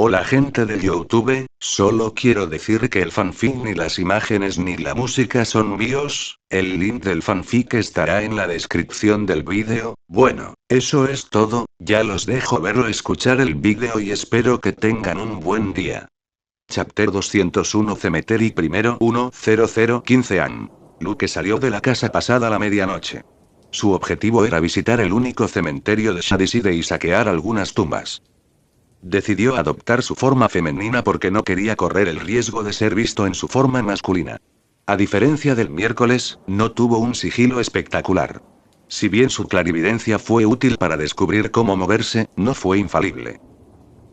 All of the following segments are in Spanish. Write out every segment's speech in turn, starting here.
Hola gente de YouTube, solo quiero decir que el fanfic ni las imágenes ni la música son míos, el link del fanfic estará en la descripción del vídeo. Bueno, eso es todo, ya los dejo ver o escuchar el vídeo y espero que tengan un buen día. Chapter 201 Cemetery primero 10015 AM. Luke salió de la casa pasada la medianoche. Su objetivo era visitar el único cementerio de Shadyside y saquear algunas tumbas. Decidió adoptar su forma femenina porque no quería correr el riesgo de ser visto en su forma masculina. A diferencia del miércoles, no tuvo un sigilo espectacular. Si bien su clarividencia fue útil para descubrir cómo moverse, no fue infalible.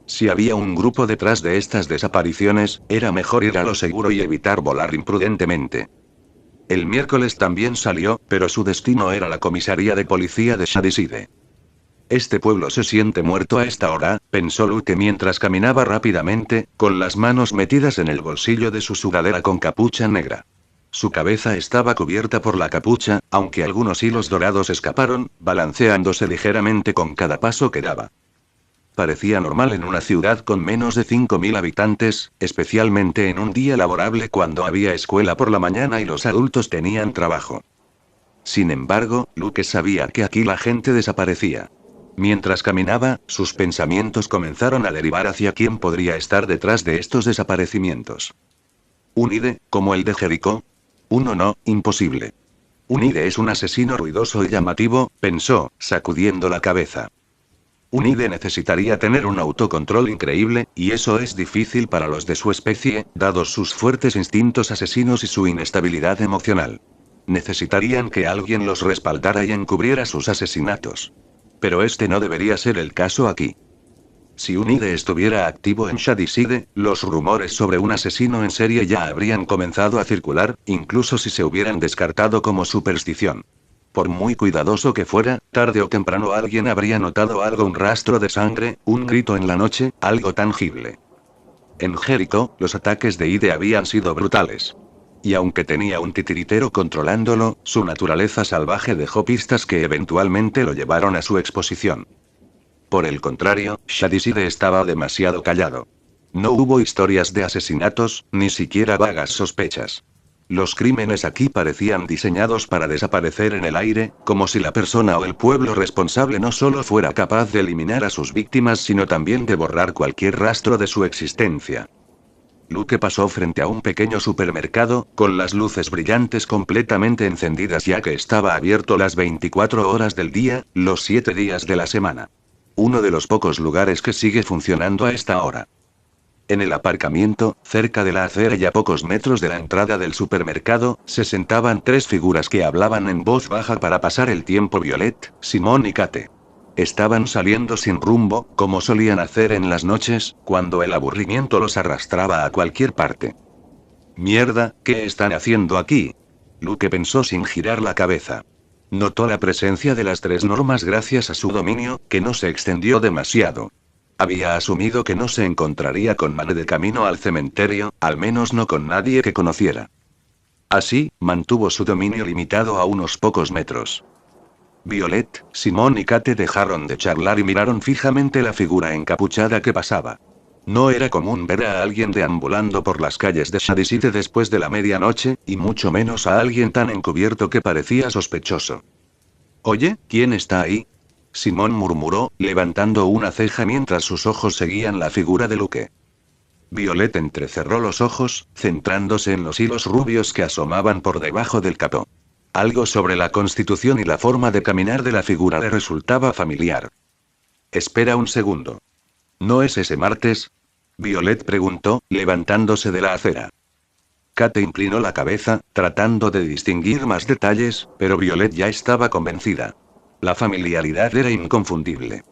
Si había un grupo detrás de estas desapariciones, era mejor ir a lo seguro y evitar volar imprudentemente. El miércoles también salió, pero su destino era la comisaría de policía de Shadyside. Este pueblo se siente muerto a esta hora, pensó Luke mientras caminaba rápidamente, con las manos metidas en el bolsillo de su sudadera con capucha negra. Su cabeza estaba cubierta por la capucha, aunque algunos hilos dorados escaparon, balanceándose ligeramente con cada paso que daba. Parecía normal en una ciudad con menos de 5.000 habitantes, especialmente en un día laborable cuando había escuela por la mañana y los adultos tenían trabajo. Sin embargo, Luke sabía que aquí la gente desaparecía. Mientras caminaba, sus pensamientos comenzaron a derivar hacia quién podría estar detrás de estos desaparecimientos. ¿Un IDE, como el de Jericó? Uno no, imposible. Un IDE es un asesino ruidoso y llamativo, pensó, sacudiendo la cabeza. Un IDE necesitaría tener un autocontrol increíble, y eso es difícil para los de su especie, dados sus fuertes instintos asesinos y su inestabilidad emocional. Necesitarían que alguien los respaldara y encubriera sus asesinatos. Pero este no debería ser el caso aquí. Si un IDE estuviera activo en Shadyside, los rumores sobre un asesino en serie ya habrían comenzado a circular, incluso si se hubieran descartado como superstición. Por muy cuidadoso que fuera, tarde o temprano alguien habría notado algo, un rastro de sangre, un grito en la noche, algo tangible. En Jericó, los ataques de IDE habían sido brutales. Y aunque tenía un titiritero controlándolo, su naturaleza salvaje dejó pistas que eventualmente lo llevaron a su exposición. Por el contrario, Shadyside estaba demasiado callado. No hubo historias de asesinatos, ni siquiera vagas sospechas. Los crímenes aquí parecían diseñados para desaparecer en el aire, como si la persona o el pueblo responsable no solo fuera capaz de eliminar a sus víctimas, sino también de borrar cualquier rastro de su existencia. Luke pasó frente a un pequeño supermercado, con las luces brillantes completamente encendidas ya que estaba abierto las 24 horas del día, los 7 días de la semana. Uno de los pocos lugares que sigue funcionando a esta hora. En el aparcamiento, cerca de la acera y a pocos metros de la entrada del supermercado, se sentaban tres figuras que hablaban en voz baja para pasar el tiempo: Violet, Simon y Kate. Estaban saliendo sin rumbo, como solían hacer en las noches, cuando el aburrimiento los arrastraba a cualquier parte. Mierda, ¿qué están haciendo aquí? Luke pensó sin girar la cabeza. Notó la presencia de las tres normas gracias a su dominio, que no se extendió demasiado. Había asumido que no se encontraría con Mane de camino al cementerio, al menos no con nadie que conociera. Así, mantuvo su dominio limitado a unos pocos metros. Violet, Simon y Kate dejaron de charlar y miraron fijamente la figura encapuchada que pasaba. No era común ver a alguien deambulando por las calles de Shadyside después de la medianoche, y mucho menos a alguien tan encubierto que parecía sospechoso. Oye, ¿quién está ahí? Simon murmuró, levantando una ceja mientras sus ojos seguían la figura de Luke. Violet entrecerró los ojos, centrándose en los hilos rubios que asomaban por debajo del capó. Algo sobre la constitución y la forma de caminar de la figura le resultaba familiar. Espera un segundo. ¿No es ese martes? Violet preguntó, levantándose de la acera. Kate inclinó la cabeza, tratando de distinguir más detalles, pero Violet ya estaba convencida. La familiaridad era inconfundible.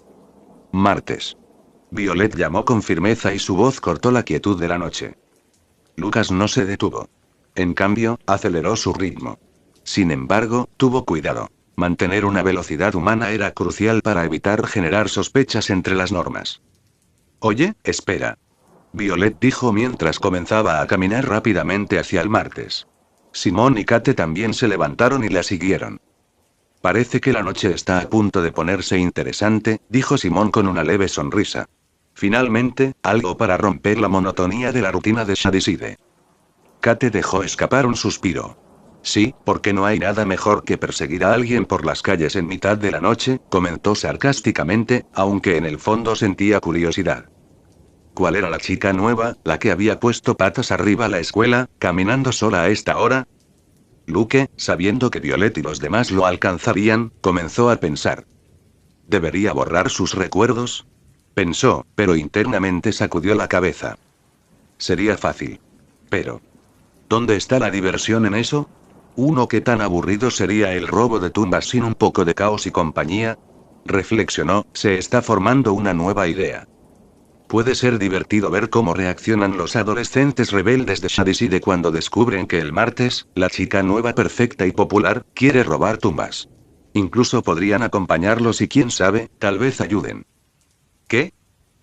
Martes. Violet llamó con firmeza y su voz cortó la quietud de la noche. Lucas no se detuvo. En cambio, aceleró su ritmo. Sin embargo, tuvo cuidado. Mantener una velocidad humana era crucial para evitar generar sospechas entre las normas. Oye, espera. Violet dijo mientras comenzaba a caminar rápidamente hacia el martes. Simon y Kate también se levantaron y la siguieron. Parece que la noche está a punto de ponerse interesante, dijo Simon con una leve sonrisa. Finalmente, algo para romper la monotonía de la rutina de Shadyside. Kate dejó escapar un suspiro. Sí, porque no hay nada mejor que perseguir a alguien por las calles en mitad de la noche, comentó sarcásticamente, aunque en el fondo sentía curiosidad. ¿Cuál era la chica nueva, la que había puesto patas arriba a la escuela, caminando sola a esta hora? Luke, sabiendo que Violet y los demás lo alcanzarían, comenzó a pensar. ¿Debería borrar sus recuerdos? Pensó, pero internamente sacudió la cabeza. Sería fácil. Pero, ¿dónde está la diversión en eso? ¿Qué tan aburrido sería el robo de tumbas sin un poco de caos y compañía? Reflexionó, se está formando una nueva idea. Puede ser divertido ver cómo reaccionan los adolescentes rebeldes de Shadyside cuando descubren que el martes, la chica nueva perfecta y popular, quiere robar tumbas. Incluso podrían acompañarlos y quién sabe, tal vez ayuden. ¿Qué?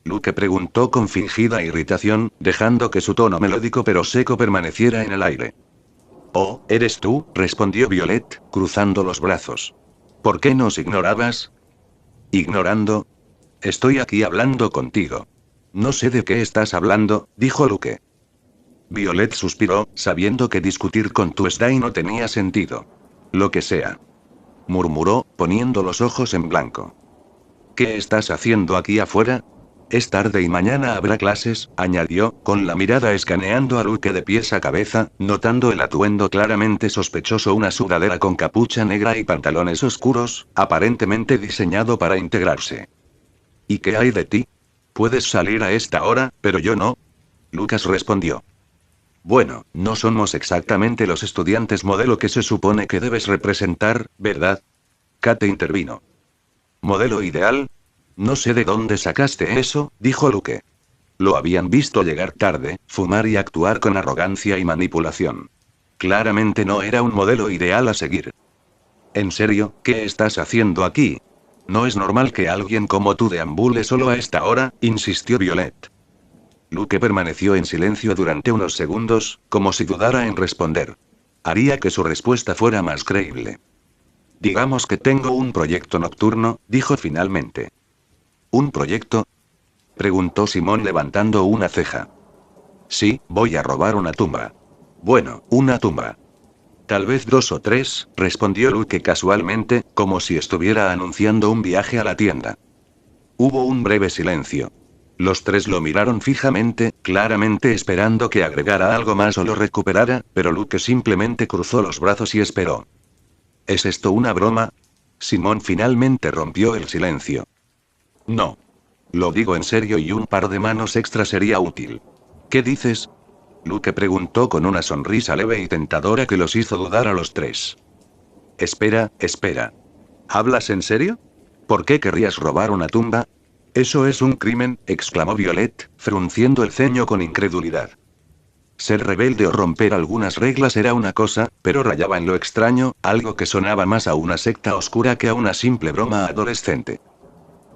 Luke preguntó con fingida irritación, dejando que su tono melódico pero seco permaneciera en el aire. Oh, ¿eres tú?, respondió Violet, cruzando los brazos. ¿Por qué nos ignorabas? ¿Ignorando? Estoy aquí hablando contigo. No sé de qué estás hablando, dijo Luke. Violet suspiró, sabiendo que discutir con Tuesday no tenía sentido. Lo que sea. Murmuró, poniendo los ojos en blanco. ¿Qué estás haciendo aquí afuera? Es tarde y mañana habrá clases, añadió, con la mirada escaneando a Luke de pies a cabeza, notando el atuendo claramente sospechoso, una sudadera con capucha negra y pantalones oscuros, aparentemente diseñado para integrarse. ¿Y qué hay de ti? Puedes salir a esta hora, pero yo no. Lucas respondió. Bueno, no somos exactamente los estudiantes modelo que se supone que debes representar, ¿verdad? Kate intervino. ¿Modelo ideal? No sé de dónde sacaste eso, dijo Luke. Lo habían visto llegar tarde, fumar y actuar con arrogancia y manipulación. Claramente no era un modelo ideal a seguir. ¿En serio, qué estás haciendo aquí? No es normal que alguien como tú deambule solo a esta hora, insistió Violet. Luke permaneció en silencio durante unos segundos, como si dudara en responder. Haría que su respuesta fuera más creíble. Digamos que tengo un proyecto nocturno, dijo finalmente. ¿Un proyecto? Preguntó Simón levantando una ceja. Sí, voy a robar una tumba. Bueno, una tumba. Tal vez 2 o 3, respondió Luke casualmente, como si estuviera anunciando un viaje a la tienda. Hubo un breve silencio. Los tres lo miraron fijamente, claramente esperando que agregara algo más o lo recuperara, pero Luke simplemente cruzó los brazos y esperó. ¿Es esto una broma? Simón finalmente rompió el silencio. No. Lo digo en serio y un par de manos extra sería útil. ¿Qué dices? Luke preguntó con una sonrisa leve y tentadora que los hizo dudar a los tres. Espera, espera. ¿Hablas en serio? ¿Por qué querrías robar una tumba? Eso es un crimen, exclamó Violet, frunciendo el ceño con incredulidad. Ser rebelde o romper algunas reglas era una cosa, pero rayaba en lo extraño, algo que sonaba más a una secta oscura que a una simple broma adolescente.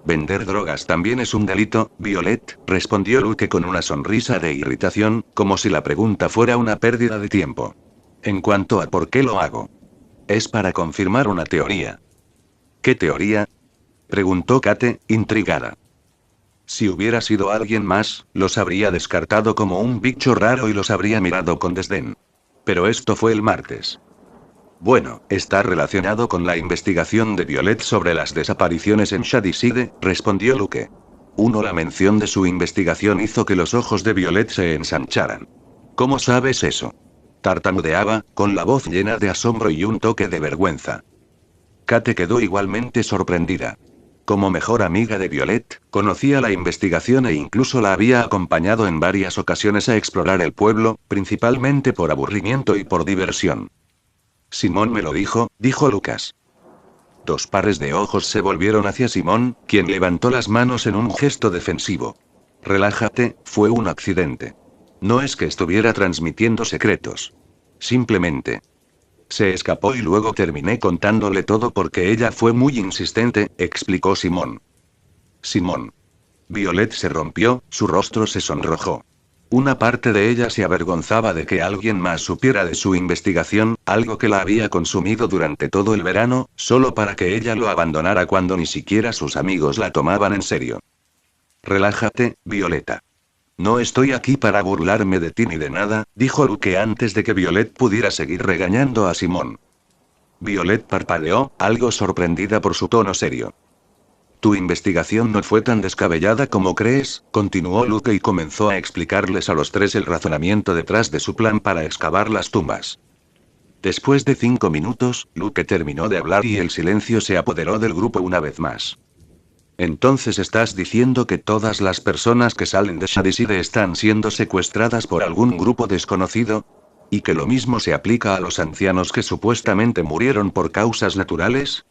Vender drogas también es un delito, Violet, respondió Luke con una sonrisa de irritación, como si la pregunta fuera una pérdida de tiempo. En cuanto a por qué lo hago. Es para confirmar una teoría. ¿Qué teoría? Preguntó Kate, intrigada. Si hubiera sido alguien más, los habría descartado como un bicho raro y los habría mirado con desdén. Pero esto fue el martes. Bueno, está relacionado con la investigación de Violet sobre las desapariciones en Shadyside, respondió Luke. La mención de su investigación hizo que los ojos de Violet se ensancharan. ¿Cómo sabes eso? Tartamudeaba, con la voz llena de asombro y un toque de vergüenza. Kate quedó igualmente sorprendida. Como mejor amiga de Violet, conocía la investigación e incluso la había acompañado en varias ocasiones a explorar el pueblo, principalmente por aburrimiento y por diversión. Simón me lo dijo Lucas. 2 pares de ojos se volvieron hacia Simón, quien levantó las manos en un gesto defensivo. Relájate, fue un accidente. No es que estuviera transmitiendo secretos. Simplemente. Se escapó y luego terminé contándole todo porque ella fue muy insistente, explicó Simón. Simón. Violet se rompió, su rostro se sonrojó. Una parte de ella se avergonzaba de que alguien más supiera de su investigación, algo que la había consumido durante todo el verano, solo para que ella lo abandonara cuando ni siquiera sus amigos la tomaban en serio. Relájate, Violeta. No estoy aquí para burlarme de ti ni de nada, dijo Luke antes de que Violet pudiera seguir regañando a Simón. Violet parpadeó, algo sorprendida por su tono serio. Tu investigación no fue tan descabellada como crees, continuó Luke y comenzó a explicarles a los tres el razonamiento detrás de su plan para excavar las tumbas. Después de 5 minutos, Luke terminó de hablar y el silencio se apoderó del grupo una vez más. Entonces estás diciendo que todas las personas que salen de Shadyside están siendo secuestradas por algún grupo desconocido, y que lo mismo se aplica a los ancianos que supuestamente murieron por causas naturales?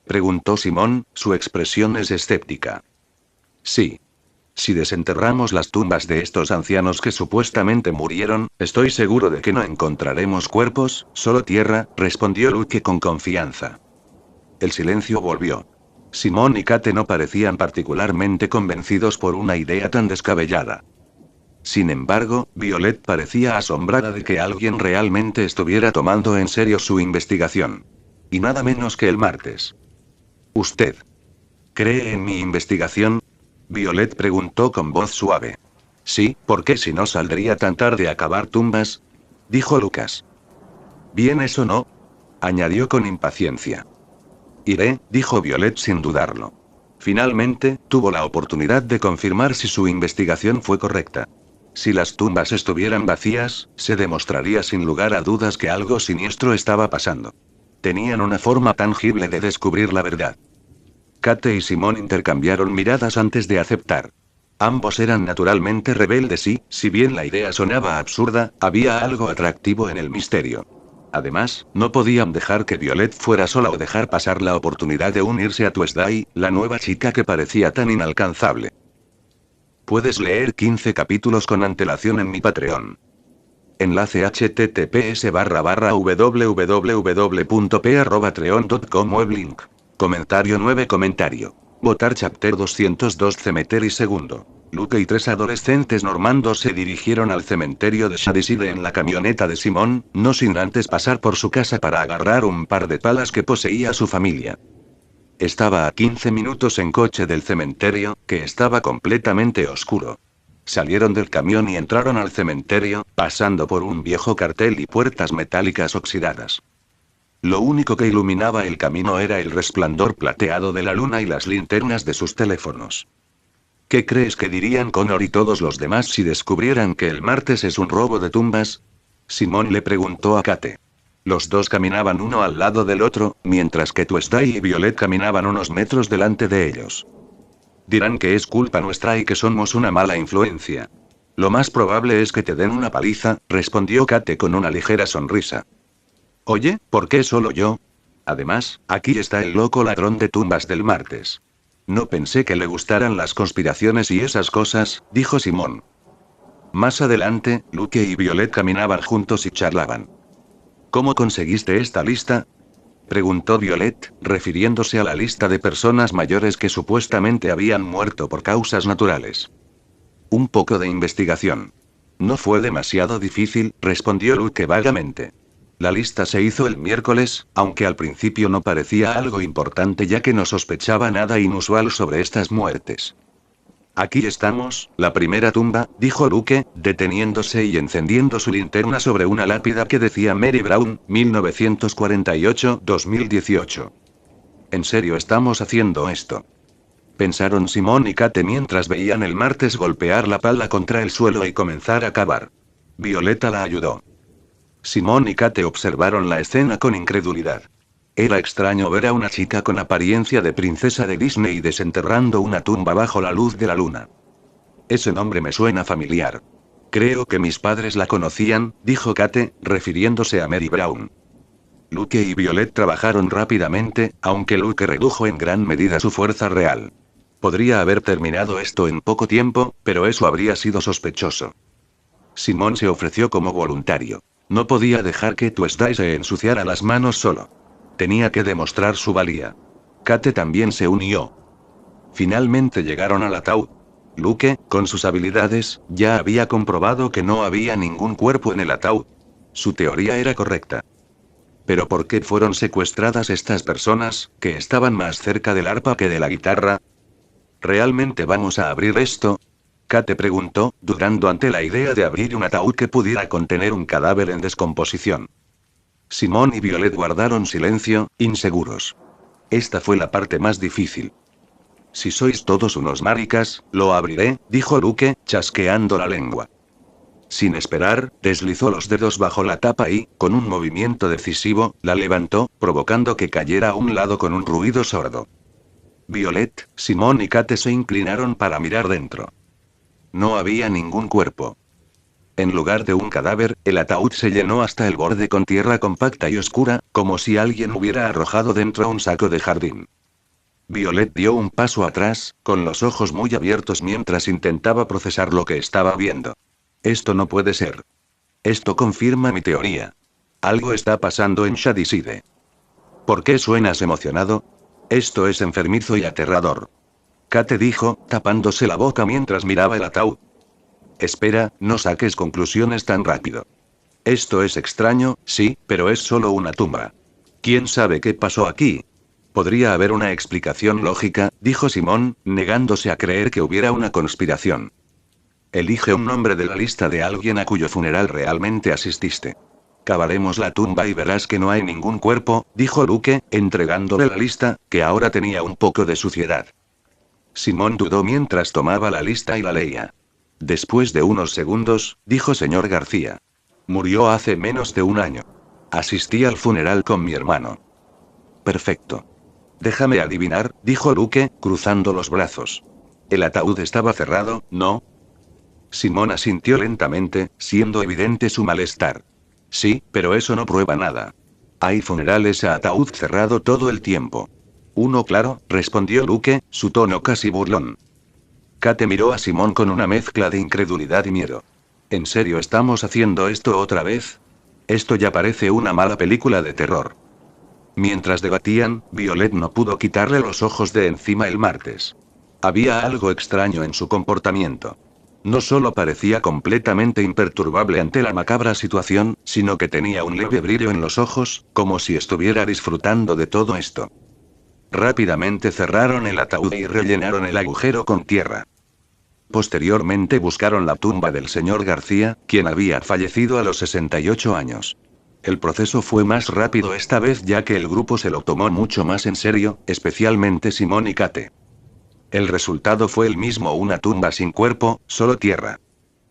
Preguntó Simón, su expresión es escéptica. Sí. Si desenterramos las tumbas de estos ancianos que supuestamente murieron, estoy seguro de que no encontraremos cuerpos, solo tierra, respondió Luke con confianza. El silencio volvió. Simón y Kate no parecían particularmente convencidos por una idea tan descabellada. Sin embargo, Violet parecía asombrada de que alguien realmente estuviera tomando en serio su investigación. Y nada menos que el martes. ¿Usted cree en mi investigación? Violet preguntó con voz suave. Sí, ¿por qué si no saldría tan tarde a cavar tumbas? Dijo Lucas. Bien, eso no, añadió con impaciencia. Iré, dijo Violet sin dudarlo. Finalmente, tuvo la oportunidad de confirmar si su investigación fue correcta. Si las tumbas estuvieran vacías, se demostraría sin lugar a dudas que algo siniestro estaba pasando. Tenían una forma tangible de descubrir la verdad. Kate y Simón intercambiaron miradas antes de aceptar. Ambos eran naturalmente rebeldes y, si bien la idea sonaba absurda, había algo atractivo en el misterio. Además, no podían dejar que Violet fuera sola o dejar pasar la oportunidad de unirse a Tuesday, la nueva chica que parecía tan inalcanzable. Puedes leer 15 capítulos con antelación en mi Patreon. Enlace https://www.p@patreon.com web link. Comentario 9 comentario. Votar Chapter 202 Cemetery segundo. Luke y 3 adolescentes normandos se dirigieron al cementerio de Shadyside en la camioneta de Simón, no sin antes pasar por su casa para agarrar un par de palas que poseía su familia. Estaba a 15 minutos en coche del cementerio, que estaba completamente oscuro. Salieron del camión y entraron al cementerio, pasando por un viejo cartel y puertas metálicas oxidadas. Lo único que iluminaba el camino era el resplandor plateado de la luna y las linternas de sus teléfonos. ¿Qué crees que dirían Connor y todos los demás si descubrieran que el martes es un robo de tumbas? Simón le preguntó a Kate. Los dos caminaban uno al lado del otro, mientras que Tuesday y Violet caminaban unos metros delante de ellos. Dirán que es culpa nuestra y que somos una mala influencia. Lo más probable es que te den una paliza, respondió Kate con una ligera sonrisa. Oye, ¿por qué solo yo? Además, aquí está el loco ladrón de tumbas del martes. No pensé que le gustaran las conspiraciones y esas cosas, dijo Simón. Más adelante, Luke y Violet caminaban juntos y charlaban. ¿Cómo conseguiste esta lista? Preguntó Violet, refiriéndose a la lista de personas mayores que supuestamente habían muerto por causas naturales. Un poco de investigación. No fue demasiado difícil, respondió Luke vagamente. La lista se hizo el miércoles, aunque al principio no parecía algo importante ya que no sospechaba nada inusual sobre estas muertes. Aquí estamos, la primera tumba, dijo Luke, deteniéndose y encendiendo su linterna sobre una lápida que decía Mary Brown, 1948-2018. ¿En serio estamos haciendo esto? Pensaron Simón y Kate mientras veían el martes golpear la pala contra el suelo y comenzar a cavar. Violeta la ayudó. Simón y Kate observaron la escena con incredulidad. Era extraño ver a una chica con apariencia de princesa de Disney desenterrando una tumba bajo la luz de la luna. Ese nombre me suena familiar. Creo que mis padres la conocían, dijo Kate, refiriéndose a Mary Brown. Luke y Violet trabajaron rápidamente, aunque Luke redujo en gran medida su fuerza real. Podría haber terminado esto en poco tiempo, pero eso habría sido sospechoso. Simón se ofreció como voluntario. No podía dejar que Tuesday se ensuciara las manos solo. Tenía que demostrar su valía. Kate también se unió. Finalmente llegaron al ataúd. Luke, con sus habilidades, ya había comprobado que no había ningún cuerpo en el ataúd. Su teoría era correcta. ¿Pero por qué fueron secuestradas estas personas, que estaban más cerca del arpa que de la guitarra? ¿Realmente vamos a abrir esto? Kate preguntó, dudando ante la idea de abrir un ataúd que pudiera contener un cadáver en descomposición. Simón y Violet guardaron silencio, inseguros. Esta fue la parte más difícil. Si sois todos unos maricas, lo abriré, dijo Luke, chasqueando la lengua. Sin esperar, deslizó los dedos bajo la tapa y, con un movimiento decisivo, la levantó, provocando que cayera a un lado con un ruido sordo. Violet, Simón y Kate se inclinaron para mirar dentro. No había ningún cuerpo. En lugar de un cadáver, el ataúd se llenó hasta el borde con tierra compacta y oscura, como si alguien hubiera arrojado dentro un saco de jardín. Violet dio un paso atrás, con los ojos muy abiertos mientras intentaba procesar lo que estaba viendo. Esto no puede ser. Esto confirma mi teoría. Algo está pasando en Shadyside. ¿Por qué suenas emocionado? Esto es enfermizo y aterrador. Kate dijo, tapándose la boca mientras miraba el ataúd. Espera, no saques conclusiones tan rápido. Esto es extraño, sí, pero es solo una tumba. ¿Quién sabe qué pasó aquí? Podría haber una explicación lógica, dijo Simón, negándose a creer que hubiera una conspiración. Elige un nombre de la lista de alguien a cuyo funeral realmente asististe. Cavaremos la tumba y verás que no hay ningún cuerpo, dijo Luke, entregándole la lista, que ahora tenía un poco de suciedad. Simón dudó mientras tomaba la lista y la leía. Después de unos segundos, dijo señor García. Murió hace menos de un año. Asistí al funeral con mi hermano. Perfecto. Déjame adivinar, dijo Luke, cruzando los brazos. El ataúd estaba cerrado, ¿no? Simón asintió lentamente, siendo evidente su malestar. Sí, pero eso no prueba nada. Hay funerales a ataúd cerrado todo el tiempo. Uno claro, respondió Luke, su tono casi burlón. Kate miró a Simón con una mezcla de incredulidad y miedo. ¿En serio estamos haciendo esto otra vez? Esto ya parece una mala película de terror. Mientras debatían, Violet no pudo quitarle los ojos de encima el martes. Había algo extraño en su comportamiento. No solo parecía completamente imperturbable ante la macabra situación, sino que tenía un leve brillo en los ojos, como si estuviera disfrutando de todo esto. Rápidamente cerraron el ataúd y rellenaron el agujero con tierra. Posteriormente buscaron la tumba del señor García, quien había fallecido a los 68 años. El proceso fue más rápido esta vez ya que el grupo se lo tomó mucho más en serio, especialmente Simón y Kate. El resultado fue el mismo: una tumba sin cuerpo, solo tierra.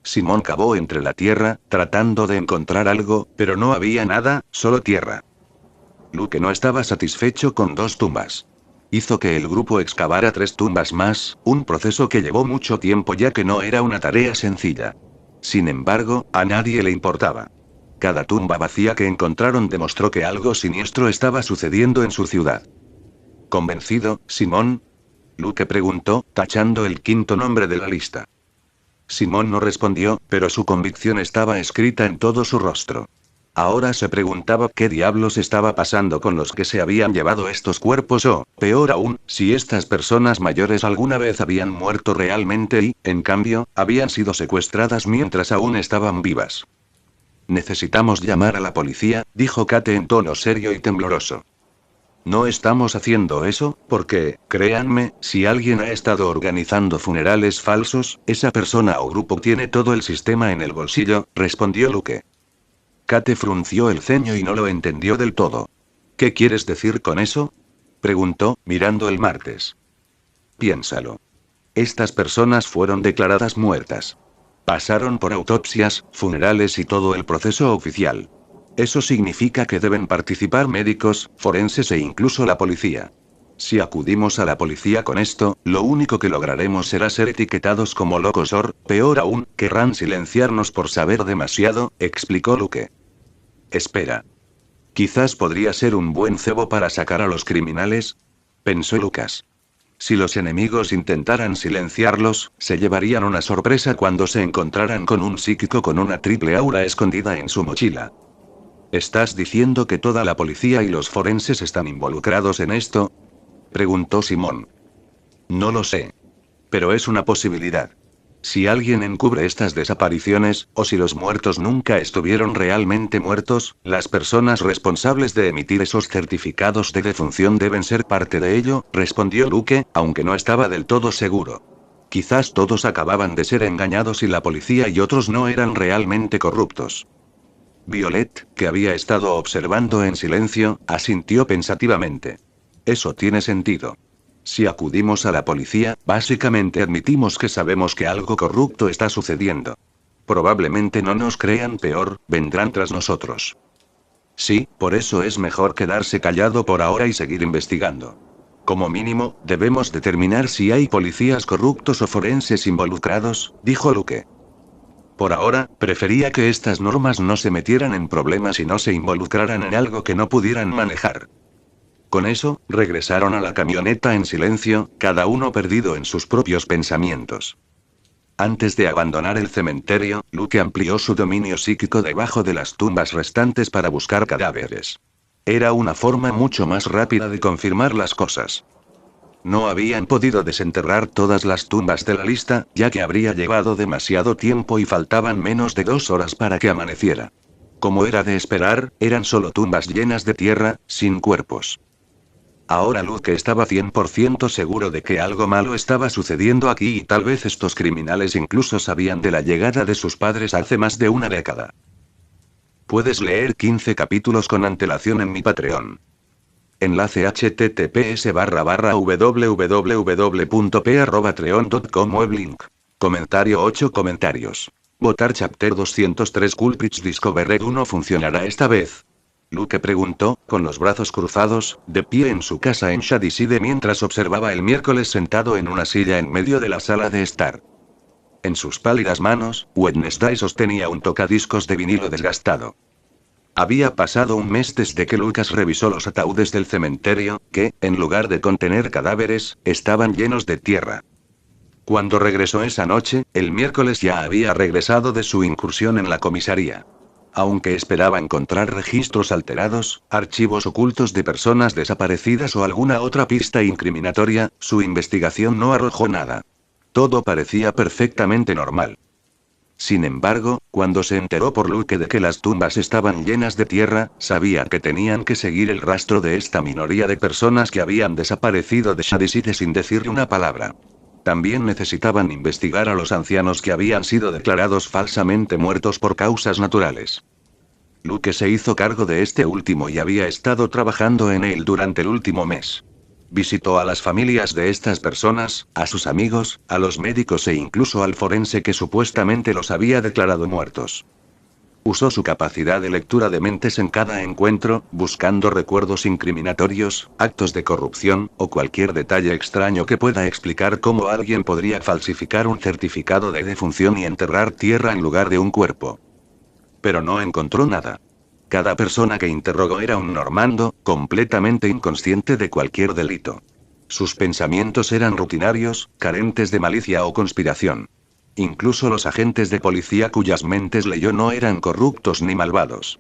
Simón cavó entre la tierra, tratando de encontrar algo, pero no había nada, solo tierra. Luke no estaba satisfecho con 2 tumbas. Hizo que el grupo excavara 3 tumbas más, un proceso que llevó mucho tiempo ya que no era una tarea sencilla. Sin embargo, a nadie le importaba. Cada tumba vacía que encontraron demostró que algo siniestro estaba sucediendo en su ciudad. ¿Convencido, Simón? Luke preguntó, tachando el 5.º nombre de la lista. Simón no respondió, pero su convicción estaba escrita en todo su rostro. Ahora se preguntaba qué diablos estaba pasando con los que se habían llevado estos cuerpos o, peor aún, si estas personas mayores alguna vez habían muerto realmente y, en cambio, habían sido secuestradas mientras aún estaban vivas. Necesitamos llamar a la policía, dijo Kate en tono serio y tembloroso. No estamos haciendo eso, porque, créanme, si alguien ha estado organizando funerales falsos, esa persona o grupo tiene todo el sistema en el bolsillo, respondió Luke. Kate frunció el ceño y no lo entendió del todo. ¿Qué quieres decir con eso? Preguntó, mirando el martes. Piénsalo. Estas personas fueron declaradas muertas. Pasaron por autopsias, funerales y todo el proceso oficial. Eso significa que deben participar médicos, forenses e incluso la policía. Si acudimos a la policía con esto, lo único que lograremos será ser etiquetados como locos o, peor aún, querrán silenciarnos por saber demasiado, explicó Luke. Espera. Quizás podría ser un buen cebo para sacar a los criminales, pensó Lucas. Si los enemigos intentaran silenciarlos, se llevarían una sorpresa cuando se encontraran con un psíquico con una triple aura escondida en su mochila. ¿Estás diciendo que toda la policía y los forenses están involucrados en esto? Preguntó Simón. No lo sé. Pero es una posibilidad. Si alguien encubre estas desapariciones, o si los muertos nunca estuvieron realmente muertos, las personas responsables de emitir esos certificados de defunción deben ser parte de ello, respondió Luke, aunque no estaba del todo seguro. Quizás todos acababan de ser engañados y la policía y otros no eran realmente corruptos. Violet, que había estado observando en silencio, asintió pensativamente. Eso tiene sentido. Si acudimos a la policía, básicamente admitimos que sabemos que algo corrupto está sucediendo. Probablemente no nos crean, peor, vendrán tras nosotros. Sí, por eso es mejor quedarse callado por ahora y seguir investigando. Como mínimo, debemos determinar si hay policías corruptos o forenses involucrados, dijo Luke. Por ahora, prefería que estas normas no se metieran en problemas y no se involucraran en algo que no pudieran manejar. Con eso, regresaron a la camioneta en silencio, cada uno perdido en sus propios pensamientos. Antes de abandonar el cementerio, Luke amplió su dominio psíquico debajo de las tumbas restantes para buscar cadáveres. Era una forma mucho más rápida de confirmar las cosas. No habían podido desenterrar todas las tumbas de la lista, ya que habría llevado demasiado tiempo y faltaban menos de 2 horas para que amaneciera. Como era de esperar, eran solo tumbas llenas de tierra, sin cuerpos. Ahora Luke estaba 100% seguro de que algo malo estaba sucediendo aquí y tal vez estos criminales incluso sabían de la llegada de sus padres hace más de una década. Puedes leer 15 capítulos con antelación en mi Patreon. Enlace https://www.p@patreon.com weblink. Comentario 8 comentarios. Votar Chapter 203 Culprits Discovered 1 funcionará esta vez. Luke preguntó, con los brazos cruzados, de pie en su casa en Shadyside mientras observaba el miércoles sentado en una silla en medio de la sala de estar. En sus pálidas manos, Wednesday sostenía un tocadiscos de vinilo desgastado. Había pasado un mes desde que Lucas revisó los ataúdes del cementerio, que, en lugar de contener cadáveres, estaban llenos de tierra. Cuando regresó esa noche, el miércoles ya había regresado de su incursión en la comisaría. Aunque esperaba encontrar registros alterados, archivos ocultos de personas desaparecidas o alguna otra pista incriminatoria, su investigación no arrojó nada. Todo parecía perfectamente normal. Sin embargo, cuando se enteró por Luke de que las tumbas estaban llenas de tierra, sabía que tenían que seguir el rastro de esta minoría de personas que habían desaparecido de Shadyside sin decirle una palabra. También necesitaban investigar a los ancianos que habían sido declarados falsamente muertos por causas naturales. Luke se hizo cargo de este último y había estado trabajando en él durante el último mes. Visitó a las familias de estas personas, a sus amigos, a los médicos e incluso al forense que supuestamente los había declarado muertos. Usó su capacidad de lectura de mentes en cada encuentro, buscando recuerdos incriminatorios, actos de corrupción, o cualquier detalle extraño que pueda explicar cómo alguien podría falsificar un certificado de defunción y enterrar tierra en lugar de un cuerpo. Pero no encontró nada. Cada persona que interrogó era un normando, completamente inconsciente de cualquier delito. Sus pensamientos eran rutinarios, carentes de malicia o conspiración. Incluso los agentes de policía cuyas mentes leyó no eran corruptos ni malvados.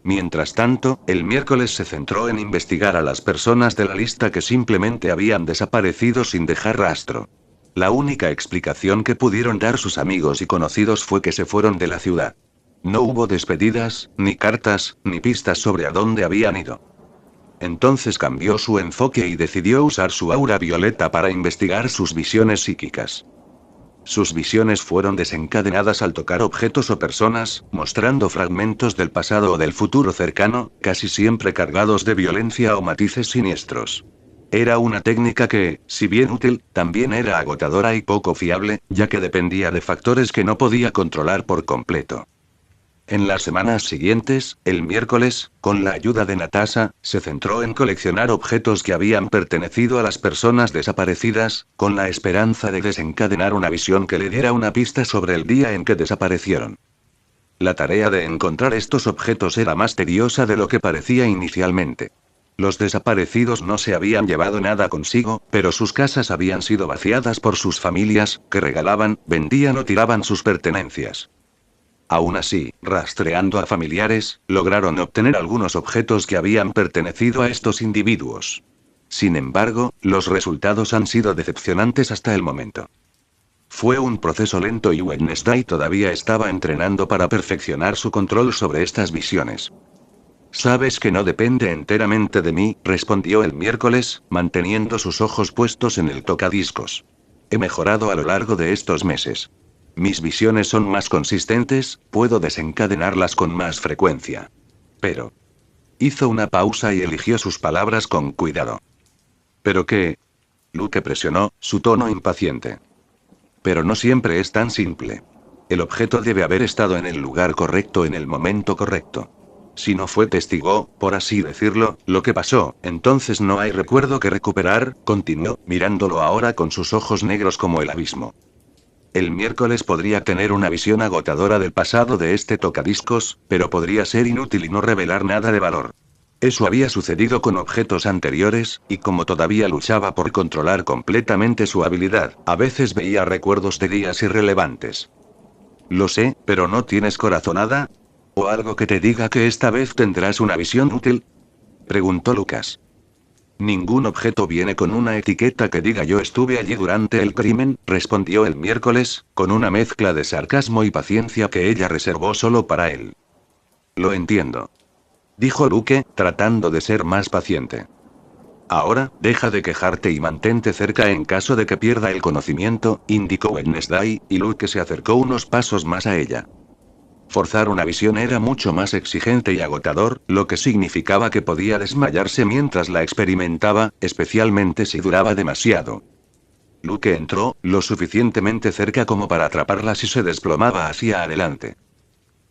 Mientras tanto, el miércoles se centró en investigar a las personas de la lista que simplemente habían desaparecido sin dejar rastro. La única explicación que pudieron dar sus amigos y conocidos fue que se fueron de la ciudad. No hubo despedidas, ni cartas, ni pistas sobre a dónde habían ido. Entonces cambió su enfoque y decidió usar su aura violeta para investigar sus visiones psíquicas. Sus visiones fueron desencadenadas al tocar objetos o personas, mostrando fragmentos del pasado o del futuro cercano, casi siempre cargados de violencia o matices siniestros. Era una técnica que, si bien útil, también era agotadora y poco fiable, ya que dependía de factores que no podía controlar por completo. En las semanas siguientes, el miércoles, con la ayuda de Natasha, se centró en coleccionar objetos que habían pertenecido a las personas desaparecidas, con la esperanza de desencadenar una visión que le diera una pista sobre el día en que desaparecieron. La tarea de encontrar estos objetos era más tediosa de lo que parecía inicialmente. Los desaparecidos no se habían llevado nada consigo, pero sus casas habían sido vaciadas por sus familias, que regalaban, vendían o tiraban sus pertenencias. Aún así, rastreando a familiares, lograron obtener algunos objetos que habían pertenecido a estos individuos. Sin embargo, los resultados han sido decepcionantes hasta el momento. Fue un proceso lento y Wednesday todavía estaba entrenando para perfeccionar su control sobre estas visiones. Sabes que no depende enteramente de mí, respondió el miércoles, manteniendo sus ojos puestos en el tocadiscos. He mejorado a lo largo de estos meses. Mis visiones son más consistentes, puedo desencadenarlas con más frecuencia. Pero... Hizo una pausa y eligió sus palabras con cuidado. ¿Pero qué? Luke presionó, su tono impaciente. Pero no siempre es tan simple. El objeto debe haber estado en el lugar correcto en el momento correcto. Si no fue testigo, por así decirlo, lo que pasó, entonces no hay recuerdo que recuperar, continuó, mirándolo ahora con sus ojos negros como el abismo. El miércoles podría tener una visión agotadora del pasado de este tocadiscos, pero podría ser inútil y no revelar nada de valor. Eso había sucedido con objetos anteriores, y como todavía luchaba por controlar completamente su habilidad, a veces veía recuerdos de días irrelevantes. Lo sé, pero ¿no tienes corazonada? ¿O algo que te diga que esta vez tendrás una visión útil? Preguntó Lucas. Ningún objeto viene con una etiqueta que diga yo estuve allí durante el crimen, respondió el miércoles, con una mezcla de sarcasmo y paciencia que ella reservó solo para él. Lo entiendo. Dijo Luke, tratando de ser más paciente. Ahora, deja de quejarte y mantente cerca en caso de que pierda el conocimiento, indicó Wednesday, y Luke se acercó unos pasos más a ella. Forzar una visión era mucho más exigente y agotador, lo que significaba que podía desmayarse mientras la experimentaba, especialmente si duraba demasiado. Luke entró, lo suficientemente cerca como para atraparla si se desplomaba hacia adelante.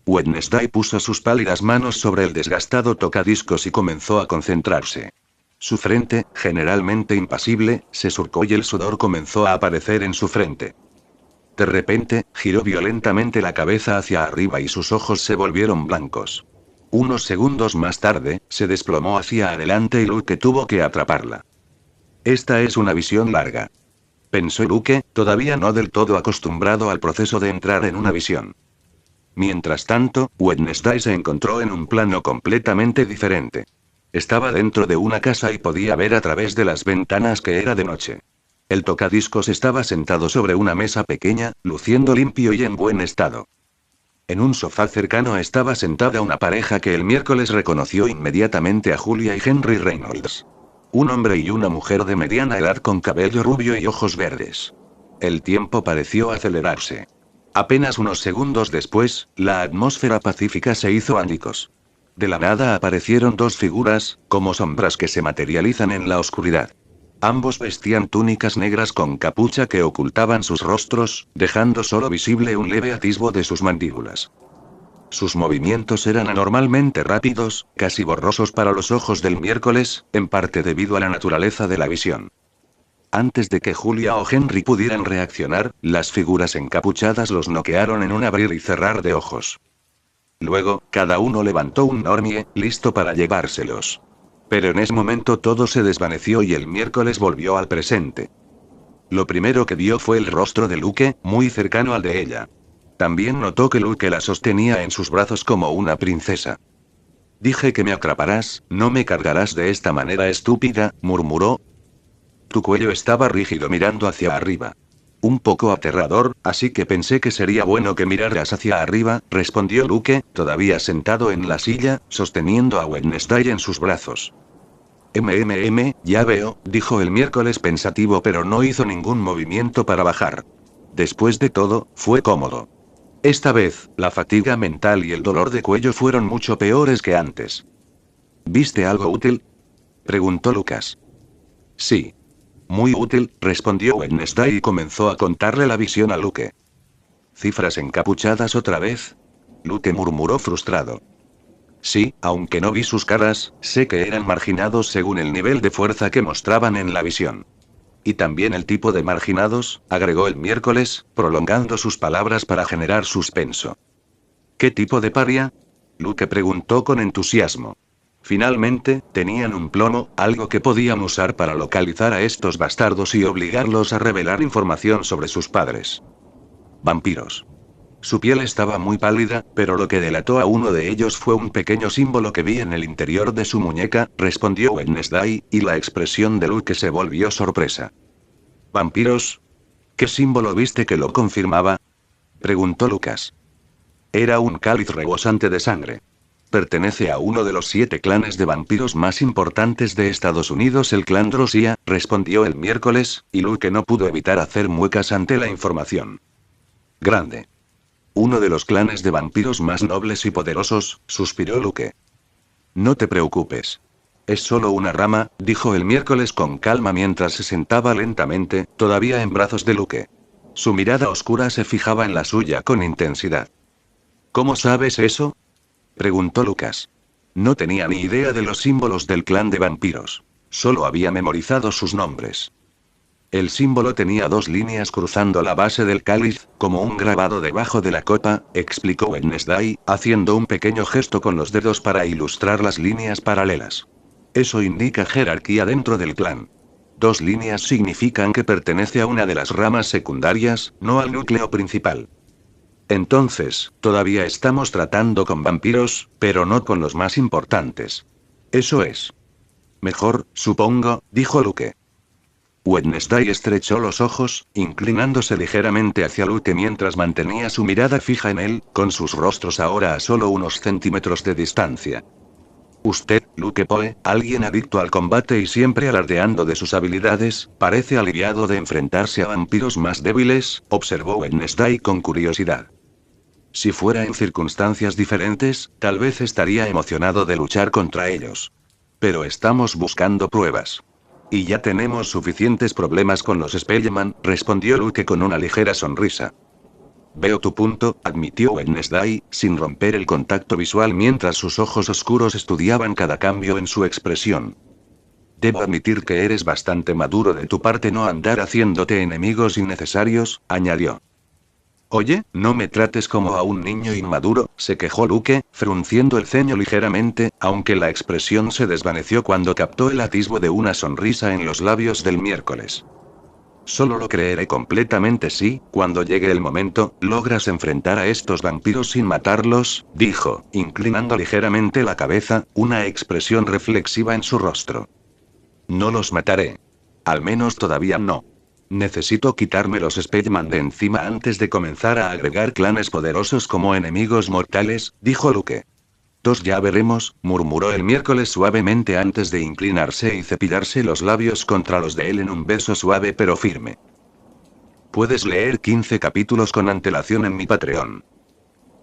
Wednesday puso sus pálidas manos sobre el desgastado tocadiscos y comenzó a concentrarse. Su frente, generalmente impasible, se surcó y el sudor comenzó a aparecer en su frente. De repente, giró violentamente la cabeza hacia arriba y sus ojos se volvieron blancos. Unos segundos más tarde, se desplomó hacia adelante y Luke tuvo que atraparla. Esta es una visión larga. Pensó Luke, todavía no del todo acostumbrado al proceso de entrar en una visión. Mientras tanto, Wednesday se encontró en un plano completamente diferente. Estaba dentro de una casa y podía ver a través de las ventanas que era de noche. El tocadiscos estaba sentado sobre una mesa pequeña, luciendo limpio y en buen estado. En un sofá cercano estaba sentada una pareja que el miércoles reconoció inmediatamente a Julia y Henry Reynolds. Un hombre y una mujer de mediana edad con cabello rubio y ojos verdes. El tiempo pareció acelerarse. Apenas unos segundos después, la atmósfera pacífica se hizo ánicos. De la nada aparecieron dos figuras, como sombras que se materializan en la oscuridad. Ambos vestían túnicas negras con capucha que ocultaban sus rostros, dejando solo visible un leve atisbo de sus mandíbulas. Sus movimientos eran anormalmente rápidos, casi borrosos para los ojos del miércoles, en parte debido a la naturaleza de la visión. Antes de que Julia o Henry pudieran reaccionar, las figuras encapuchadas los noquearon en un abrir y cerrar de ojos. Luego, cada uno levantó un Normie, listo para llevárselos. Pero en ese momento todo se desvaneció y el miércoles volvió al presente. Lo primero que vio fue el rostro de Luke, muy cercano al de ella. También notó que Luke la sostenía en sus brazos como una princesa. Dije que me atraparás, no me cargarás de esta manera estúpida, murmuró. Tu cuello estaba rígido mirando hacia arriba. Un poco aterrador, así que pensé que sería bueno que miraras hacia arriba, respondió Luke, todavía sentado en la silla, sosteniendo a Wednesday en sus brazos. Ya veo, dijo el miércoles pensativo, pero no hizo ningún movimiento para bajar. Después de todo, fue cómodo. Esta vez, la fatiga mental y el dolor de cuello fueron mucho peores que antes. ¿Viste algo útil? Preguntó Lucas. Sí. Muy útil, respondió Wednesday y comenzó a contarle la visión a Luke. ¿Cifras encapuchadas otra vez? Luke murmuró frustrado. Sí, aunque no vi sus caras, sé que eran marginados según el nivel de fuerza que mostraban en la visión. Y también el tipo de marginados, agregó el miércoles, prolongando sus palabras para generar suspenso. ¿Qué tipo de paria? Luke preguntó con entusiasmo. Finalmente, tenían un plomo, algo que podían usar para localizar a estos bastardos y obligarlos a revelar información sobre sus padres. Vampiros. Su piel estaba muy pálida, pero lo que delató a uno de ellos fue un pequeño símbolo que vi en el interior de su muñeca, respondió Wednesday, y la expresión de Luke se volvió sorpresa. ¿Vampiros? ¿Qué símbolo viste que lo confirmaba? Preguntó Lucas. Era un cáliz rebosante de sangre. Pertenece a uno de los 7 clanes de vampiros más importantes de Estados Unidos, el clan Drosía, respondió el miércoles, y Luke no pudo evitar hacer muecas ante la información. Grande. Uno de los clanes de vampiros más nobles y poderosos, suspiró Luke. No te preocupes. Es solo una rama, dijo el miércoles con calma mientras se sentaba lentamente, todavía en brazos de Luke. Su mirada oscura se fijaba en la suya con intensidad. ¿Cómo sabes eso? Preguntó Lucas. No tenía ni idea de los símbolos del clan de vampiros. Solo había memorizado sus nombres. El símbolo tenía 2 líneas cruzando la base del cáliz, como un grabado debajo de la copa, explicó Wednesday, haciendo un pequeño gesto con los dedos para ilustrar las líneas paralelas. Eso indica jerarquía dentro del clan. 2 líneas significan que pertenece a una de las ramas secundarias, no al núcleo principal. Entonces, todavía estamos tratando con vampiros, pero no con los más importantes. Eso es. Mejor, supongo, dijo Luke. Wednesday estrechó los ojos, inclinándose ligeramente hacia Luke mientras mantenía su mirada fija en él, con sus rostros ahora a solo unos centímetros de distancia. Usted, Luke Poe, alguien adicto al combate y siempre alardeando de sus habilidades, parece aliviado de enfrentarse a vampiros más débiles, observó Wednesday con curiosidad. Si fuera en circunstancias diferentes, tal vez estaría emocionado de luchar contra ellos. Pero estamos buscando pruebas. Y ya tenemos suficientes problemas con los Spellman, respondió Luke con una ligera sonrisa. Veo tu punto, admitió Wednesday, sin romper el contacto visual mientras sus ojos oscuros estudiaban cada cambio en su expresión. Debo admitir que eres bastante maduro de tu parte no andar haciéndote enemigos innecesarios, añadió. Oye, no me trates como a un niño inmaduro, se quejó Luke, frunciendo el ceño ligeramente, aunque la expresión se desvaneció cuando captó el atisbo de una sonrisa en los labios del miércoles. Solo lo creeré completamente si, cuando llegue el momento, logras enfrentar a estos vampiros sin matarlos, dijo, inclinando ligeramente la cabeza, una expresión reflexiva en su rostro. No los mataré. Al menos todavía no. Necesito quitarme los Spellman de encima antes de comenzar a agregar clanes poderosos como enemigos mortales, dijo Luke. Ya veremos, murmuró el miércoles suavemente antes de inclinarse y cepillarse los labios contra los de él en un beso suave pero firme. Puedes leer 15 capítulos con antelación en mi Patreon.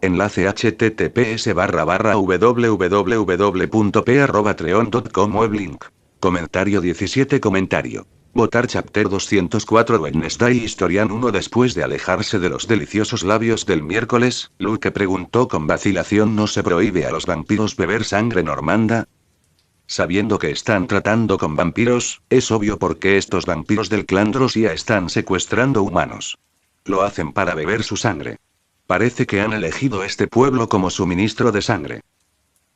Enlace https://www.p@patreon.com weblink. Comentario 17 comentario. Votar Chapter 204 Wednesday Historian 1 Después de alejarse de los deliciosos labios del miércoles, Luke preguntó con vacilación ¿no se prohíbe a los vampiros beber sangre normanda? Sabiendo que están tratando con vampiros, es obvio por qué estos vampiros del clan Drosía están secuestrando humanos. Lo hacen para beber su sangre. Parece que han elegido este pueblo como suministro de sangre.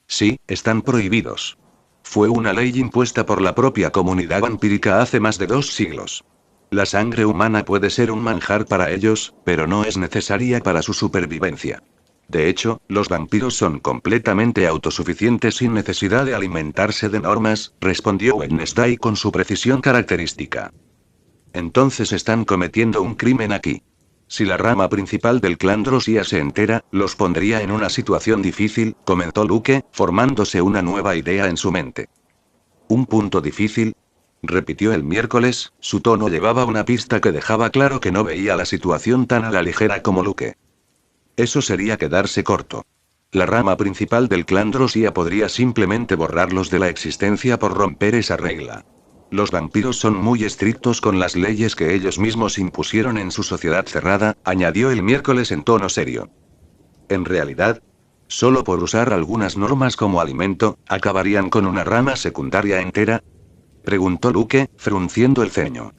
Sí, están prohibidos. Fue una ley impuesta por la propia comunidad vampírica hace más de 2 siglos. La sangre humana puede ser un manjar para ellos, pero no es necesaria para su supervivencia. De hecho, los vampiros son completamente autosuficientes sin necesidad de alimentarse de normas, respondió Wednesday con su precisión característica. Entonces están cometiendo un crimen aquí. Si la rama principal del clan Drosía se entera, los pondría en una situación difícil, comentó Luke, formándose una nueva idea en su mente. ¿Un punto difícil? Repitió el miércoles, su tono llevaba una pista que dejaba claro que no veía la situación tan a la ligera como Luke. Eso sería quedarse corto. La rama principal del clan Drosía podría simplemente borrarlos de la existencia por romper esa regla. Los vampiros son muy estrictos con las leyes que ellos mismos impusieron en su sociedad cerrada, añadió el miércoles en tono serio. En realidad, solo por usar algunas normas como alimento, ¿acabarían con una rama secundaria entera? Preguntó Luke, frunciendo el ceño.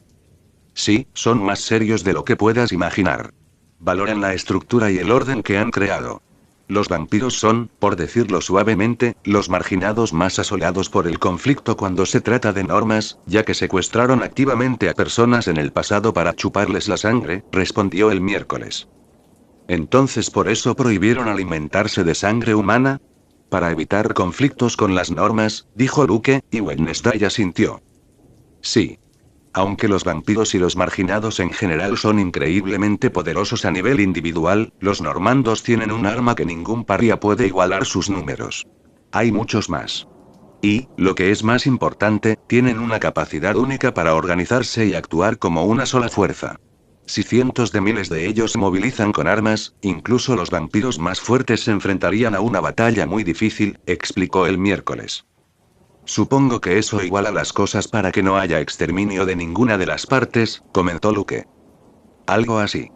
Sí, son más serios de lo que puedas imaginar. Valoran la estructura y el orden que han creado. Los vampiros son, por decirlo suavemente, los marginados más asolados por el conflicto cuando se trata de normas, ya que secuestraron activamente a personas en el pasado para chuparles la sangre, respondió el miércoles. Entonces por eso prohibieron alimentarse de sangre humana. Para evitar conflictos con las normas, dijo Luke, y Wednesday asintió. Sí. Aunque los vampiros y los marginados en general son increíblemente poderosos a nivel individual, los normandos tienen un arma que ningún paria puede igualar: sus números. Hay muchos más. Y, lo que es más importante, tienen una capacidad única para organizarse y actuar como una sola fuerza. Si cientos de miles de ellos se movilizan con armas, incluso los vampiros más fuertes se enfrentarían a una batalla muy difícil, explicó el miércoles. Supongo que eso iguala las cosas para que no haya exterminio de ninguna de las partes, comentó Luke. Algo así.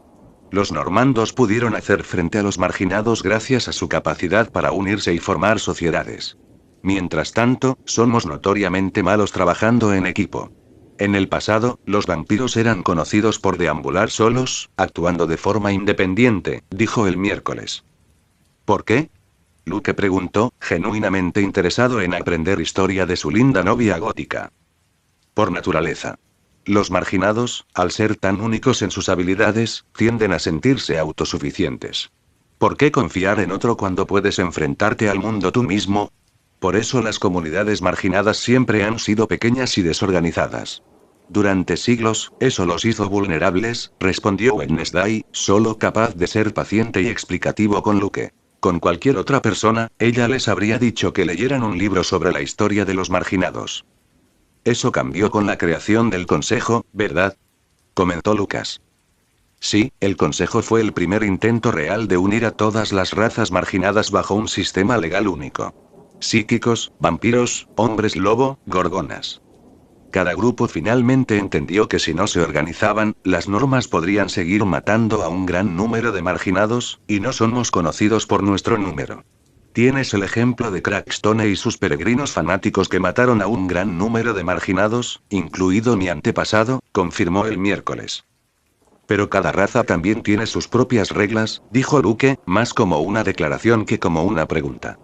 Los normandos pudieron hacer frente a los marginados gracias a su capacidad para unirse y formar sociedades. Mientras tanto, somos notoriamente malos trabajando en equipo. En el pasado, los vampiros eran conocidos por deambular solos, actuando de forma independiente, dijo el miércoles. ¿Por qué? Luke preguntó, genuinamente interesado en aprender historia de su linda novia gótica. Por naturaleza. Los marginados, al ser tan únicos en sus habilidades, tienden a sentirse autosuficientes. ¿Por qué confiar en otro cuando puedes enfrentarte al mundo tú mismo? Por eso las comunidades marginadas siempre han sido pequeñas y desorganizadas. Durante siglos, eso los hizo vulnerables, respondió Wednesday, solo capaz de ser paciente y explicativo con Luke. Con cualquier otra persona, ella les habría dicho que leyeran un libro sobre la historia de los marginados. Eso cambió con la creación del Consejo, ¿verdad? Comentó Lucas. Sí, el Consejo fue el primer intento real de unir a todas las razas marginadas bajo un sistema legal único. Psíquicos, vampiros, hombres lobo, gorgonas. Cada grupo finalmente entendió que si no se organizaban, las normas podrían seguir matando a un gran número de marginados, y no somos conocidos por nuestro número. Tienes el ejemplo de Crackstone y sus peregrinos fanáticos que mataron a un gran número de marginados, incluido mi antepasado, confirmó el miércoles. Pero cada raza también tiene sus propias reglas, dijo Luke, más como una declaración que como una pregunta.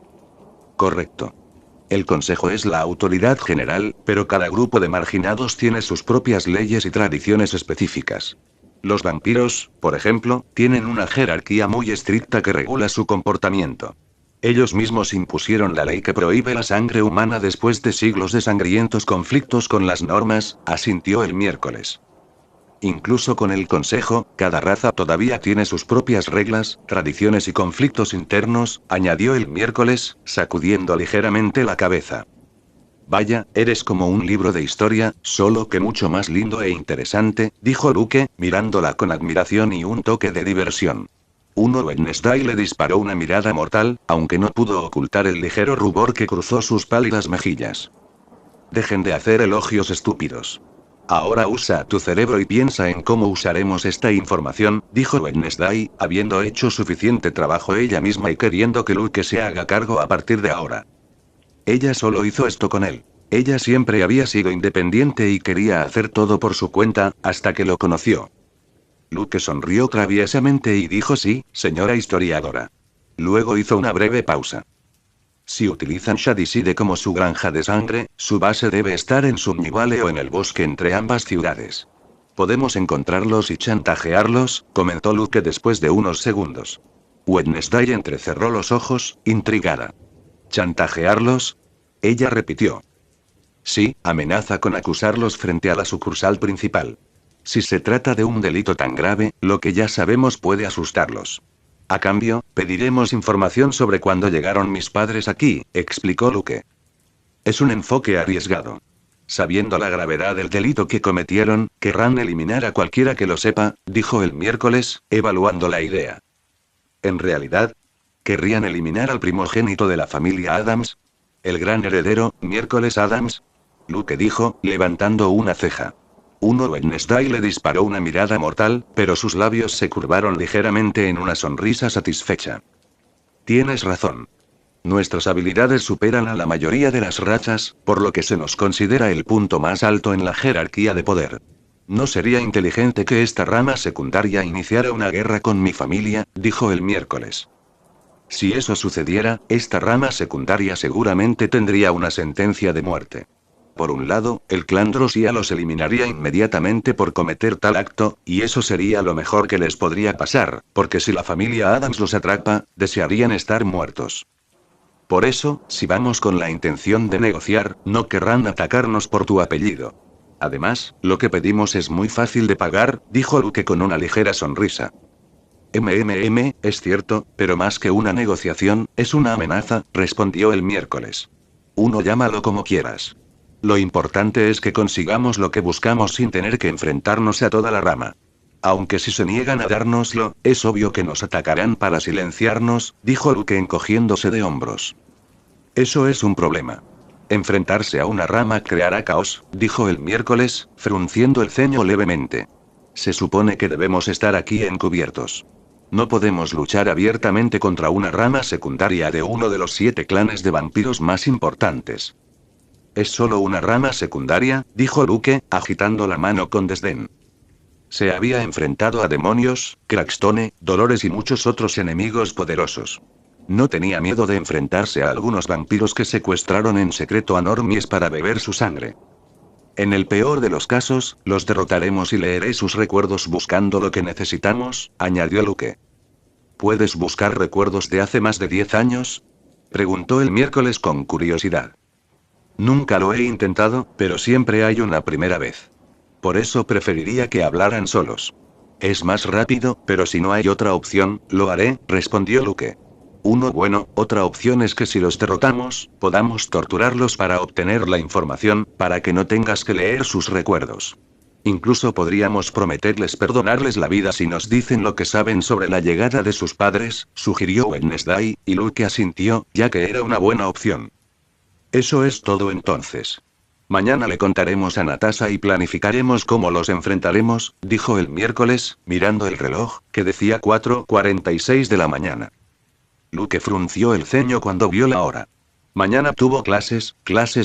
Correcto. El Consejo es la autoridad general, pero cada grupo de marginados tiene sus propias leyes y tradiciones específicas. Los vampiros, por ejemplo, tienen una jerarquía muy estricta que regula su comportamiento. Ellos mismos impusieron la ley que prohíbe la sangre humana después de siglos de sangrientos conflictos con las normas, asintió el miércoles. Incluso con el Consejo, cada raza todavía tiene sus propias reglas, tradiciones y conflictos internos, añadió el miércoles, sacudiendo ligeramente la cabeza. Vaya, eres como un libro de historia, solo que mucho más lindo e interesante, dijo Luke, mirándola con admiración y un toque de diversión. Wednesday le disparó una mirada mortal, aunque no pudo ocultar el ligero rubor que cruzó sus pálidas mejillas. Dejen de hacer elogios estúpidos. Ahora usa tu cerebro y piensa en cómo usaremos esta información, dijo Wednesday, habiendo hecho suficiente trabajo ella misma y queriendo que Luke se haga cargo a partir de ahora. Ella solo hizo esto con él. Ella siempre había sido independiente y quería hacer todo por su cuenta, hasta que lo conoció. Luke sonrió traviesamente y dijo sí, señora historiadora. Luego hizo una breve pausa. Si utilizan Shadyside como su granja de sangre, su base debe estar en Sunnyvale o en el bosque entre ambas ciudades. Podemos encontrarlos y chantajearlos, comentó Luke después de unos segundos. Wednesday entrecerró los ojos, intrigada. ¿Chantajearlos? Ella repitió. Sí, amenaza con acusarlos frente a la sucursal principal. Si se trata de un delito tan grave, lo que ya sabemos puede asustarlos. A cambio, pediremos información sobre cuándo llegaron mis padres aquí, explicó Luke. Es un enfoque arriesgado. Sabiendo la gravedad del delito que cometieron, querrán eliminar a cualquiera que lo sepa, dijo el miércoles, evaluando la idea. En realidad, ¿querrían eliminar al primogénito de la familia Adams? ¿El gran heredero, miércoles Adams? Luke dijo, levantando una ceja. Wednesday le disparó una mirada mortal, pero sus labios se curvaron ligeramente en una sonrisa satisfecha. Tienes razón. Nuestras habilidades superan a la mayoría de las razas, por lo que se nos considera el punto más alto en la jerarquía de poder. No sería inteligente que esta rama secundaria iniciara una guerra con mi familia, dijo el miércoles. Si eso sucediera, esta rama secundaria seguramente tendría una sentencia de muerte. Por un lado, el clan Drossia los eliminaría inmediatamente por cometer tal acto, y eso sería lo mejor que les podría pasar, porque si la familia Adams los atrapa, desearían estar muertos. Por eso, si vamos con la intención de negociar, no querrán atacarnos por tu apellido. Además, lo que pedimos es muy fácil de pagar, dijo Luke con una ligera sonrisa. Es cierto, pero más que una negociación, es una amenaza, respondió el miércoles. Uno llámalo como quieras. Lo importante es que consigamos lo que buscamos sin tener que enfrentarnos a toda la rama. Aunque si se niegan a dárnoslo, es obvio que nos atacarán para silenciarnos, dijo Luke encogiéndose de hombros. Eso es un problema. Enfrentarse a una rama creará caos, dijo el miércoles, frunciendo el ceño levemente. Se supone que debemos estar aquí encubiertos. No podemos luchar abiertamente contra una rama secundaria de uno de los 7 clanes de vampiros más importantes. Es solo una rama secundaria, dijo Luke, agitando la mano con desdén. Se había enfrentado a demonios, Crackstone, Dolores y muchos otros enemigos poderosos. No tenía miedo de enfrentarse a algunos vampiros que secuestraron en secreto a normies para beber su sangre. En el peor de los casos, los derrotaremos y leeré sus recuerdos buscando lo que necesitamos, añadió Luke. ¿Puedes buscar recuerdos de hace más de 10 años? Preguntó el miércoles con curiosidad. Nunca lo he intentado, pero siempre hay una primera vez. Por eso preferiría que hablaran solos. Es más rápido, pero si no hay otra opción, lo haré, respondió Luke. Otra opción es que si los derrotamos, podamos torturarlos para obtener la información, para que no tengas que leer sus recuerdos. Incluso podríamos prometerles perdonarles la vida si nos dicen lo que saben sobre la llegada de sus padres, sugirió Wednesday, y Luke asintió, ya que era una buena opción. Eso es todo entonces. Mañana le contaremos a Natasha y planificaremos cómo los enfrentaremos, dijo el miércoles, mirando el reloj, que decía 4:46 de la mañana. Luke frunció el ceño cuando vio la hora. Mañana tuvo clases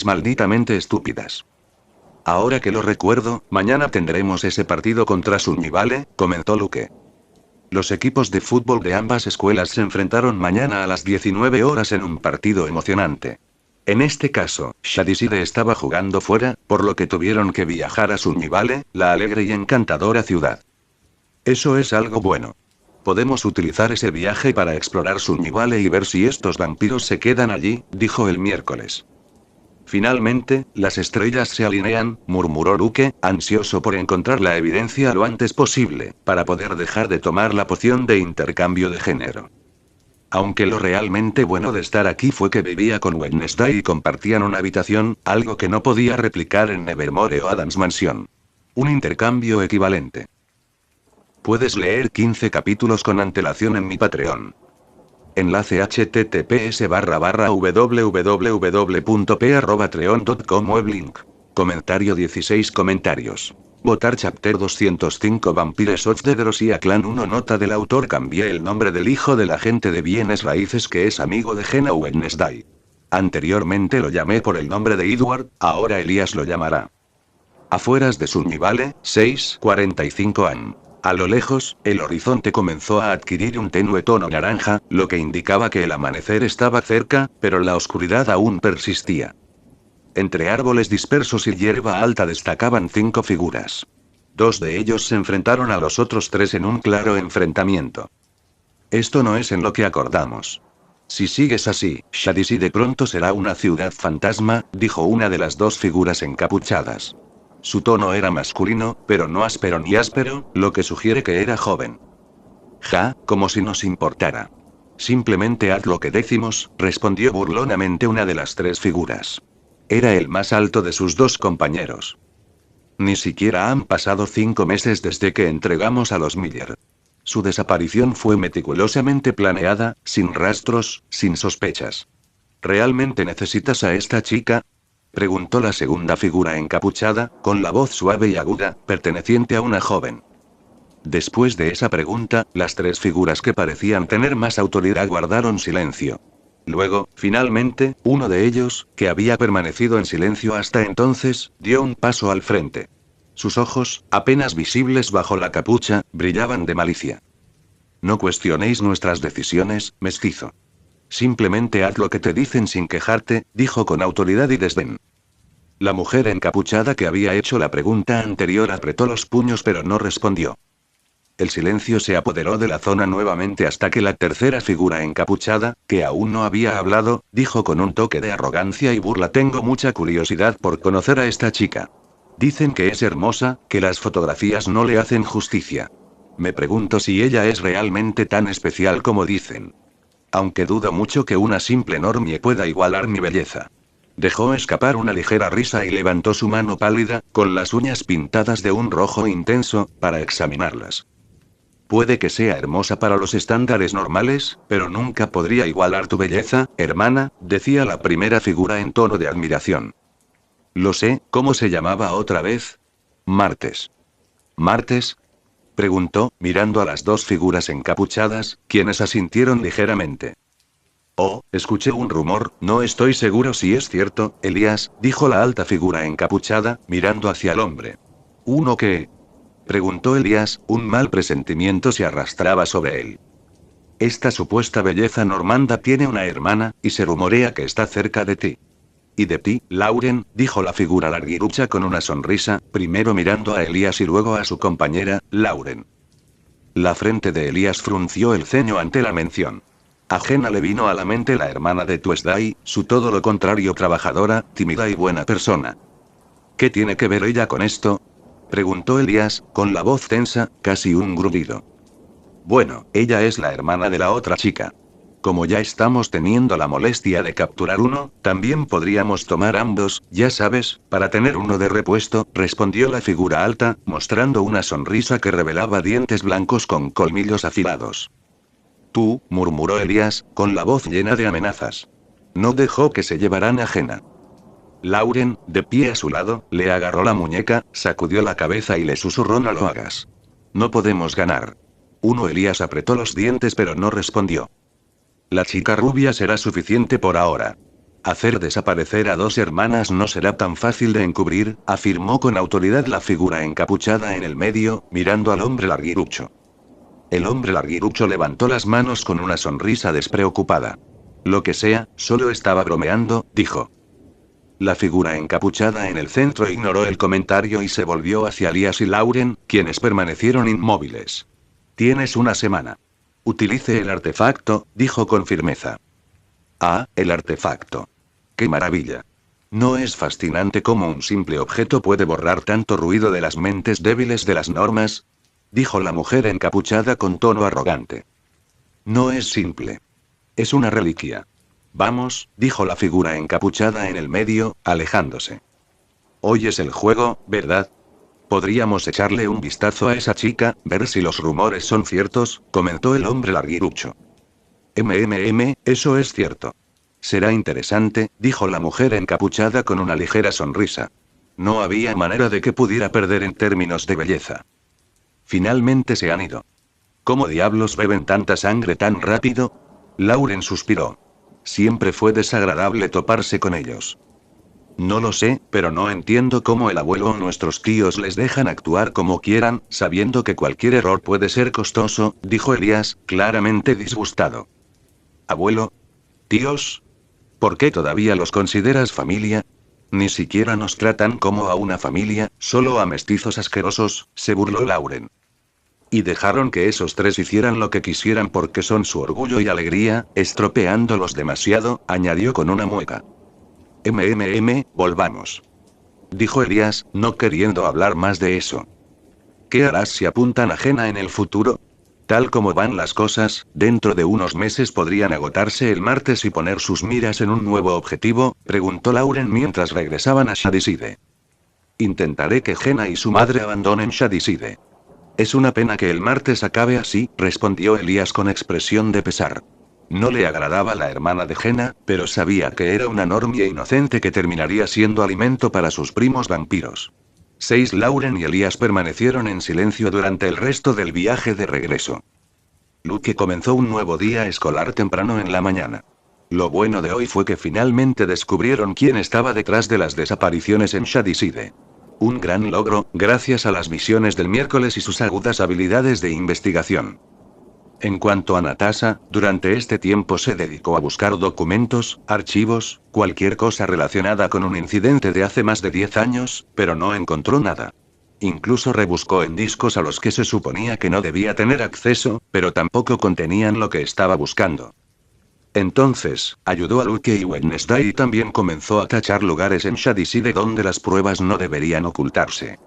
malditamente estúpidas. Ahora que lo recuerdo, mañana tendremos ese partido contra Sunnyvale, comentó Luke. Los equipos de fútbol de ambas escuelas se enfrentaron mañana a las 19 horas en un partido emocionante. En este caso, Shadyside estaba jugando fuera, por lo que tuvieron que viajar a Sunnyvale, la alegre y encantadora ciudad. Eso es algo bueno. Podemos utilizar ese viaje para explorar Sunnyvale y ver si estos vampiros se quedan allí, dijo el miércoles. Finalmente, las estrellas se alinean, murmuró Luke, ansioso por encontrar la evidencia lo antes posible, para poder dejar de tomar la poción de intercambio de género. Aunque lo realmente bueno de estar aquí fue que vivía con Wednesday y compartían una habitación, algo que no podía replicar en Nevermore o Adams Mansion. Un intercambio equivalente. Puedes leer 15 capítulos con antelación en mi Patreon. Enlace https://www.p@patreon.com Weblink. Comentario 16 comentarios. Votar Chapter 205 Vampires of the Drosia Clan 1 Nota del autor. Cambié el nombre del hijo del agente de bienes raíces que es amigo de Jenna Wednesday. Anteriormente lo llamé por el nombre de Edward, ahora Elías lo llamará. Afueras de Sunnyvale, 6:45 am. A lo lejos, el horizonte comenzó a adquirir un tenue tono naranja, lo que indicaba que el amanecer estaba cerca, pero la oscuridad aún persistía. Entre árboles dispersos y hierba alta destacaban 5 figuras. 2 de ellos se enfrentaron a los otros 3 en un claro enfrentamiento. Esto no es en lo que acordamos. Si sigues así, Shadyside pronto será una ciudad fantasma, dijo una de las 2 figuras encapuchadas. Su tono era masculino, pero no áspero ni áspero, lo que sugiere que era joven. Ja, como si nos importara. Simplemente haz lo que decimos, respondió burlonamente una de las 3 figuras. Era el más alto de sus 2 compañeros. Ni siquiera han pasado 5 meses desde que entregamos a los Miller. Su desaparición fue meticulosamente planeada, sin rastros, sin sospechas. ¿Realmente necesitas a esta chica?, preguntó la segunda figura encapuchada, con la voz suave y aguda, perteneciente a una joven. Después de esa pregunta, las 3 figuras que parecían tener más autoridad guardaron silencio. Luego, finalmente, uno de ellos, que había permanecido en silencio hasta entonces, dio un paso al frente. Sus ojos, apenas visibles bajo la capucha, brillaban de malicia. No cuestionéis nuestras decisiones, mestizo. Simplemente haz lo que te dicen sin quejarte, dijo con autoridad y desdén. La mujer encapuchada que había hecho la pregunta anterior apretó los puños pero no respondió. El silencio se apoderó de la zona nuevamente hasta que la tercera figura encapuchada, que aún no había hablado, dijo con un toque de arrogancia y burla: tengo mucha curiosidad por conocer a esta chica. Dicen que es hermosa, que las fotografías no le hacen justicia. Me pregunto si ella es realmente tan especial como dicen. Aunque dudo mucho que una simple normie pueda igualar mi belleza. Dejó escapar una ligera risa y levantó su mano pálida, con las uñas pintadas de un rojo intenso, para examinarlas. Puede que sea hermosa para los estándares normales, pero nunca podría igualar tu belleza, hermana, decía la primera figura en tono de admiración. Lo sé, ¿cómo se llamaba otra vez? Martes. ¿Martes? Preguntó, mirando a las dos figuras encapuchadas, quienes asintieron ligeramente. Oh, escuché un rumor, no estoy seguro si es cierto, Elías, dijo la alta figura encapuchada, mirando hacia el hombre. ¿Uno qué? Preguntó Elías, un mal presentimiento se arrastraba sobre él. Esta supuesta belleza normanda tiene una hermana, y se rumorea que está cerca de ti. Y de ti, Lauren, dijo la figura larguirucha con una sonrisa, primero mirando a Elías y luego a su compañera, Lauren. La frente de Elías frunció el ceño ante la mención. A Jenna le vino a la mente la hermana de Tuesday, su todo lo contrario trabajadora, tímida y buena persona. ¿Qué tiene que ver ella con esto? Preguntó Elías, con la voz tensa, casi un gruñido. Bueno, ella es la hermana de la otra chica. Como ya estamos teniendo la molestia de capturar uno, también podríamos tomar ambos, ya sabes, para tener uno de repuesto, respondió la figura alta, mostrando una sonrisa que revelaba dientes blancos con colmillos afilados. Tú, murmuró Elías, con la voz llena de amenazas. No dejó que se llevaran a Jenna. Lauren, de pie a su lado, le agarró la muñeca, sacudió la cabeza y le susurró: no lo hagas. No podemos ganar. Elías apretó los dientes pero no respondió. La chica rubia será suficiente por ahora. Hacer desaparecer a dos hermanas no será tan fácil de encubrir, afirmó con autoridad la figura encapuchada en el medio, mirando al hombre larguirucho. El hombre larguirucho levantó las manos con una sonrisa despreocupada. Lo que sea, solo estaba bromeando, dijo. La figura encapuchada en el centro ignoró el comentario y se volvió hacia Elías y Lauren, quienes permanecieron inmóviles. Tienes una semana. Utilice el artefacto, dijo con firmeza. Ah, el artefacto. ¡Qué maravilla! ¿No es fascinante cómo un simple objeto puede borrar tanto ruido de las mentes débiles de las normas? Dijo la mujer encapuchada con tono arrogante. No es simple. Es una reliquia. Vamos, dijo la figura encapuchada en el medio, alejándose. Hoy es el juego, ¿verdad? Podríamos echarle un vistazo a esa chica, ver si los rumores son ciertos, comentó el hombre larguirucho. Eso es cierto. Será interesante, dijo la mujer encapuchada con una ligera sonrisa. No había manera de que pudiera perder en términos de belleza. Finalmente se han ido. ¿Cómo diablos beben tanta sangre tan rápido? Lauren suspiró. Siempre fue desagradable toparse con ellos. No lo sé, pero no entiendo cómo el abuelo o nuestros tíos les dejan actuar como quieran, sabiendo que cualquier error puede ser costoso, dijo Elías, claramente disgustado. ¿Abuelo? ¿Tíos? ¿Por qué todavía los consideras familia? Ni siquiera nos tratan como a una familia, solo a mestizos asquerosos, se burló Lauren. Y dejaron que esos tres hicieran lo que quisieran porque son su orgullo y alegría, estropeándolos demasiado, añadió con una mueca. Volvamos. Dijo Elías, no queriendo hablar más de eso. ¿Qué harás si apuntan a Jenna en el futuro? Tal como van las cosas, dentro de unos meses podrían agotarse el martes y poner sus miras en un nuevo objetivo, preguntó Lauren mientras regresaban a Shadyside. Intentaré que Jenna y su madre abandonen Shadyside. Es una pena que el martes acabe así, respondió Elías con expresión de pesar. No le agradaba la hermana de Jenna, pero sabía que era una normie inocente que terminaría siendo alimento para sus primos vampiros. Lauren y Elías permanecieron en silencio durante el resto del viaje de regreso. Luke comenzó un nuevo día escolar temprano en la mañana. Lo bueno de hoy fue que finalmente descubrieron quién estaba detrás de las desapariciones en Shadyside. Un gran logro, gracias a las misiones del miércoles y sus agudas habilidades de investigación. En cuanto a Natasha, durante este tiempo se dedicó a buscar documentos, archivos, cualquier cosa relacionada con un incidente de hace más de 10 años, pero no encontró nada. Incluso rebuscó en discos a los que se suponía que no debía tener acceso, pero tampoco contenían lo que estaba buscando. Entonces, ayudó a Luke y Wednesday y también comenzó a tachar lugares en Shadyside donde las pruebas no deberían ocultarse.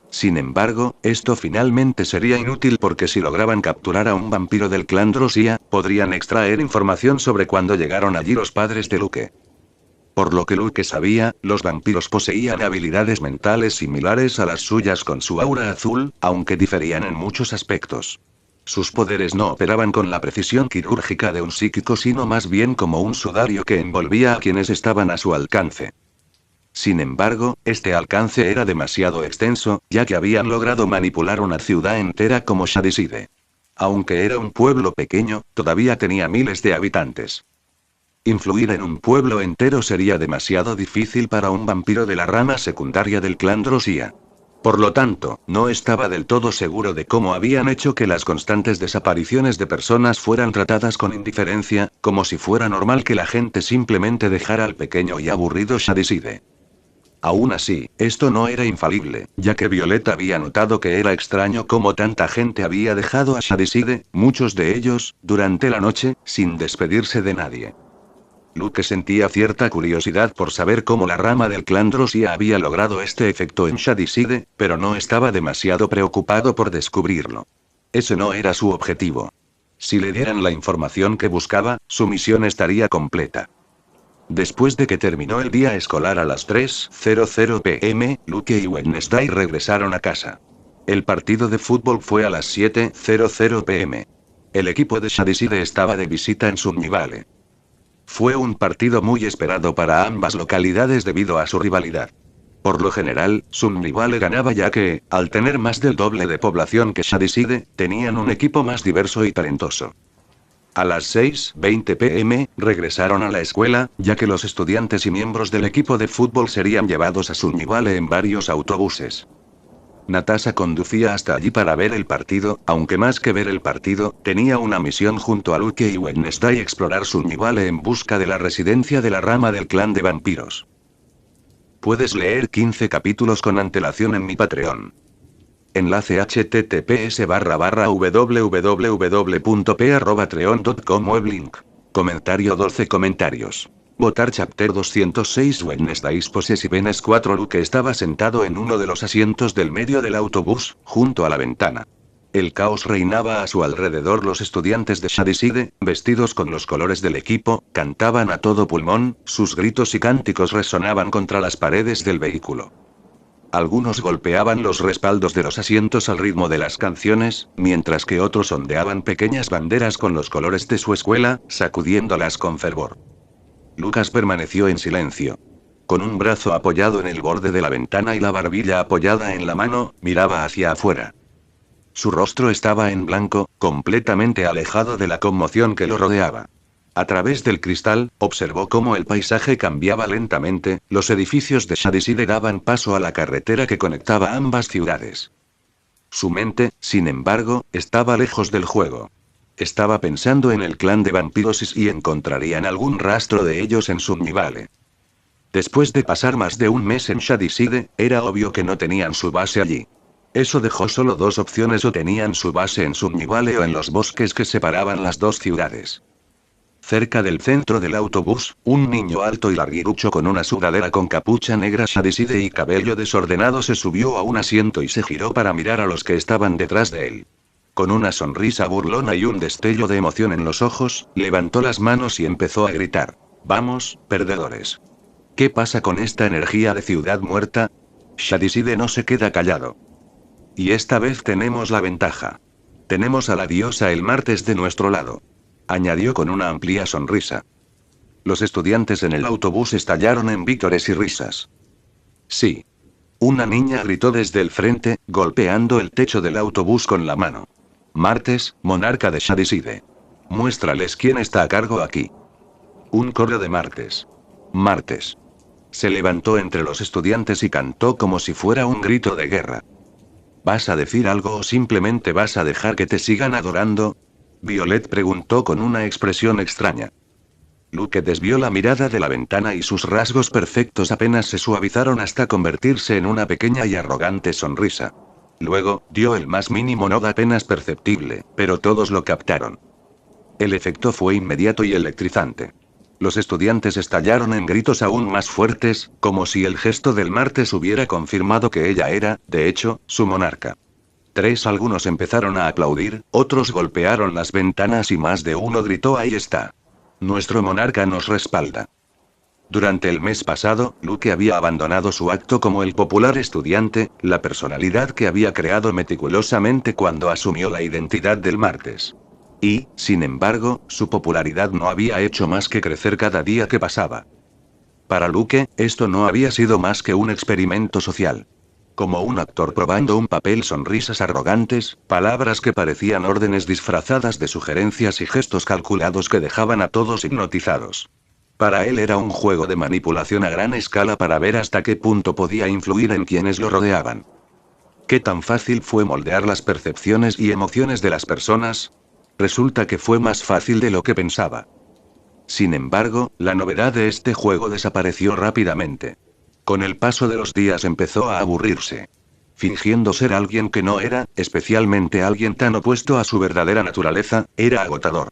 Sin embargo, esto finalmente sería inútil porque si lograban capturar a un vampiro del clan Drossia, podrían extraer información sobre cuándo llegaron allí los padres de Luke. Por lo que Luke sabía, los vampiros poseían habilidades mentales similares a las suyas con su aura azul, aunque diferían en muchos aspectos. Sus poderes no operaban con la precisión quirúrgica de un psíquico, sino más bien como un sudario que envolvía a quienes estaban a su alcance. Sin embargo, este alcance era demasiado extenso, ya que habían logrado manipular una ciudad entera como Shadyside. Aunque era un pueblo pequeño, todavía tenía miles de habitantes. Influir en un pueblo entero sería demasiado difícil para un vampiro de la rama secundaria del clan Drossia. Por lo tanto, no estaba del todo seguro de cómo habían hecho que las constantes desapariciones de personas fueran tratadas con indiferencia, como si fuera normal que la gente simplemente dejara al pequeño y aburrido Shadyside. Aún así, esto no era infalible, ya que Violet había notado que era extraño cómo tanta gente había dejado a Shadyside, muchos de ellos, durante la noche, sin despedirse de nadie. Luke sentía cierta curiosidad por saber cómo la rama del clan Drossia había logrado este efecto en Shadyside, pero no estaba demasiado preocupado por descubrirlo. Ese no era su objetivo. Si le dieran la información que buscaba, su misión estaría completa. Después de que terminó el día escolar a las 3:00 p.m., Luke y Wednesday regresaron a casa. El partido de fútbol fue a las 7:00 p.m. El equipo de Shadyside estaba de visita en Sunnyvale. Fue un partido muy esperado para ambas localidades debido a su rivalidad. Por lo general, Sunnyvale ganaba ya que, al tener más del doble de población que Shadyside, tenían un equipo más diverso y talentoso. A las 6:20 p.m., regresaron a la escuela, ya que los estudiantes y miembros del equipo de fútbol serían llevados a Sunnyvale en varios autobuses. Natasha conducía hasta allí para ver el partido, aunque más que ver el partido, tenía una misión junto a Luke y Wednesday: explorar Sunnyvale en busca de la residencia de la rama del clan de vampiros. Puedes leer 15 capítulos con antelación en mi Patreon. Enlace https://www.p@patreon.com weblink. Comentario 12 comentarios. Votar Chapter 206 Wednesday's Possessiveness 4 Luke estaba sentado en uno de los asientos del medio del autobús, junto a la ventana. El caos reinaba a su alrededor. Los estudiantes de Shadyside, vestidos con los colores del equipo, cantaban a todo pulmón, sus gritos y cánticos resonaban contra las paredes del vehículo. Algunos golpeaban los respaldos de los asientos al ritmo de las canciones, mientras que otros ondeaban pequeñas banderas con los colores de su escuela, sacudiéndolas con fervor. Lucas permaneció en silencio. Con un brazo apoyado en el borde de la ventana y la barbilla apoyada en la mano, miraba hacia afuera. Su rostro estaba en blanco, completamente alejado de la conmoción que lo rodeaba. A través del cristal, observó cómo el paisaje cambiaba lentamente. Los edificios de Shadyside daban paso a la carretera que conectaba ambas ciudades. Su mente, sin embargo, estaba lejos del juego. Estaba pensando en el clan de vampiros y si encontrarían algún rastro de ellos en Sunnyvale. Después de pasar más de un mes en Shadyside, era obvio que no tenían su base allí. Eso dejó solo dos opciones: o tenían su base en Sunnyvale o en los bosques que separaban las dos ciudades. Cerca del centro del autobús, un niño alto y larguirucho con una sudadera con capucha negra Shadyside y cabello desordenado se subió a un asiento y se giró para mirar a los que estaban detrás de él. Con una sonrisa burlona y un destello de emoción en los ojos, levantó las manos y empezó a gritar: «¡Vamos, perdedores! ¿Qué pasa con esta energía de ciudad muerta? Shadyside no se queda callado. Y esta vez tenemos la ventaja. Tenemos a la diosa el martes de nuestro lado», añadió con una amplia sonrisa. Los estudiantes en el autobús estallaron en vítores y risas. «Sí». Una niña gritó desde el frente, golpeando el techo del autobús con la mano. «Martes, monarca de Shadyside. Muéstrales quién está a cargo aquí». Un coro de Martes. «Martes». Se levantó entre los estudiantes y cantó como si fuera un grito de guerra. «¿Vas a decir algo o simplemente vas a dejar que te sigan adorando?», Violet preguntó con una expresión extraña. Luke desvió la mirada de la ventana y sus rasgos perfectos apenas se suavizaron hasta convertirse en una pequeña y arrogante sonrisa. Luego, dio el más mínimo nod apenas perceptible, pero todos lo captaron. El efecto fue inmediato y electrizante. Los estudiantes estallaron en gritos aún más fuertes, como si el gesto del martes hubiera confirmado que ella era, de hecho, su monarca. Algunos empezaron a aplaudir, otros golpearon las ventanas y más de uno gritó: «Ahí está. Nuestro monarca nos respalda». Durante el mes pasado, Luke había abandonado su acto como el popular estudiante, la personalidad que había creado meticulosamente cuando asumió la identidad del martes. Y, sin embargo, su popularidad no había hecho más que crecer cada día que pasaba. Para Luke, esto no había sido más que un experimento social. Como un actor probando un papel, sonrisas arrogantes, palabras que parecían órdenes disfrazadas de sugerencias y gestos calculados que dejaban a todos hipnotizados. Para él era un juego de manipulación a gran escala para ver hasta qué punto podía influir en quienes lo rodeaban. ¿Qué tan fácil fue moldear las percepciones y emociones de las personas? Resulta que fue más fácil de lo que pensaba. Sin embargo, la novedad de este juego desapareció rápidamente. Con el paso de los días empezó a aburrirse. Fingiendo ser alguien que no era, especialmente alguien tan opuesto a su verdadera naturaleza, era agotador.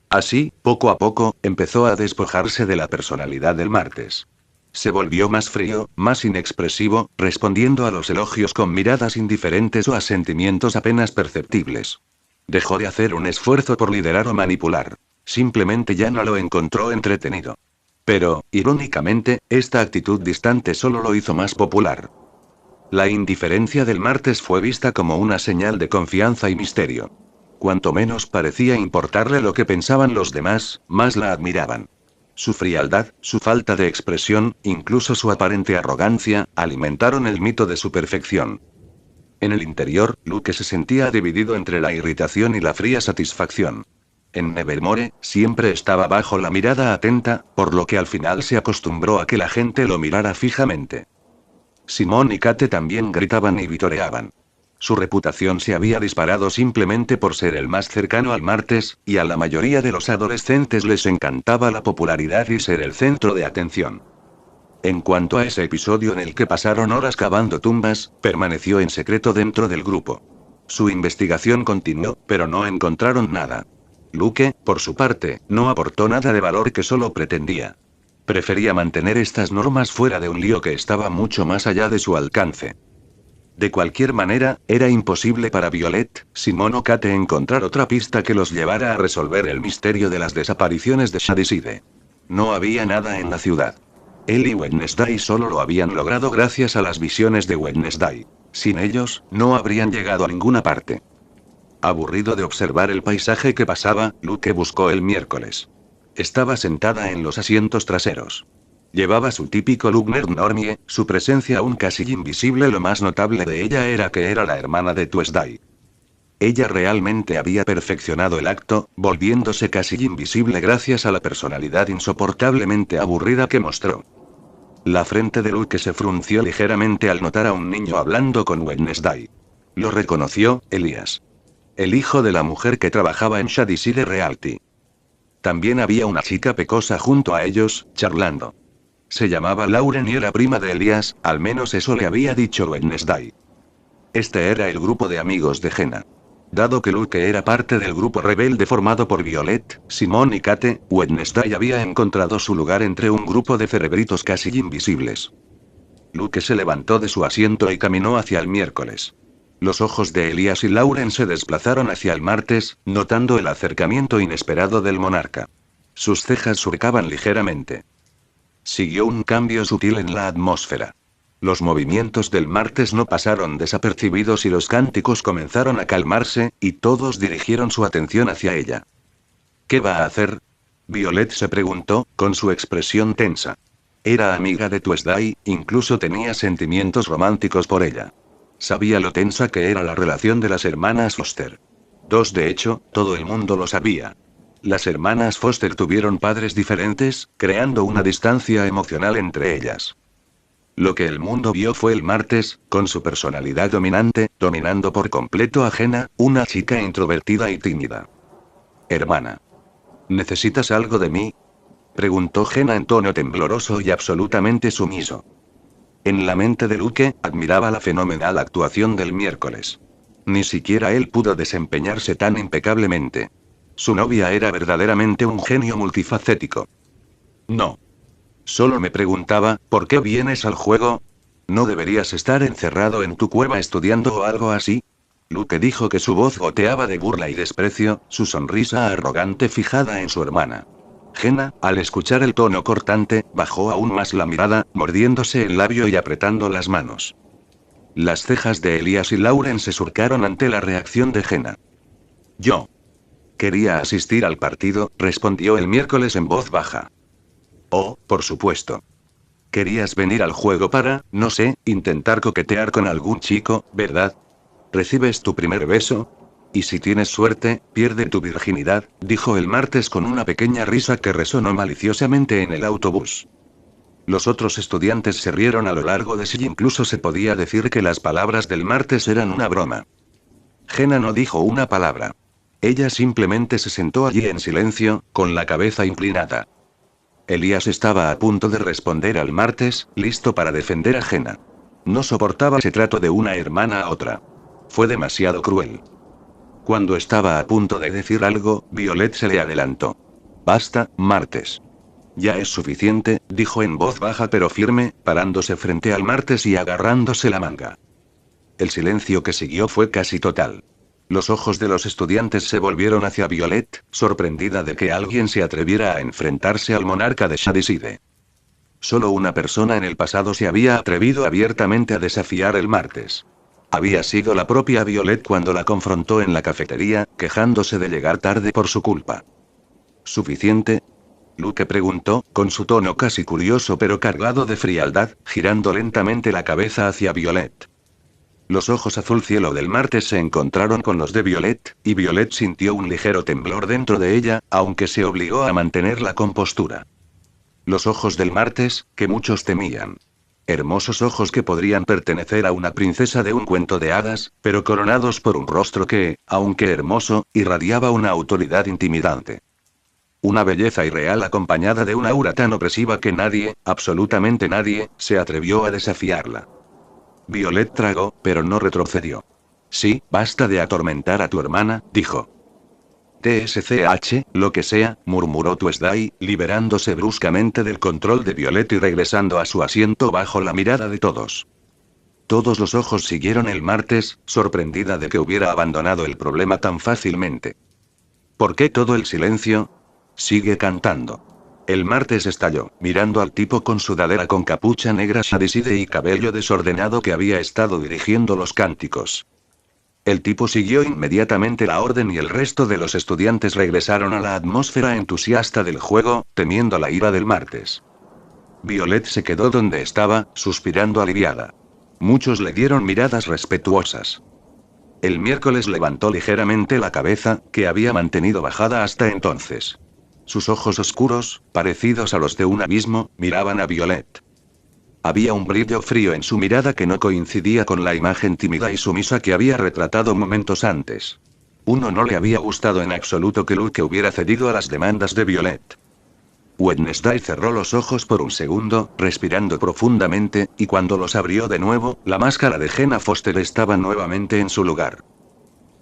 Así, poco a poco, empezó a despojarse de la personalidad del martes. Se volvió más frío, más inexpresivo, respondiendo a los elogios con miradas indiferentes o a sentimientos apenas perceptibles. Dejó de hacer un esfuerzo por liderar o manipular. Simplemente ya no lo encontró entretenido. Pero, irónicamente, esta actitud distante solo lo hizo más popular. La indiferencia del martes fue vista como una señal de confianza y misterio. Cuanto menos parecía importarle lo que pensaban los demás, más la admiraban. Su frialdad, su falta de expresión, incluso su aparente arrogancia, alimentaron el mito de su perfección. En el interior, Luke se sentía dividido entre la irritación y la fría satisfacción. En Nevermore, siempre estaba bajo la mirada atenta, por lo que al final se acostumbró a que la gente lo mirara fijamente. Simón y Kate también gritaban y vitoreaban. Su reputación se había disparado simplemente por ser el más cercano al martes, y a la mayoría de los adolescentes les encantaba la popularidad y ser el centro de atención. En cuanto a ese episodio en el que pasaron horas cavando tumbas, permaneció en secreto dentro del grupo. Su investigación continuó, pero no encontraron nada. Luke, por su parte, no aportó nada de valor que solo pretendía. Prefería mantener estas normas fuera de un lío que estaba mucho más allá de su alcance. De cualquier manera, era imposible para Violet, Simon o Kate encontrar otra pista que los llevara a resolver el misterio de las desapariciones de Shadyside. No había nada en la ciudad. Él y Wednesday solo lo habían logrado gracias a las visiones de Wednesday. Sin ellos, no habrían llegado a ninguna parte. Aburrido de observar el paisaje que pasaba, Luke buscó el miércoles. Estaba sentada en los asientos traseros. Llevaba su típico look nerd normie, su presencia aún casi invisible. Lo más notable de ella era que era la hermana de Tuesday. Ella realmente había perfeccionado el acto, volviéndose casi invisible gracias a la personalidad insoportablemente aburrida que mostró. La frente de Luke se frunció ligeramente al notar a un niño hablando con Wednesday. Lo reconoció, Elias. El hijo de la mujer que trabajaba en Shadyside Realty. También había una chica pecosa junto a ellos, charlando. Se llamaba Lauren y era prima de Elias, al menos eso le había dicho Wednesday. Este era el grupo de amigos de Jenna. Dado que Luke era parte del grupo rebelde formado por Violet, Simon y Kate, Wednesday había encontrado su lugar entre un grupo de cerebritos casi invisibles. Luke se levantó de su asiento y caminó hacia el miércoles. Los ojos de Elias y Lauren se desplazaron hacia el martes, notando el acercamiento inesperado del monarca. Sus cejas surcaban ligeramente. Siguió un cambio sutil en la atmósfera. Los movimientos del martes no pasaron desapercibidos y los cánticos comenzaron a calmarse, y todos dirigieron su atención hacia ella. ¿Qué va a hacer? Violet se preguntó, con su expresión tensa. Era amiga de Tuesday, incluso tenía sentimientos románticos por ella. Sabía lo tensa que era la relación de las hermanas Foster. De hecho, todo el mundo lo sabía. Las hermanas Foster tuvieron padres diferentes, creando una distancia emocional entre ellas. Lo que el mundo vio fue el martes, con su personalidad dominante, dominando por completo a Jenna, una chica introvertida y tímida. Hermana. ¿Necesitas algo de mí? Preguntó Jenna en tono tembloroso y absolutamente sumiso. En la mente de Luke, admiraba la fenomenal actuación del miércoles. Ni siquiera él pudo desempeñarse tan impecablemente. Su novia era verdaderamente un genio multifacético. No. Solo me preguntaba, ¿por qué vienes al juego? ¿No deberías estar encerrado en tu cueva estudiando o algo así? Luke dijo que su voz goteaba de burla y desprecio, su sonrisa arrogante fijada en su hermana. Jenna, al escuchar el tono cortante, bajó aún más la mirada, mordiéndose el labio y apretando las manos. Las cejas de Elías y Lauren se surcaron ante la reacción de Jenna. Yo. Quería asistir al partido, respondió el miércoles en voz baja. Oh, por supuesto. Querías venir al juego para, no sé, intentar coquetear con algún chico, ¿verdad? ¿Recibes tu primer beso? Y si tienes suerte, pierde tu virginidad, dijo el martes con una pequeña risa que resonó maliciosamente en el autobús. Los otros estudiantes se rieron a lo largo de sí, incluso se podía decir que las palabras del martes eran una broma. Jenna no dijo una palabra. Ella simplemente se sentó allí en silencio, con la cabeza inclinada. Elías estaba a punto de responder al martes, listo para defender a Jenna. No soportaba ese trato de una hermana a otra. Fue demasiado cruel. Cuando estaba a punto de decir algo, Violet se le adelantó. Basta, martes. Ya es suficiente, dijo en voz baja pero firme, parándose frente al martes y agarrándose la manga. El silencio que siguió fue casi total. Los ojos de los estudiantes se volvieron hacia Violet, sorprendida de que alguien se atreviera a enfrentarse al monarca de Shadyside. Solo una persona en el pasado se había atrevido abiertamente a desafiar el martes. Había sido la propia Violet cuando la confrontó en la cafetería, quejándose de llegar tarde por su culpa. ¿Suficiente? Luke preguntó, con su tono casi curioso pero cargado de frialdad, girando lentamente la cabeza hacia Violet. Los ojos azul cielo del martes se encontraron con los de Violet, y Violet sintió un ligero temblor dentro de ella, aunque se obligó a mantener la compostura. Los ojos del martes, que muchos temían. Hermosos ojos que podrían pertenecer a una princesa de un cuento de hadas, pero coronados por un rostro que, aunque hermoso, irradiaba una autoridad intimidante. Una belleza irreal acompañada de una aura tan opresiva que nadie, absolutamente nadie, se atrevió a desafiarla. Violet tragó, pero no retrocedió. Sí, basta de atormentar a tu hermana, dijo. TSCH, lo que sea, murmuró Tuesday, liberándose bruscamente del control de Violet y regresando a su asiento bajo la mirada de todos. Todos los ojos siguieron el martes, sorprendida de que hubiera abandonado el problema tan fácilmente. ¿Por qué todo el silencio? Sigue cantando. El martes estalló, mirando al tipo con sudadera con capucha negra Shadyside y cabello desordenado que había estado dirigiendo los cánticos. El tipo siguió inmediatamente la orden y el resto de los estudiantes regresaron a la atmósfera entusiasta del juego, temiendo la ira del martes. Violet se quedó donde estaba, suspirando aliviada. Muchos le dieron miradas respetuosas. El miércoles levantó ligeramente la cabeza, que había mantenido bajada hasta entonces. Sus ojos oscuros, parecidos a los de un abismo, miraban a Violet. Había un brillo frío en su mirada que no coincidía con la imagen tímida y sumisa que había retratado momentos antes. No le había gustado en absoluto que Luke hubiera cedido a las demandas de Violet. Wednesday cerró los ojos por un segundo, respirando profundamente, y cuando los abrió de nuevo, la máscara de Jenna Foster estaba nuevamente en su lugar.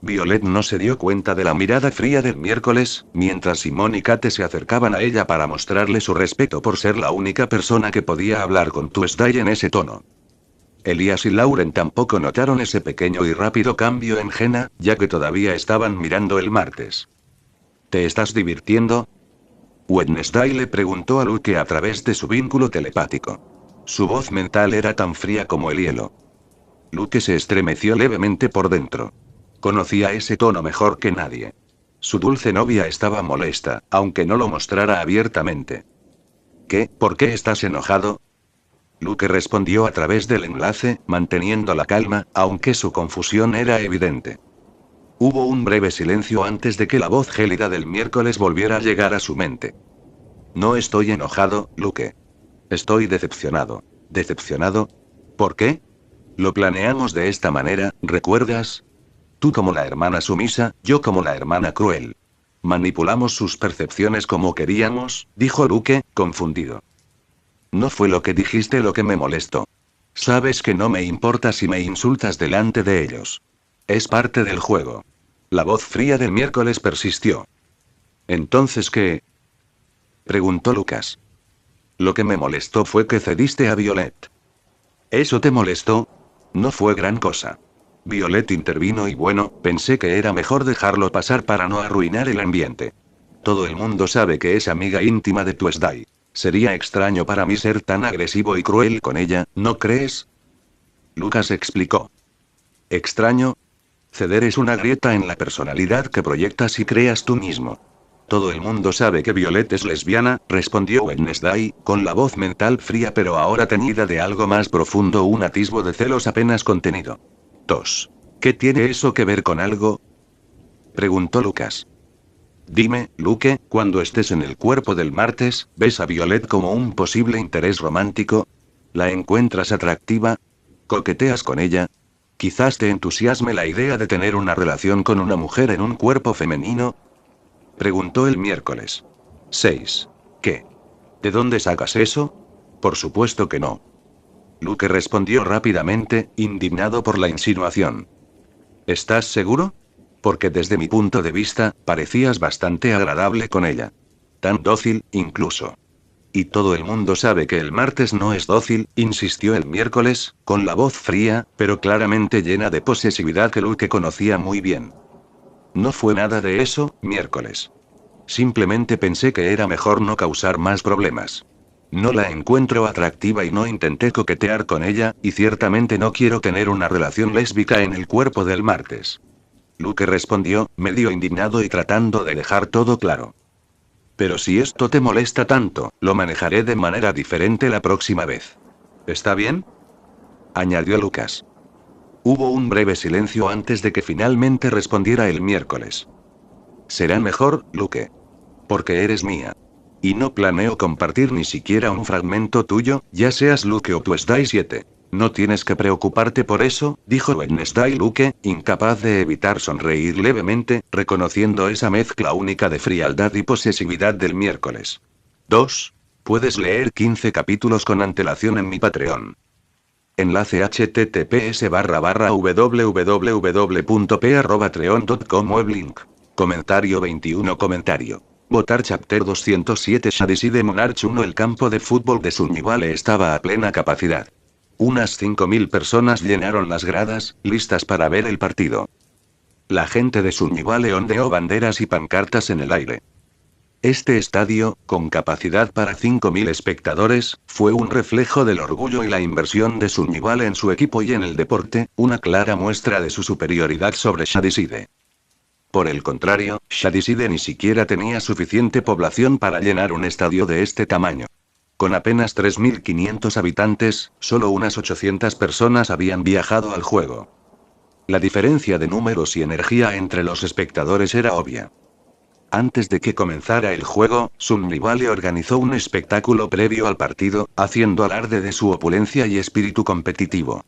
Violet no se dio cuenta de la mirada fría del miércoles, mientras Simone y Kate se acercaban a ella para mostrarle su respeto por ser la única persona que podía hablar con Tuesday en ese tono. Elías y Lauren tampoco notaron ese pequeño y rápido cambio en Jenna, ya que todavía estaban mirando el martes. ¿Te estás divirtiendo? Wednesday le preguntó a Luke a través de su vínculo telepático. Su voz mental era tan fría como el hielo. Luke se estremeció levemente por dentro. Conocía ese tono mejor que nadie. Su dulce novia estaba molesta, aunque no lo mostrara abiertamente. ¿Qué? ¿Por qué estás enojado? Luke respondió a través del enlace, manteniendo la calma, aunque su confusión era evidente. Hubo un breve silencio antes de que la voz gélida del miércoles volviera a llegar a su mente. No estoy enojado, Luke. Estoy decepcionado. ¿Decepcionado? ¿Por qué? Lo planeamos de esta manera, ¿recuerdas? Tú como la hermana sumisa, yo como la hermana cruel. Manipulamos sus percepciones como queríamos, dijo Luke, confundido. No fue lo que dijiste lo que me molestó. Sabes que no me importa si me insultas delante de ellos. Es parte del juego. La voz fría del miércoles persistió. ¿Entonces qué? Preguntó Lucas. Lo que me molestó fue que cediste a Violet. ¿Eso te molestó? No fue gran cosa. Violet intervino y bueno, pensé que era mejor dejarlo pasar para no arruinar el ambiente. Todo el mundo sabe que es amiga íntima de Tuesday. Sería extraño para mí ser tan agresivo y cruel con ella, ¿no crees? Lucas explicó. ¿Extraño? Ceder es una grieta en la personalidad que proyectas y creas tú mismo. Todo el mundo sabe que Violet es lesbiana, respondió Wednesday, con la voz mental fría pero ahora teñida de algo más profundo, un atisbo de celos apenas contenido. 2. ¿Qué tiene eso que ver con algo? Preguntó Lucas. Dime, Luke, cuando estés en el cuerpo del martes, ¿ves a Violet como un posible interés romántico? ¿La encuentras atractiva? ¿Coqueteas con ella? Quizás te entusiasme la idea de tener una relación con una mujer en un cuerpo femenino. Preguntó el miércoles. 6. ¿Qué? ¿De dónde sacas eso? Por supuesto que no. Luke respondió rápidamente, indignado por la insinuación. ¿Estás seguro? Porque desde mi punto de vista, parecías bastante agradable con ella. Tan dócil, incluso. Y todo el mundo sabe que el martes no es dócil, insistió el miércoles, con la voz fría, pero claramente llena de posesividad que Luke conocía muy bien. No fue nada de eso, miércoles. Simplemente pensé que era mejor no causar más problemas. No la encuentro atractiva y no intenté coquetear con ella, y ciertamente no quiero tener una relación lésbica en el cuerpo del martes. Luke respondió, medio indignado y tratando de dejar todo claro. Pero si esto te molesta tanto, lo manejaré de manera diferente la próxima vez. ¿Está bien? Añadió Lucas. Hubo un breve silencio antes de que finalmente respondiera el miércoles. Será mejor, Luke. Porque eres mía. Y no planeo compartir ni siquiera un fragmento tuyo, ya seas Luke o Tuesday 7. No tienes que preocuparte por eso, dijo Wednesday Luke, incapaz de evitar sonreír levemente, reconociendo esa mezcla única de frialdad y posesividad del miércoles. 2. Puedes leer 15 capítulos con antelación en mi Patreon. Enlace https://www.p@patreon.com weblink. Comentario 21 comentario. Votar Chapter 207 Shadisi de Monarch 1. El campo de fútbol de Sunnyvale estaba a plena capacidad. Unas 5.000 personas llenaron las gradas, listas para ver el partido. La gente de Sunnyvale ondeó banderas y pancartas en el aire. Este estadio, con capacidad para 5.000 espectadores, fue un reflejo del orgullo y la inversión de Sunnyvale en su equipo y en el deporte, una clara muestra de su superioridad sobre Shadyside. Por el contrario, Shadyside ni siquiera tenía suficiente población para llenar un estadio de este tamaño. Con apenas 3.500 habitantes, solo unas 800 personas habían viajado al juego. La diferencia de números y energía entre los espectadores era obvia. Antes de que comenzara el juego, Sunnyvale organizó un espectáculo previo al partido, haciendo alarde de su opulencia y espíritu competitivo.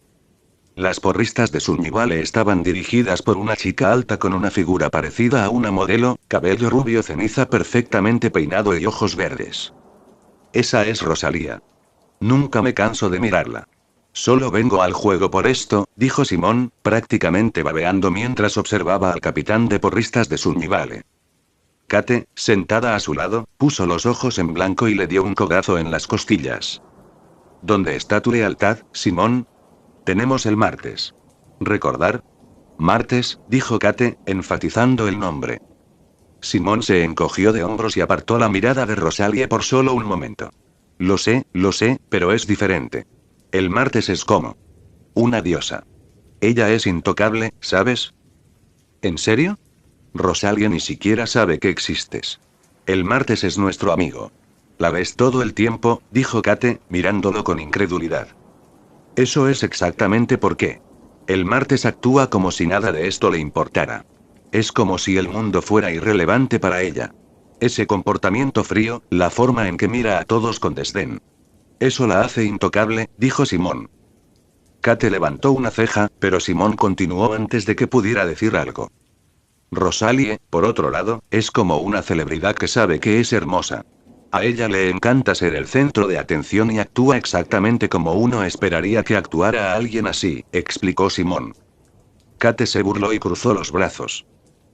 Las porristas de Sunnyvale estaban dirigidas por una chica alta con una figura parecida a una modelo, cabello rubio ceniza perfectamente peinado y ojos verdes. Esa es Rosalía. Nunca me canso de mirarla. Solo vengo al juego por esto, dijo Simón, prácticamente babeando mientras observaba al capitán de porristas de Sunnyvale. Kate, sentada a su lado, puso los ojos en blanco y le dio un codazo en las costillas. ¿Dónde está tu lealtad, Simón? Tenemos el martes. ¿Recordar? Martes, dijo Kate, enfatizando el nombre. Simón se encogió de hombros y apartó la mirada de Rosalie por solo un momento. Lo sé, pero es diferente. El martes es como una diosa. Ella es intocable, ¿sabes? ¿En serio? Rosalie ni siquiera sabe que existes. El martes es nuestro amigo. La ves todo el tiempo, dijo Kate, mirándolo con incredulidad. Eso es exactamente por qué. El martes actúa como si nada de esto le importara. Es como si el mundo fuera irrelevante para ella. Ese comportamiento frío, la forma en que mira a todos con desdén. Eso la hace intocable, dijo Simón. Kate levantó una ceja, pero Simón continuó antes de que pudiera decir algo. Rosalie, por otro lado, es como una celebridad que sabe que es hermosa. A ella le encanta ser el centro de atención y actúa exactamente como uno esperaría que actuara a alguien así, explicó Simón. Kate se burló y cruzó los brazos.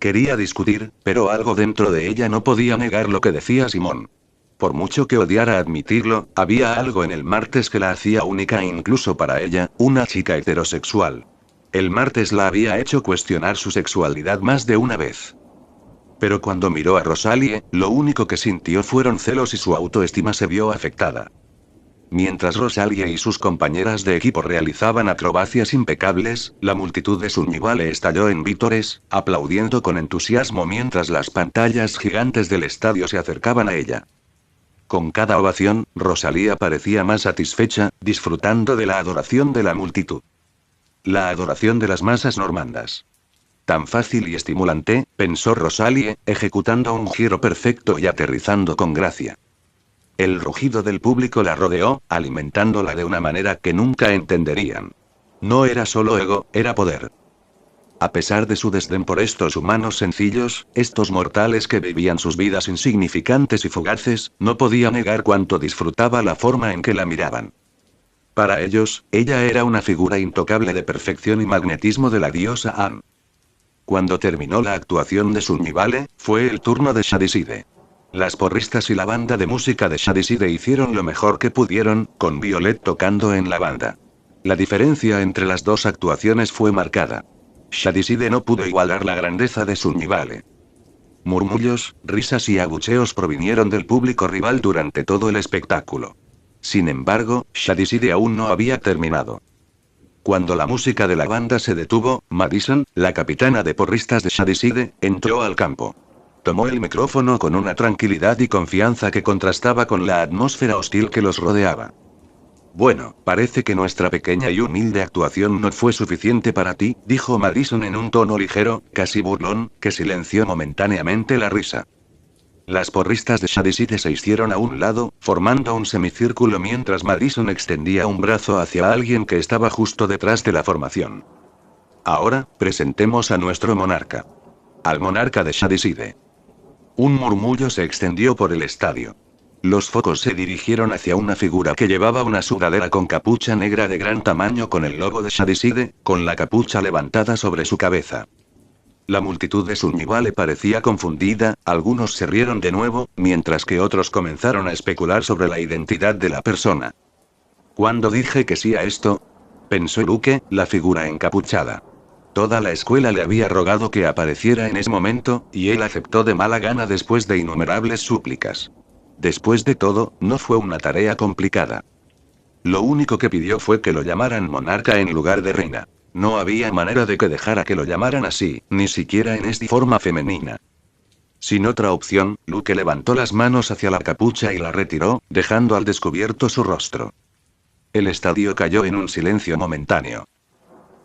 Quería discutir, pero algo dentro de ella no podía negar lo que decía Simón. Por mucho que odiara admitirlo, había algo en el martes que la hacía única incluso para ella, una chica heterosexual. El martes la había hecho cuestionar su sexualidad más de una vez. Pero cuando miró a Rosalie, lo único que sintió fueron celos y su autoestima se vio afectada. Mientras Rosalie y sus compañeras de equipo realizaban acrobacias impecables, la multitud de Sunnyvale estalló en vítores, aplaudiendo con entusiasmo mientras las pantallas gigantes del estadio se acercaban a ella. Con cada ovación, Rosalía parecía más satisfecha, disfrutando de la adoración de la multitud. La adoración de las masas normandas. Tan fácil y estimulante, pensó Rosalie, ejecutando un giro perfecto y aterrizando con gracia. El rugido del público la rodeó, alimentándola de una manera que nunca entenderían. No era solo ego, era poder. A pesar de su desdén por estos humanos sencillos, estos mortales que vivían sus vidas insignificantes y fugaces, no podía negar cuánto disfrutaba la forma en que la miraban. Para ellos, ella era una figura intocable de perfección y magnetismo de la diosa Am. Cuando terminó la actuación de Sunnyvale, fue el turno de Shadiside. Las porristas y la banda de música de Shadiside hicieron lo mejor que pudieron, con Violet tocando en la banda. La diferencia entre las dos actuaciones fue marcada. Shadiside no pudo igualar la grandeza de Sunnyvale. Murmullos, risas y abucheos provinieron del público rival durante todo el espectáculo. Sin embargo, Shadiside aún no había terminado. Cuando la música de la banda se detuvo, Madison, la capitana de porristas de Shadiside, entró al campo. Tomó el micrófono con una tranquilidad y confianza que contrastaba con la atmósfera hostil que los rodeaba. Bueno, parece que nuestra pequeña y humilde actuación no fue suficiente para ti, dijo Madison en un tono ligero, casi burlón, que silenció momentáneamente la risa. Las porristas de Shadiside se hicieron a un lado, formando un semicírculo mientras Madison extendía un brazo hacia alguien que estaba justo detrás de la formación. Ahora, presentemos a nuestro monarca. Al monarca de Shadiside. Un murmullo se extendió por el estadio. Los focos se dirigieron hacia una figura que llevaba una sudadera con capucha negra de gran tamaño con el logo de Shadiside, con la capucha levantada sobre su cabeza. La multitud de Sunnyvale parecía confundida, algunos se rieron de nuevo, mientras que otros comenzaron a especular sobre la identidad de la persona. ¿Cuándo dije que sí a esto? Pensó Luke, la figura encapuchada. Toda la escuela le había rogado que apareciera en ese momento, y él aceptó de mala gana después de innumerables súplicas. Después de todo, no fue una tarea complicada. Lo único que pidió fue que lo llamaran monarca en lugar de reina. No había manera de que dejara que lo llamaran así, ni siquiera en esta forma femenina. Sin otra opción, Luke levantó las manos hacia la capucha y la retiró, dejando al descubierto su rostro. El estadio cayó en un silencio momentáneo.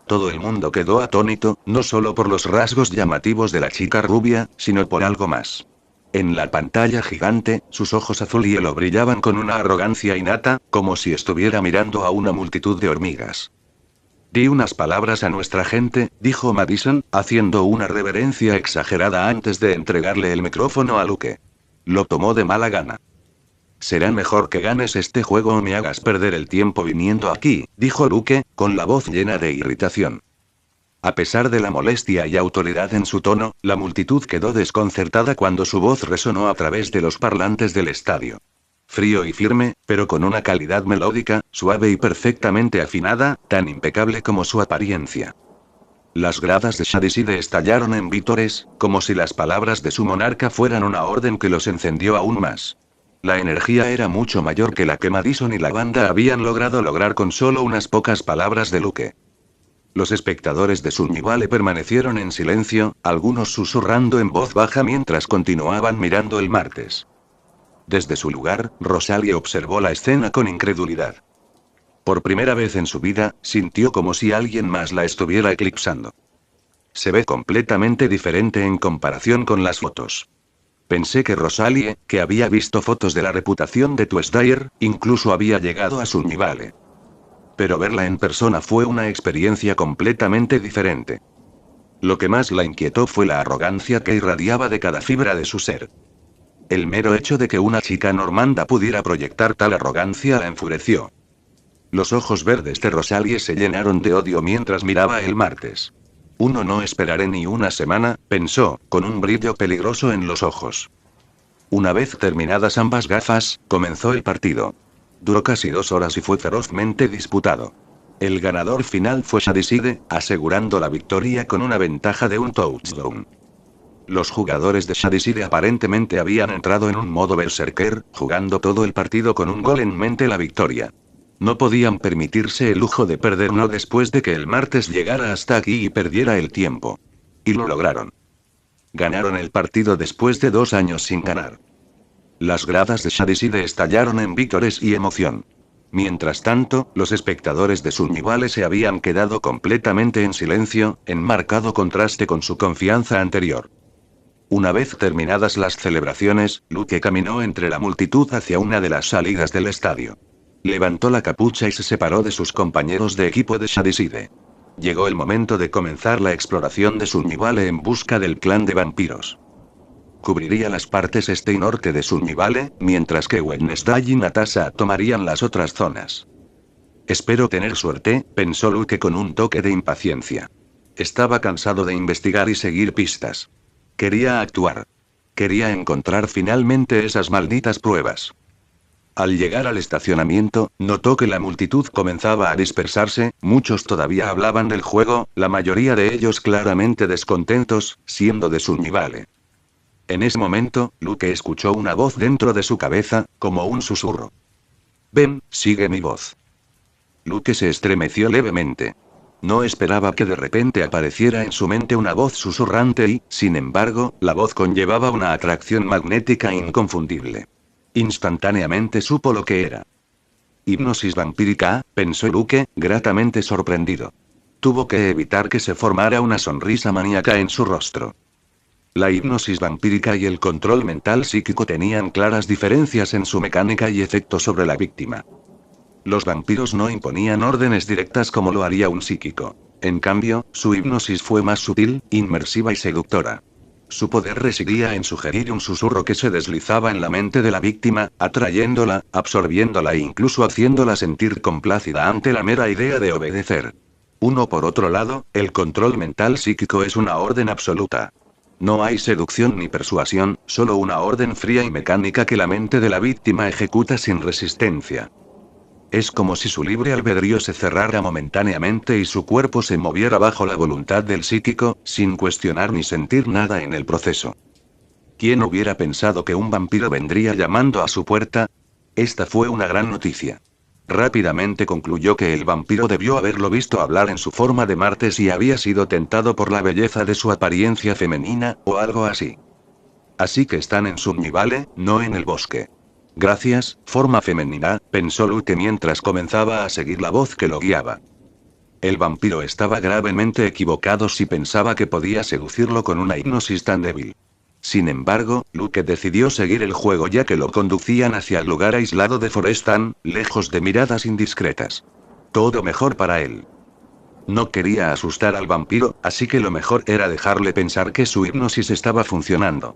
Todo el mundo quedó atónito, no solo por los rasgos llamativos de la chica rubia, sino por algo más. En la pantalla gigante, sus ojos azul y hielo brillaban con una arrogancia innata, como si estuviera mirando a una multitud de hormigas. Di unas palabras a nuestra gente, dijo Madison, haciendo una reverencia exagerada antes de entregarle el micrófono a Luke. Lo tomó de mala gana. Será mejor que ganes este juego o me hagas perder el tiempo viniendo aquí, dijo Luke, con la voz llena de irritación. A pesar de la molestia y autoridad en su tono, la multitud quedó desconcertada cuando su voz resonó a través de los parlantes del estadio. Frío y firme, pero con una calidad melódica, suave y perfectamente afinada, tan impecable como su apariencia. Las gradas de Shadiside estallaron en vítores, como si las palabras de su monarca fueran una orden que los encendió aún más. La energía era mucho mayor que la que Madison y la banda habían lograr con solo unas pocas palabras de Luke. Los espectadores de Sunnyvale permanecieron en silencio, algunos susurrando en voz baja mientras continuaban mirando el martes. Desde su lugar, Rosalie observó la escena con incredulidad. Por primera vez en su vida, sintió como si alguien más la estuviera eclipsando. Se ve completamente diferente en comparación con las fotos. Pensé que Rosalie, que había visto fotos de la reputación de Twister, incluso había llegado a Sunnyvale. Pero verla en persona fue una experiencia completamente diferente. Lo que más la inquietó fue la arrogancia que irradiaba de cada fibra de su ser. El mero hecho de que una chica normanda pudiera proyectar tal arrogancia la enfureció. Los ojos verdes de Rosalie se llenaron de odio mientras miraba el martes. No esperaré ni una semana, pensó, con un brillo peligroso en los ojos. Una vez terminadas ambas gafas, comenzó el partido. Duró casi 2 horas y fue ferozmente disputado. El ganador final fue Shadiside, asegurando la victoria con una ventaja de un touchdown. Los jugadores de Shadiside aparentemente habían entrado en un modo berserker, jugando todo el partido con un gol en mente la victoria. No podían permitirse el lujo de perder no después de que el martes llegara hasta aquí y perdiera el tiempo. Y lo lograron. Ganaron el partido después de 2 años sin ganar. Las gradas de Shadiside estallaron en vítores y emoción. Mientras tanto, los espectadores de Sunnyvale se habían quedado completamente en silencio, en marcado contraste con su confianza anterior. Una vez terminadas las celebraciones, Luke caminó entre la multitud hacia una de las salidas del estadio. Levantó la capucha y se separó de sus compañeros de equipo de Shadiside. Llegó el momento de comenzar la exploración de Sunnyvale en busca del clan de vampiros. Cubriría las partes este y norte de Sunnyvale, mientras que Wednesday y Natasha tomarían las otras zonas. Espero tener suerte, pensó Luke con un toque de impaciencia. Estaba cansado de investigar y seguir pistas. Quería actuar. Quería encontrar finalmente esas malditas pruebas. Al llegar al estacionamiento, notó que la multitud comenzaba a dispersarse, muchos todavía hablaban del juego, la mayoría de ellos claramente descontentos, siendo de Sunnyvale. En ese momento, Luke escuchó una voz dentro de su cabeza, como un susurro. Ven, sigue mi voz. Luke se estremeció levemente. No esperaba que de repente apareciera en su mente una voz susurrante y, sin embargo, la voz conllevaba una atracción magnética inconfundible. Instantáneamente supo lo que era. Hipnosis vampírica, pensó Luke, gratamente sorprendido. Tuvo que evitar que se formara una sonrisa maníaca en su rostro. La hipnosis vampírica y el control mental psíquico tenían claras diferencias en su mecánica y efecto sobre la víctima. Los vampiros no imponían órdenes directas como lo haría un psíquico. En cambio, su hipnosis fue más sutil, inmersiva y seductora. Su poder residía en sugerir un susurro que se deslizaba en la mente de la víctima, atrayéndola, absorbiéndola e incluso haciéndola sentir complácida ante la mera idea de obedecer. Por otro lado, el control mental psíquico es una orden absoluta. No hay seducción ni persuasión, solo una orden fría y mecánica que la mente de la víctima ejecuta sin resistencia. Es como si su libre albedrío se cerrara momentáneamente y su cuerpo se moviera bajo la voluntad del psíquico, sin cuestionar ni sentir nada en el proceso. ¿Quién hubiera pensado que un vampiro vendría llamando a su puerta? Esta fue una gran noticia. Rápidamente concluyó que el vampiro debió haberlo visto hablar en su forma de martes y había sido tentado por la belleza de su apariencia femenina, o algo así. Así que están en Sunnyvale, no en el bosque. Gracias, forma femenina, pensó Luke mientras comenzaba a seguir la voz que lo guiaba. El vampiro estaba gravemente equivocado si pensaba que podía seducirlo con una hipnosis tan débil. Sin embargo, Luke decidió seguir el juego ya que lo conducían hacia el lugar aislado de Forestan, lejos de miradas indiscretas. Todo mejor para él. No quería asustar al vampiro, así que lo mejor era dejarle pensar que su hipnosis estaba funcionando.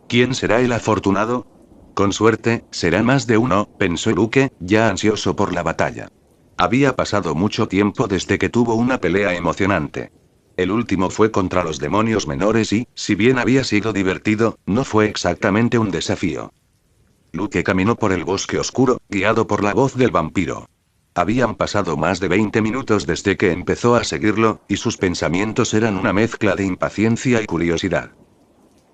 ¿Quién será el afortunado? Con suerte, será más de uno, pensó Luke, ya ansioso por la batalla. Había pasado mucho tiempo desde que tuvo una pelea emocionante. El último fue contra los demonios menores y, si bien había sido divertido, no fue exactamente un desafío. Luke caminó por el bosque oscuro, guiado por la voz del vampiro. Habían pasado más de 20 minutos desde que empezó a seguirlo, y sus pensamientos eran una mezcla de impaciencia y curiosidad.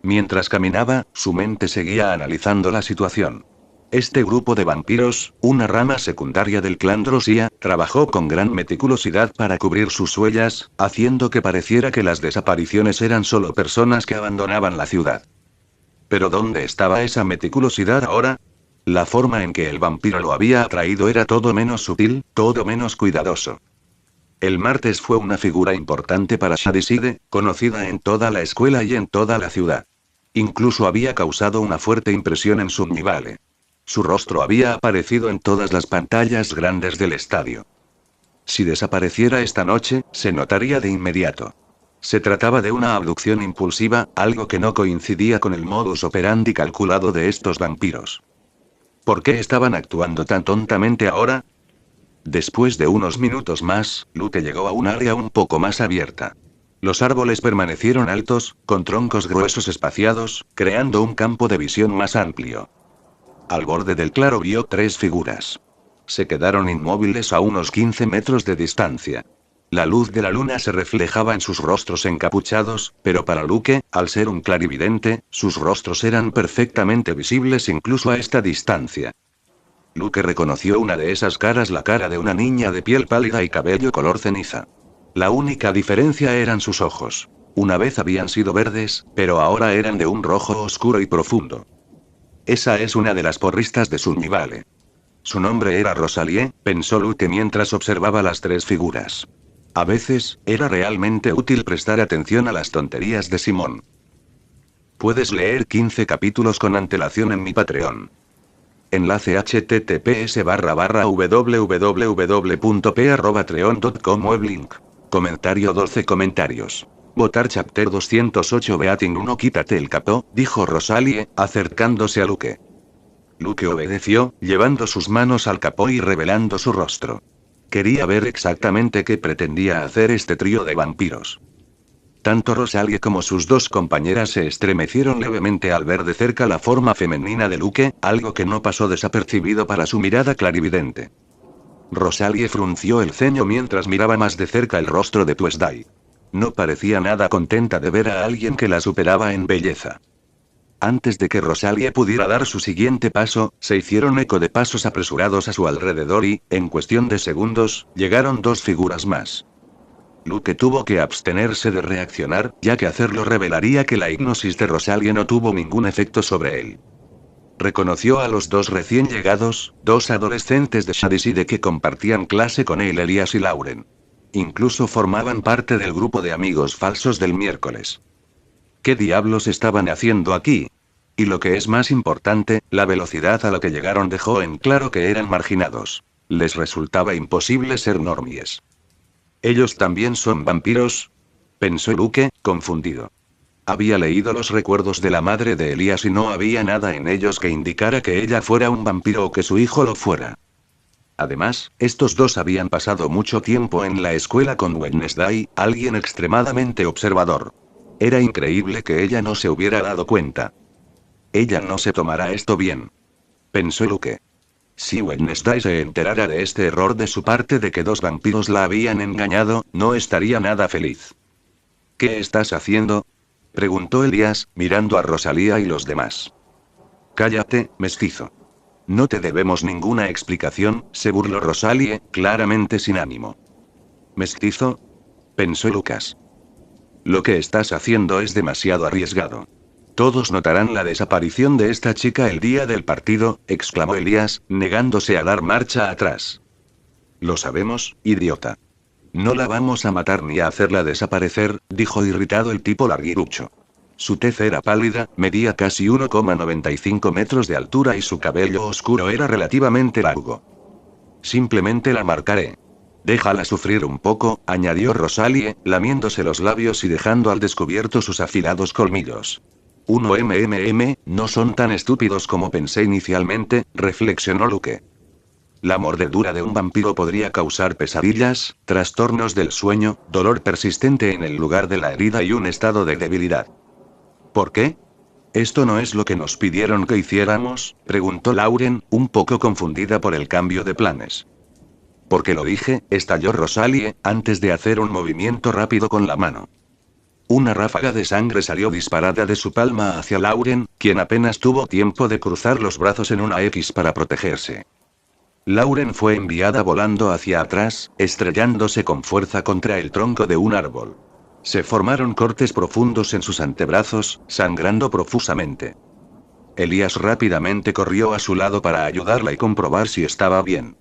Mientras caminaba, su mente seguía analizando la situación. Este grupo de vampiros, una rama secundaria del clan Drosía, trabajó con gran meticulosidad para cubrir sus huellas, haciendo que pareciera que las desapariciones eran solo personas que abandonaban la ciudad. ¿Pero dónde estaba esa meticulosidad ahora? La forma en que el vampiro lo había atraído era todo menos sutil, todo menos cuidadoso. El martes fue una figura importante para Shadiside, conocida en toda la escuela y en toda la ciudad. Incluso había causado una fuerte impresión en Sunnyvale. Su rostro había aparecido en todas las pantallas grandes del estadio. Si desapareciera esta noche, se notaría de inmediato. Se trataba de una abducción impulsiva, algo que no coincidía con el modus operandi calculado de estos vampiros. ¿Por qué estaban actuando tan tontamente ahora? Después de unos minutos más, Luke llegó a un área un poco más abierta. Los árboles permanecieron altos, con troncos gruesos espaciados, creando un campo de visión más amplio. Al borde del claro vio 3 figuras. Se quedaron inmóviles a unos 15 metros de distancia. La luz de la luna se reflejaba en sus rostros encapuchados, pero para Luke, al ser un clarividente, sus rostros eran perfectamente visibles incluso a esta distancia. Luke reconoció una de esas caras, la cara de una niña de piel pálida y cabello color ceniza. La única diferencia eran sus ojos. Una vez habían sido verdes, pero ahora eran de un rojo oscuro y profundo. Esa es una de las porristas de Sunnyvale. Su nombre era Rosalie, pensó Luke mientras observaba las 3 figuras. A veces, era realmente útil prestar atención a las tonterías de Simón. Puedes leer 15 capítulos con antelación en mi Patreon. Enlace https://www.p@patreon.com weblink. Comentario 12 comentarios. Votar chapter 208 Beating 1 Quítate el capó, dijo Rosalie, acercándose a Luke. Luke obedeció, llevando sus manos al capó y revelando su rostro. Quería ver exactamente qué pretendía hacer este trío de vampiros. Tanto Rosalie como sus 2 compañeras se estremecieron levemente al ver de cerca la forma femenina de Luke, algo que no pasó desapercibido para su mirada clarividente. Rosalie frunció el ceño mientras miraba más de cerca el rostro de Tuesday. No parecía nada contenta de ver a alguien que la superaba en belleza. Antes de que Rosalie pudiera dar su siguiente paso, se hicieron eco de pasos apresurados a su alrededor y, en cuestión de segundos, llegaron 2 figuras más. Luke tuvo que abstenerse de reaccionar, ya que hacerlo revelaría que la hipnosis de Rosalie no tuvo ningún efecto sobre él. Reconoció a los 2 recién llegados, 2 adolescentes de Shadyside que compartían clase con él, Elias y Lauren. Incluso formaban parte del grupo de amigos falsos del miércoles. ¿Qué diablos estaban haciendo aquí? Y lo que es más importante, la velocidad a la que llegaron dejó en claro que eran marginados. Les resultaba imposible ser normies. ¿Ellos también son vampiros?, pensó Luke, confundido. Había leído los recuerdos de la madre de Elias y no había nada en ellos que indicara que ella fuera un vampiro o que su hijo lo fuera. Además, estos 2 habían pasado mucho tiempo en la escuela con Wednesday, alguien extremadamente observador. Era increíble que ella no se hubiera dado cuenta. Ella no se tomará esto bien, pensó Luke. Si Wednesday se enterara de este error de su parte, de que 2 vampiros la habían engañado, no estaría nada feliz. ¿Qué estás haciendo?, preguntó Elias, mirando a Rosalie y los demás. Cállate, mestizo. No te debemos ninguna explicación, se burló Rosalie, claramente sin ánimo. ¿Mestizo?, pensó Lucas. Lo que estás haciendo es demasiado arriesgado. Todos notarán la desaparición de esta chica el día del partido, exclamó Elias, negándose a dar marcha atrás. Lo sabemos, idiota. No la vamos a matar ni a hacerla desaparecer, dijo irritado el tipo larguirucho. Su tez era pálida, medía casi 1,95 metros de altura y su cabello oscuro era relativamente largo. Simplemente la marcaré. Déjala sufrir un poco, añadió Rosalie, lamiéndose los labios y dejando al descubierto sus afilados colmillos. No son tan estúpidos como pensé inicialmente, reflexionó Luke. La mordedura de un vampiro podría causar pesadillas, trastornos del sueño, dolor persistente en el lugar de la herida y un estado de debilidad. ¿Por qué? ¿Esto no es lo que nos pidieron que hiciéramos?, preguntó Lauren, un poco confundida por el cambio de planes. Porque lo dije, estalló Rosalie, antes de hacer un movimiento rápido con la mano. Una ráfaga de sangre salió disparada de su palma hacia Lauren, quien apenas tuvo tiempo de cruzar los brazos en una X para protegerse. Lauren fue enviada volando hacia atrás, estrellándose con fuerza contra el tronco de un árbol. Se formaron cortes profundos en sus antebrazos, sangrando profusamente. Elias rápidamente corrió a su lado para ayudarla y comprobar si estaba bien.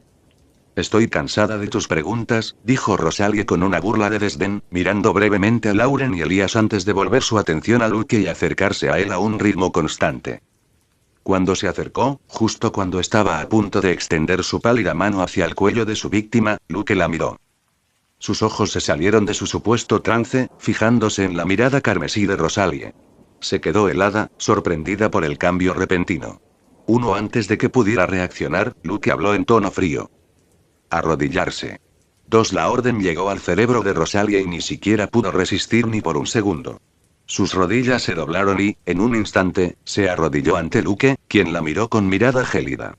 Estoy cansada de tus preguntas, dijo Rosalie con una burla de desdén, mirando brevemente a Lauren y Elias antes de volver su atención a Luke y acercarse a él a un ritmo constante. Cuando se acercó, justo cuando estaba a punto de extender su pálida mano hacia el cuello de su víctima, Luke la miró. Sus ojos se salieron de su supuesto trance, fijándose en la mirada carmesí de Rosalie. Se quedó helada, sorprendida por el cambio repentino. Antes de que pudiera reaccionar, Luke habló en tono frío. Arrodillarse. La orden llegó al cerebro de Rosalie y ni siquiera pudo resistir ni por un segundo. Sus rodillas se doblaron y, en un instante, se arrodilló ante Luke, quien la miró con mirada gélida.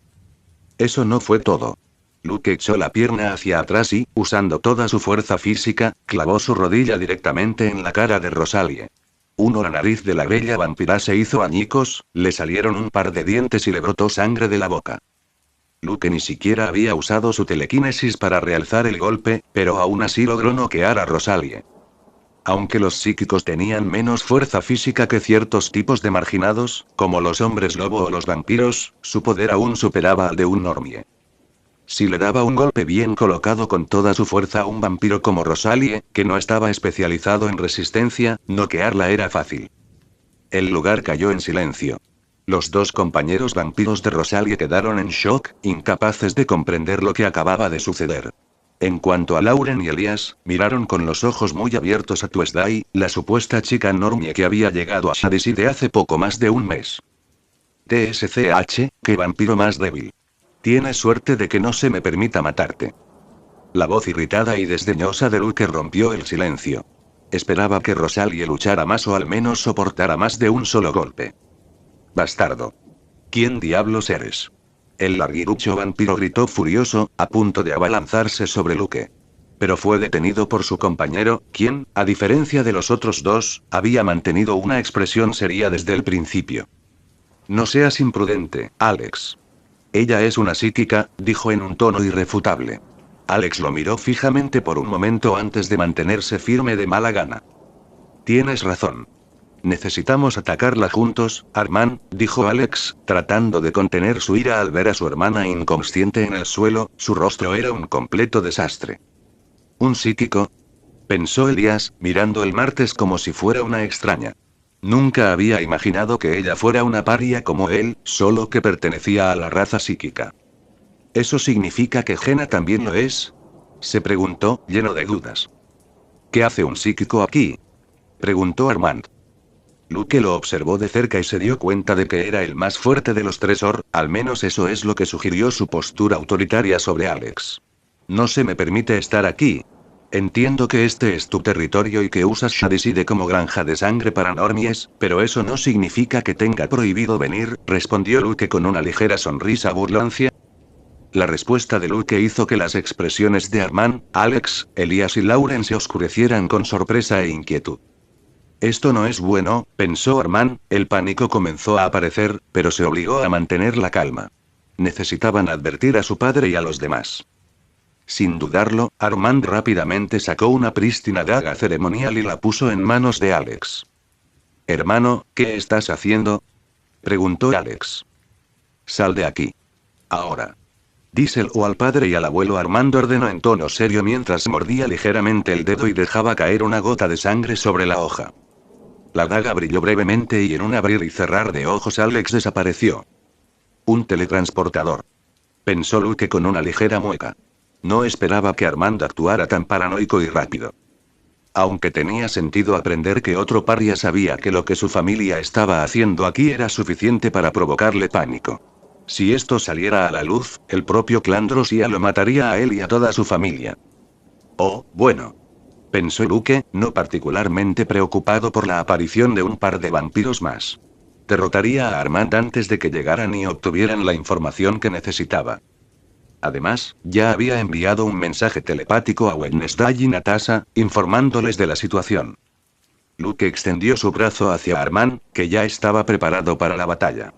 Eso no fue todo. Luke echó la pierna hacia atrás y, usando toda su fuerza física, clavó su rodilla directamente en la cara de Rosalie. La nariz de la bella vampira se hizo añicos, le salieron un par de dientes y le brotó sangre de la boca. Luke ni siquiera había usado su telequinesis para realzar el golpe, pero aún así logró noquear a Rosalie. Aunque los psíquicos tenían menos fuerza física que ciertos tipos de marginados, como los hombres lobo o los vampiros, su poder aún superaba al de un normie. Si le daba un golpe bien colocado con toda su fuerza a un vampiro como Rosalie, que no estaba especializado en resistencia, noquearla era fácil. El lugar cayó en silencio. Los dos compañeros vampiros de Rosalie quedaron en shock, incapaces de comprender lo que acababa de suceder. En cuanto a Lauren y Elias, miraron con los ojos muy abiertos a Tuesday, la supuesta chica normie que había llegado a Shadisi de hace poco más de un mes. TSCH, qué vampiro más débil. Tienes suerte de que no se me permita matarte. La voz irritada y desdeñosa de Luke rompió el silencio. Esperaba que Rosalie luchara más o al menos soportara más de un solo golpe. Bastardo. ¿Quién diablos eres? El larguirucho vampiro gritó furioso, a punto de abalanzarse sobre Luke. Pero fue detenido por su compañero, quien, a diferencia de los otros dos, había mantenido una expresión seria desde el principio. No seas imprudente, Alex. Ella es una psíquica, dijo en un tono irrefutable. Alex lo miró fijamente por un momento antes de mantenerse firme de mala gana. Tienes razón. Necesitamos atacarla juntos, Armand, dijo Alex, tratando de contener su ira al ver a su hermana inconsciente en el suelo. Su rostro era un completo desastre. ¿Un psíquico? Pensó Elias, mirando el martes como si fuera una extraña. Nunca había imaginado que ella fuera una paria como él, solo que pertenecía a la raza psíquica. ¿Eso significa que Jenna también lo es? Se preguntó, lleno de dudas. ¿Qué hace un psíquico aquí? Preguntó Armand. Luke lo observó de cerca y se dio cuenta de que era el más fuerte de los tres al menos eso es lo que sugirió su postura autoritaria sobre Alex. No se me permite estar aquí. Entiendo que este es tu territorio y que usas Shadiside como granja de sangre para normies, pero eso no significa que tenga prohibido venir, respondió Luke con una ligera sonrisa burlancia. La respuesta de Luke hizo que las expresiones de Armand, Alex, Elias y Lauren se oscurecieran con sorpresa e inquietud. Esto no es bueno, pensó Armand, el pánico comenzó a aparecer, pero se obligó a mantener la calma. Necesitaban advertir a su padre y a los demás. Sin dudarlo, Armand rápidamente sacó una prístina daga ceremonial y la puso en manos de Alex. Hermano, ¿qué estás haciendo? Preguntó Alex. Sal de aquí. Ahora. Díselo al padre y al abuelo, Armand ordenó en tono serio mientras mordía ligeramente el dedo y dejaba caer una gota de sangre sobre la hoja. La daga brilló brevemente y en un abrir y cerrar de ojos Alex desapareció. Un teletransportador. Pensó Luke con una ligera mueca. No esperaba que Armand actuara tan paranoico y rápido. Aunque tenía sentido aprender que otro paria sabía que lo que su familia estaba haciendo aquí era suficiente para provocarle pánico. Si esto saliera a la luz, el propio clan Drossia lo mataría a él y a toda su familia. Oh, bueno. Pensó Luke, no particularmente preocupado por la aparición de un par de vampiros más. Derrotaría a Armand antes de que llegaran y obtuvieran la información que necesitaba. Además, ya había enviado un mensaje telepático a Wednesday y Natasha, informándoles de la situación. Luke extendió su brazo hacia Armand, que ya estaba preparado para la batalla.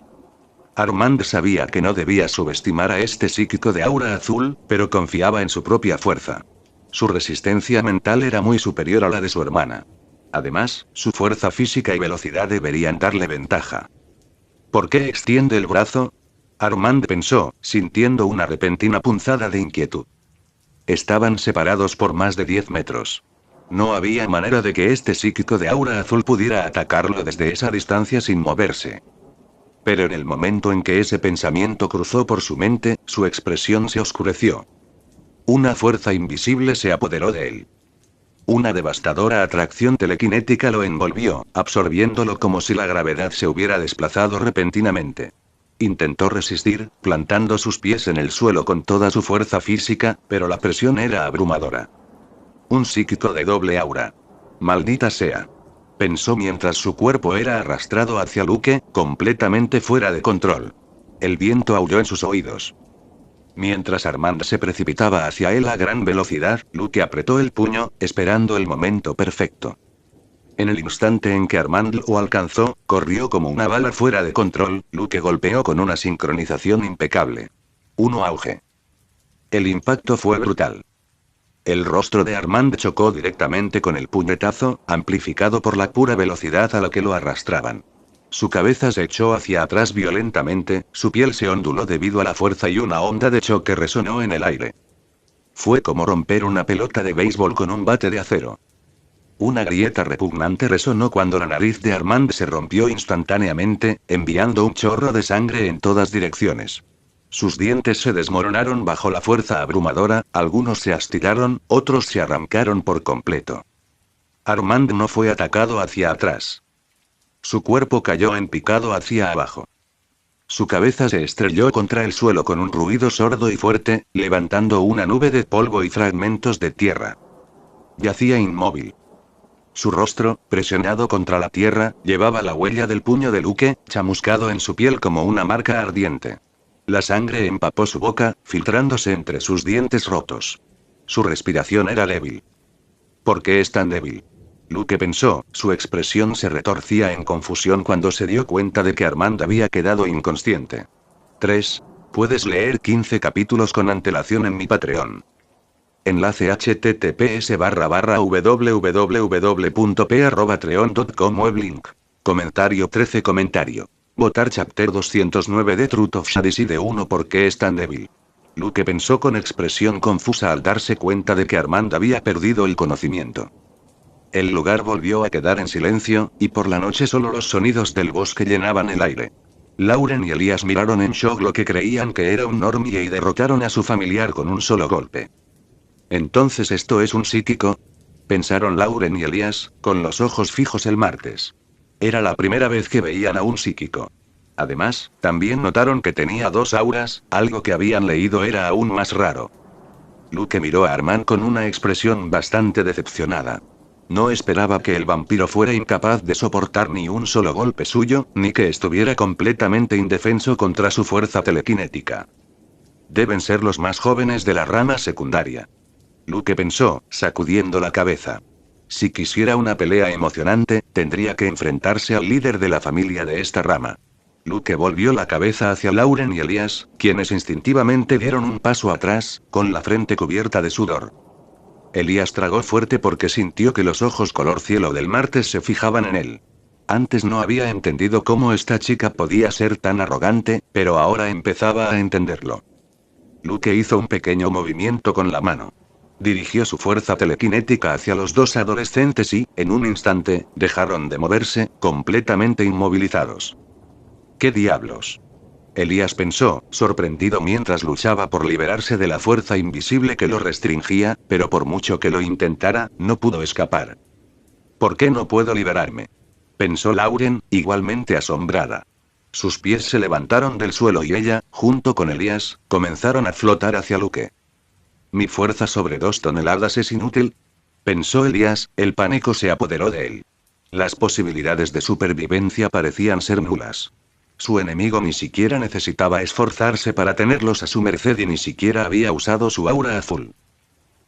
Armand sabía que no debía subestimar a este psíquico de aura azul, pero confiaba en su propia fuerza. Su resistencia mental era muy superior a la de su hermana. Además, su fuerza física y velocidad deberían darle ventaja. ¿Por qué extiende el brazo? Armand pensó, sintiendo una repentina punzada de inquietud. Estaban separados por más de 10 metros. No había manera de que este psíquico de aura azul pudiera atacarlo desde esa distancia sin moverse. Pero en el momento en que ese pensamiento cruzó por su mente, su expresión se oscureció. Una fuerza invisible se apoderó de él. Una devastadora atracción telequinética lo envolvió, absorbiéndolo como si la gravedad se hubiera desplazado repentinamente. Intentó resistir, plantando sus pies en el suelo con toda su fuerza física, pero la presión era abrumadora. Un psíquico de doble aura. Maldita sea. Pensó mientras su cuerpo era arrastrado hacia Luke, completamente fuera de control. El viento aulló en sus oídos. Mientras Armand se precipitaba hacia él a gran velocidad, Luke apretó el puño, esperando el momento perfecto. En el instante en que Armand lo alcanzó, corrió como una bala fuera de control. Luke golpeó con una sincronización impecable. 1 auge. El impacto fue brutal. El rostro de Armand chocó directamente con el puñetazo, amplificado por la pura velocidad a la que lo arrastraban. Su cabeza se echó hacia atrás violentamente, su piel se onduló debido a la fuerza y una onda de choque resonó en el aire. Fue como romper una pelota de béisbol con un bate de acero. Una grieta repugnante resonó cuando la nariz de Armand se rompió instantáneamente, enviando un chorro de sangre en todas direcciones. Sus dientes se desmoronaron bajo la fuerza abrumadora, algunos se astiraron, otros se arrancaron por completo. Armand no fue atacado hacia atrás. Su cuerpo cayó en picado hacia abajo. Su cabeza se estrelló contra el suelo con un ruido sordo y fuerte, levantando una nube de polvo y fragmentos de tierra. Yacía inmóvil. Su rostro, presionado contra la tierra, llevaba la huella del puño de Luke, chamuscado en su piel como una marca ardiente. La sangre empapó su boca, filtrándose entre sus dientes rotos. Su respiración era débil. ¿Por qué es tan débil? Luke pensó, su expresión se retorcía en confusión cuando se dio cuenta de que Armand había quedado inconsciente. 3. Puedes leer 15 capítulos con antelación en mi Patreon. Enlace https://www.p@patreon.com Weblink. Comentario 13 Comentario. Votar Chapter 209 de Truth of Shadis y de 1 ¿Por qué es tan débil? Luke pensó con expresión confusa al darse cuenta de que Armand había perdido el conocimiento. El lugar volvió a quedar en silencio, y por la noche solo los sonidos del bosque llenaban el aire. Lauren y Elías miraron en shock lo que creían que era un normie y derrotaron a su familiar con un solo golpe. ¿Entonces esto es un psíquico? Pensaron Lauren y Elías, con los ojos fijos el martes. Era la primera vez que veían a un psíquico. Además, también notaron que tenía 2 auras, algo que habían leído era aún más raro. Luke miró a Armand con una expresión bastante decepcionada. No esperaba que el vampiro fuera incapaz de soportar ni un solo golpe suyo, ni que estuviera completamente indefenso contra su fuerza telequinética. Deben ser los más jóvenes de la rama secundaria. Luke pensó, sacudiendo la cabeza. Si quisiera una pelea emocionante, tendría que enfrentarse al líder de la familia de esta rama. Luke volvió la cabeza hacia Lauren y Elías, quienes instintivamente dieron un paso atrás, con la frente cubierta de sudor. Elías tragó fuerte porque sintió que los ojos color cielo del martes se fijaban en él. Antes no había entendido cómo esta chica podía ser tan arrogante, pero ahora empezaba a entenderlo. Luke hizo un pequeño movimiento con la mano. Dirigió su fuerza telequinética hacia los 2 adolescentes y, en un instante, dejaron de moverse, completamente inmovilizados. ¿Qué diablos? Elías pensó, sorprendido mientras luchaba por liberarse de la fuerza invisible que lo restringía, pero por mucho que lo intentara, no pudo escapar. ¿Por qué no puedo liberarme? Pensó Lauren, igualmente asombrada. Sus pies se levantaron del suelo y ella, junto con Elías, comenzaron a flotar hacia Luke. ¿Mi fuerza sobre 2 toneladas es inútil? Pensó Elías, el pánico se apoderó de él. Las posibilidades de supervivencia parecían ser nulas. Su enemigo ni siquiera necesitaba esforzarse para tenerlos a su merced y ni siquiera había usado su aura azul.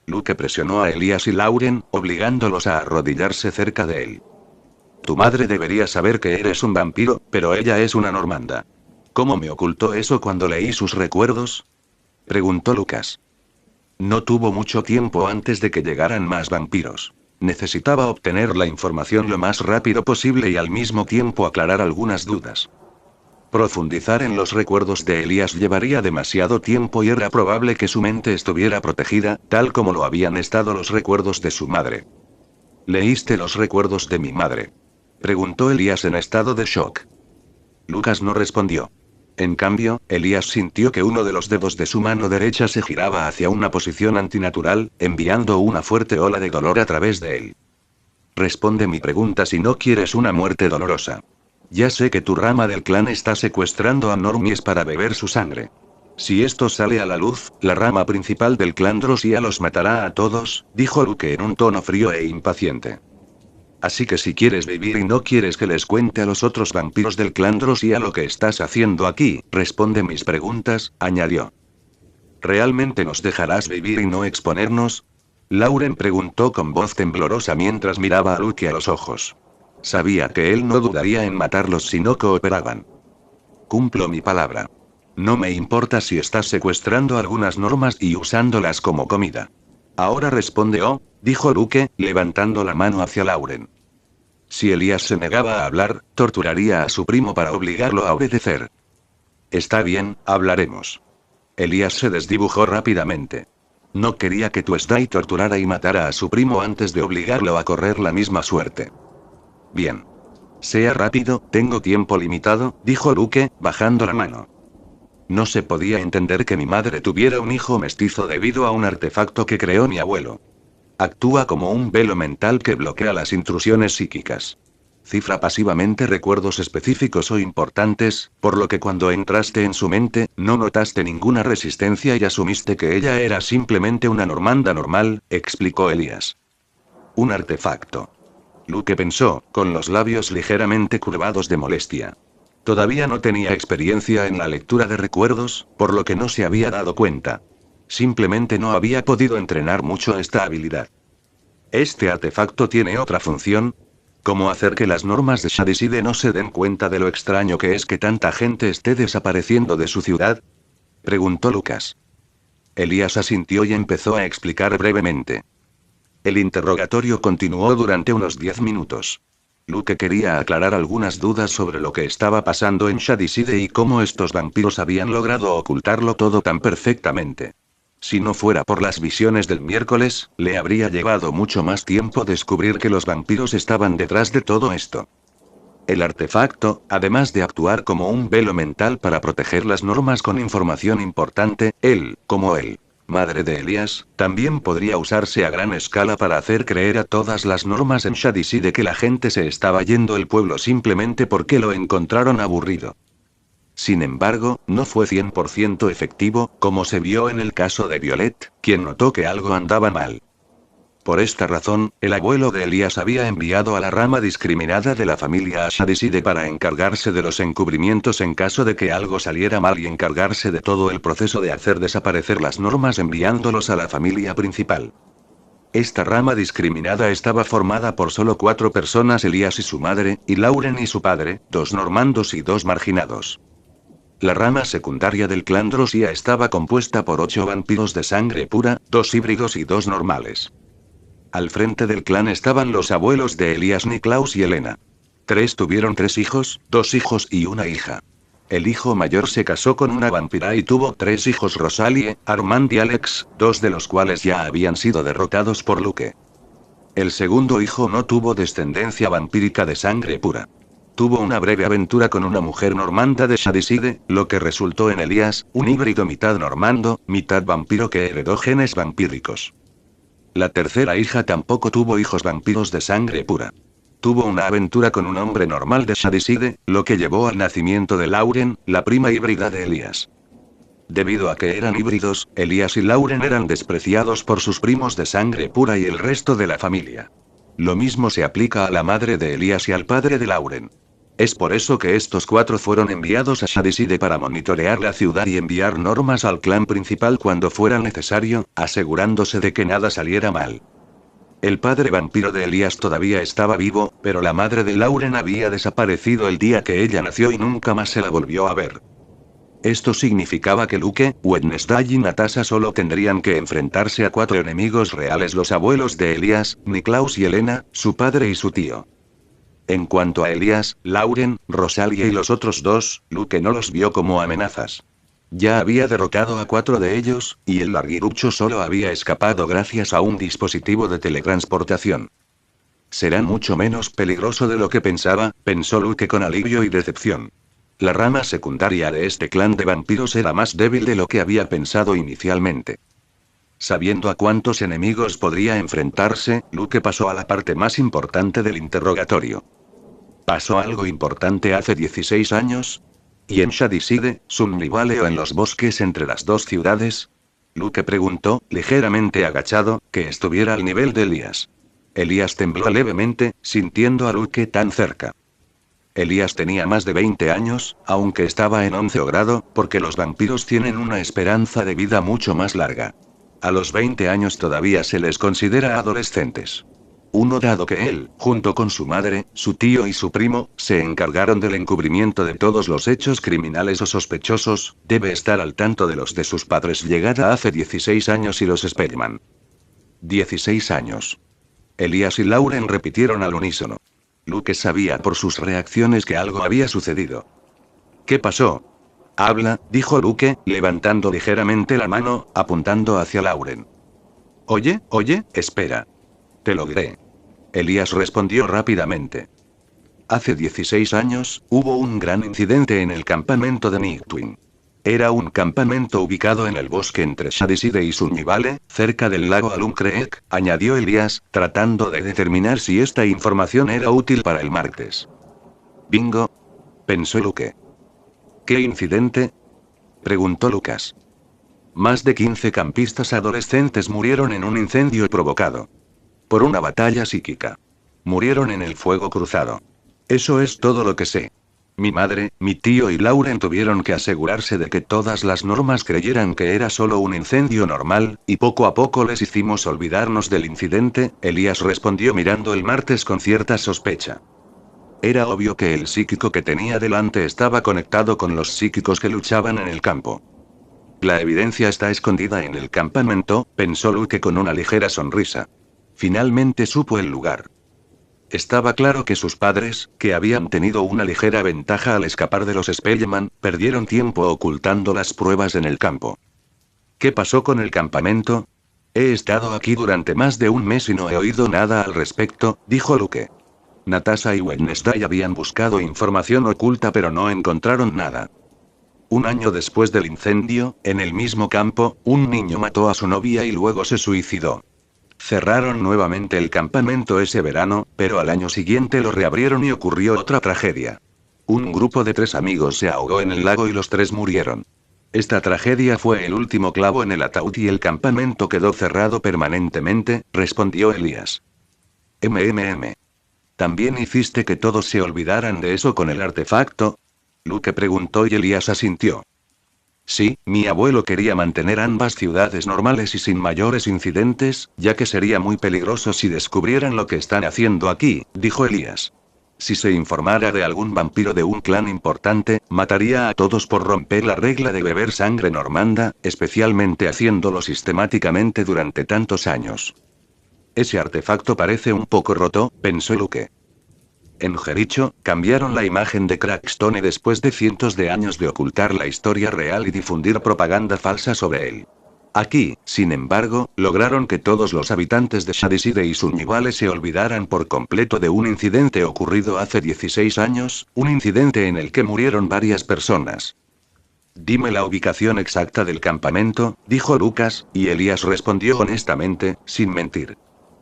Luke presionó a Elías y Lauren, obligándolos a arrodillarse cerca de él. Tu madre debería saber que eres un vampiro, pero ella es una normanda. ¿Cómo me ocultó eso cuando leí sus recuerdos? Preguntó Lucas. No tuvo mucho tiempo antes de que llegaran más vampiros. Necesitaba obtener la información lo más rápido posible y al mismo tiempo aclarar algunas dudas. Profundizar en los recuerdos de Elías llevaría demasiado tiempo y era probable que su mente estuviera protegida, tal como lo habían estado los recuerdos de su madre. ¿Leíste los recuerdos de mi madre?, preguntó Elías en estado de shock. Lucas no respondió. En cambio, Elías sintió que uno de los dedos de su mano derecha se giraba hacia una posición antinatural, enviando una fuerte ola de dolor a través de él. Responde mi pregunta si no quieres una muerte dolorosa. Ya sé que tu rama del clan está secuestrando a normies para beber su sangre. Si esto sale a la luz, la rama principal del clan Drossia los matará a todos, dijo Luke en un tono frío e impaciente. Así que si quieres vivir y no quieres que les cuente a los otros vampiros del clan Drossia lo que estás haciendo aquí, responde mis preguntas, añadió. ¿Realmente nos dejarás vivir y no exponernos? Lauren preguntó con voz temblorosa mientras miraba a Luke a los ojos. Sabía que él no dudaría en matarlos si no cooperaban. Cumplo mi palabra. No me importa si estás secuestrando algunas normas y usándolas como comida. Ahora responde dijo Luke, levantando la mano hacia Lauren. Si Elías se negaba a hablar, torturaría a su primo para obligarlo a obedecer. Está bien, hablaremos. Elías se desdibujó rápidamente. No quería que Tuesday torturara y matara a su primo antes de obligarlo a correr la misma suerte. Bien. Sea rápido, tengo tiempo limitado, dijo Luke, bajando la mano. No se podía entender que mi madre tuviera un hijo mestizo debido a un artefacto que creó mi abuelo. Actúa como un velo mental que bloquea las intrusiones psíquicas. Cifra pasivamente recuerdos específicos o importantes, por lo que cuando entraste en su mente, no notaste ninguna resistencia y asumiste que ella era simplemente una normanda normal, explicó Elías. Un artefacto. Luke pensó, con los labios ligeramente curvados de molestia. Todavía no tenía experiencia en la lectura de recuerdos, por lo que no se había dado cuenta. Simplemente no había podido entrenar mucho esta habilidad. ¿Este artefacto tiene otra función? ¿Cómo hacer que las normas de Shadyside no se den cuenta de lo extraño que es que tanta gente esté desapareciendo de su ciudad? Preguntó Lucas. Elías asintió y empezó a explicar brevemente. El interrogatorio continuó durante unos 10 minutos. Luke quería aclarar algunas dudas sobre lo que estaba pasando en Shadyside y cómo estos vampiros habían logrado ocultarlo todo tan perfectamente. Si no fuera por las visiones del miércoles, le habría llevado mucho más tiempo descubrir que los vampiros estaban detrás de todo esto. El artefacto, además de actuar como un velo mental para proteger las normas con información importante, como él, madre de Elías, también podría usarse a gran escala para hacer creer a todas las normas en Shadyside que la gente se estaba yendo del pueblo simplemente porque lo encontraron aburrido. Sin embargo, no fue 100% efectivo, como se vio en el caso de Violet, quien notó que algo andaba mal. Por esta razón, el abuelo de Elías había enviado a la rama discriminada de la familia a Shadyside para encargarse de los encubrimientos en caso de que algo saliera mal y encargarse de todo el proceso de hacer desaparecer las normas enviándolos a la familia principal. Esta rama discriminada estaba formada por solo 4 personas: Elías y su madre, y Lauren y su padre, 2 normandos y 2 marginados. La rama secundaria del clan Drossia estaba compuesta por 8 vampiros de sangre pura, 2 híbridos y 2 normales. Al frente del clan estaban los abuelos de Elías, Niklaus y Elena. 3 tuvieron 3 hijos, 2 hijos y una hija. El hijo mayor se casó con una vampira y tuvo 3 hijos: Rosalie, Armand y Alex, 2 de los cuales ya habían sido derrotados por Luke. El segundo hijo no tuvo descendencia vampírica de sangre pura. Tuvo una breve aventura con una mujer normanda de Shadyside, lo que resultó en Elías, un híbrido mitad normando, mitad vampiro que heredó genes vampíricos. La tercera hija tampoco tuvo hijos vampiros de sangre pura. Tuvo una aventura con un hombre normal de Shadyside, lo que llevó al nacimiento de Lauren, la prima híbrida de Elías. Debido a que eran híbridos, Elías y Lauren eran despreciados por sus primos de sangre pura y el resto de la familia. Lo mismo se aplica a la madre de Elías y al padre de Lauren. Es por eso que estos 4 fueron enviados a Shadyside para monitorear la ciudad y enviar normas al clan principal cuando fuera necesario, asegurándose de que nada saliera mal. El padre vampiro de Elías todavía estaba vivo, pero la madre de Lauren había desaparecido el día que ella nació y nunca más se la volvió a ver. Esto significaba que Luke, Wednesday y Natasha solo tendrían que enfrentarse a 4 enemigos reales: los abuelos de Elías, Niklaus y Elena, su padre y su tío. En cuanto a Elías, Lauren, Rosalie y los otros 2, Luke no los vio como amenazas. Ya había derrotado a 4 de ellos, y el larguirucho solo había escapado gracias a un dispositivo de teletransportación. Será mucho menos peligroso de lo que pensaba, pensó Luke con alivio y decepción. La rama secundaria de este clan de vampiros era más débil de lo que había pensado inicialmente. Sabiendo a cuántos enemigos podría enfrentarse, Luke pasó a la parte más importante del interrogatorio. ¿Pasó algo importante hace 16 años? ¿Y en Shadyside, Sunny Valley o en los bosques entre las dos ciudades? Luke preguntó, ligeramente agachado, que estuviera al nivel de Elías. Elías tembló levemente, sintiendo a Luke tan cerca. Elías tenía más de 20 años, aunque estaba en 11º grado, porque los vampiros tienen una esperanza de vida mucho más larga. A los 20 años todavía se les considera adolescentes. Uno, dado que él, junto con su madre, su tío y su primo, se encargaron del encubrimiento de todos los hechos criminales o sospechosos, debe estar al tanto de los de sus padres llegada hace 16 años y los Spellman. 16 años. Elías y Lauren repitieron al unísono. Luke sabía por sus reacciones que algo había sucedido. ¿Qué pasó? Habla, dijo Luke, levantando ligeramente la mano, apuntando hacia Lauren. Oye, espera. Te lo diré. Elías respondió rápidamente. Hace 16 años, hubo un gran incidente en el campamento de Nichtwin. Era un campamento ubicado en el bosque entre Shadyside y Sunny Valley, cerca del lago Alum Creek, añadió Elías, tratando de determinar si esta información era útil para el martes. Bingo, pensó Luke. ¿Qué incidente? Preguntó Lucas. Más de 15 campistas adolescentes murieron en un incendio provocado por una batalla psíquica. Murieron en el fuego cruzado. Eso es todo lo que sé. Mi madre, mi tío y Lauren tuvieron que asegurarse de que todas las normas creyeran que era solo un incendio normal, y poco a poco les hicimos olvidarnos del incidente, Elías respondió mirando el martes con cierta sospecha. Era obvio que el psíquico que tenía delante estaba conectado con los psíquicos que luchaban en el campo. La evidencia está escondida en el campamento, pensó Luke con una ligera sonrisa. Finalmente supo el lugar. Estaba claro que sus padres, que habían tenido una ligera ventaja al escapar de los Spellman, perdieron tiempo ocultando las pruebas en el campo. ¿Qué pasó con el campamento? He estado aquí durante más de un mes y no he oído nada al respecto, dijo Luke. Natasha y Wednesday habían buscado información oculta pero no encontraron nada. Un año después del incendio, en el mismo campo, un niño mató a su novia y luego se suicidó. Cerraron nuevamente el campamento ese verano, pero al año siguiente lo reabrieron y ocurrió otra tragedia. Un grupo de 3 amigos se ahogó en el lago y los 3 murieron. Esta tragedia fue el último clavo en el ataúd y el campamento quedó cerrado permanentemente, respondió Elías. ¿También hiciste que todos se olvidaran de eso con el artefacto? Luke preguntó y Elías asintió. Sí, mi abuelo quería mantener ambas ciudades normales y sin mayores incidentes, ya que sería muy peligroso si descubrieran lo que están haciendo aquí, dijo Elías. Si se informara de algún vampiro de un clan importante, mataría a todos por romper la regla de beber sangre normanda, especialmente haciéndolo sistemáticamente durante tantos años. Ese artefacto parece un poco roto, pensó Luke. En Jericho, cambiaron la imagen de Crackstone después de cientos de años de ocultar la historia real y difundir propaganda falsa sobre él. Aquí, sin embargo, lograron que todos los habitantes de Shadyside y Sunny Valley se olvidaran por completo de un incidente ocurrido hace 16 años, un incidente en el que murieron varias personas. Dime la ubicación exacta del campamento, dijo Lucas, y Elías respondió honestamente, sin mentir.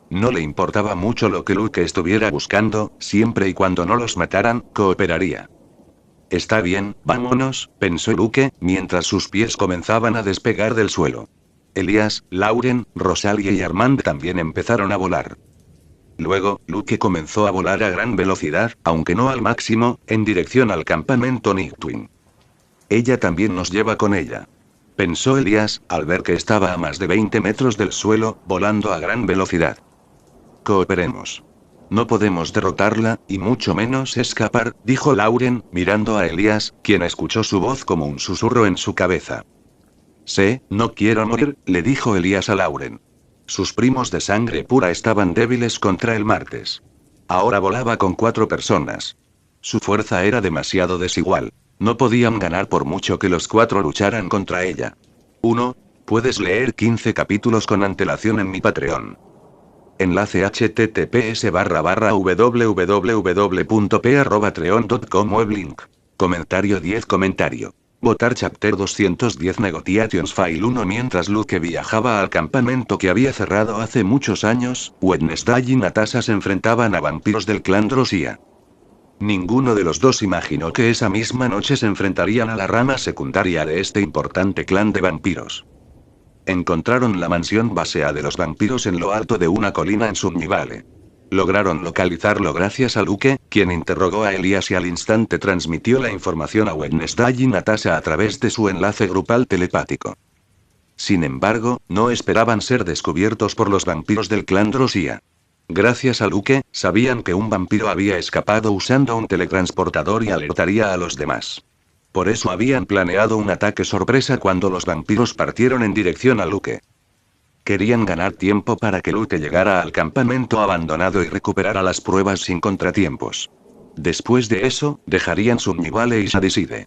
No le importaba mucho lo que Luke estuviera buscando, siempre y cuando no los mataran, cooperaría. Está bien, vámonos, pensó Luke, mientras sus pies comenzaban a despegar del suelo. Elías, Lauren, Rosalie y Armand también empezaron a volar. Luego, Luke comenzó a volar a gran velocidad, aunque no al máximo, en dirección al campamento Nichtwin. Ella también nos lleva con ella. Pensó Elías, al ver que estaba a más de 20 metros del suelo, volando a gran velocidad. Cooperemos. No podemos derrotarla, y mucho menos escapar, dijo Lauren, mirando a Elías, quien escuchó su voz como un susurro en su cabeza. No quiero morir, le dijo Elías a Lauren. Sus primos de sangre pura estaban débiles contra el martes. Ahora volaba con 4 personas. Su fuerza era demasiado desigual. No podían ganar por mucho que los 4 lucharan contra ella. 1. Puedes leer 15 capítulos con antelación en mi Patreon. Enlace https://www.p@patreon.com weblink. Comentario 10 comentario. Votar Chapter 210 Negotiations File 1. Mientras Luke viajaba al campamento que había cerrado hace muchos años, Wednesday y Natasha se enfrentaban a vampiros del clan Drosía. Ninguno de los dos imaginó que esa misma noche se enfrentarían a la rama secundaria de este importante clan de vampiros. Encontraron la mansión basea de los vampiros en lo alto de una colina en Sunnivale. Lograron localizarlo gracias a Luke, quien interrogó a Elias y al instante transmitió la información a Wednesday y Natasha a través de su enlace grupal telepático. Sin embargo, no esperaban ser descubiertos por los vampiros del clan Drosía. Gracias a Luke, sabían que un vampiro había escapado usando un teletransportador y alertaría a los demás. Por eso habían planeado un ataque sorpresa cuando los vampiros partieron en dirección a Luke. Querían ganar tiempo para que Luke llegara al campamento abandonado y recuperara las pruebas sin contratiempos. Después de eso, dejarían Sunnivale y Shadyside.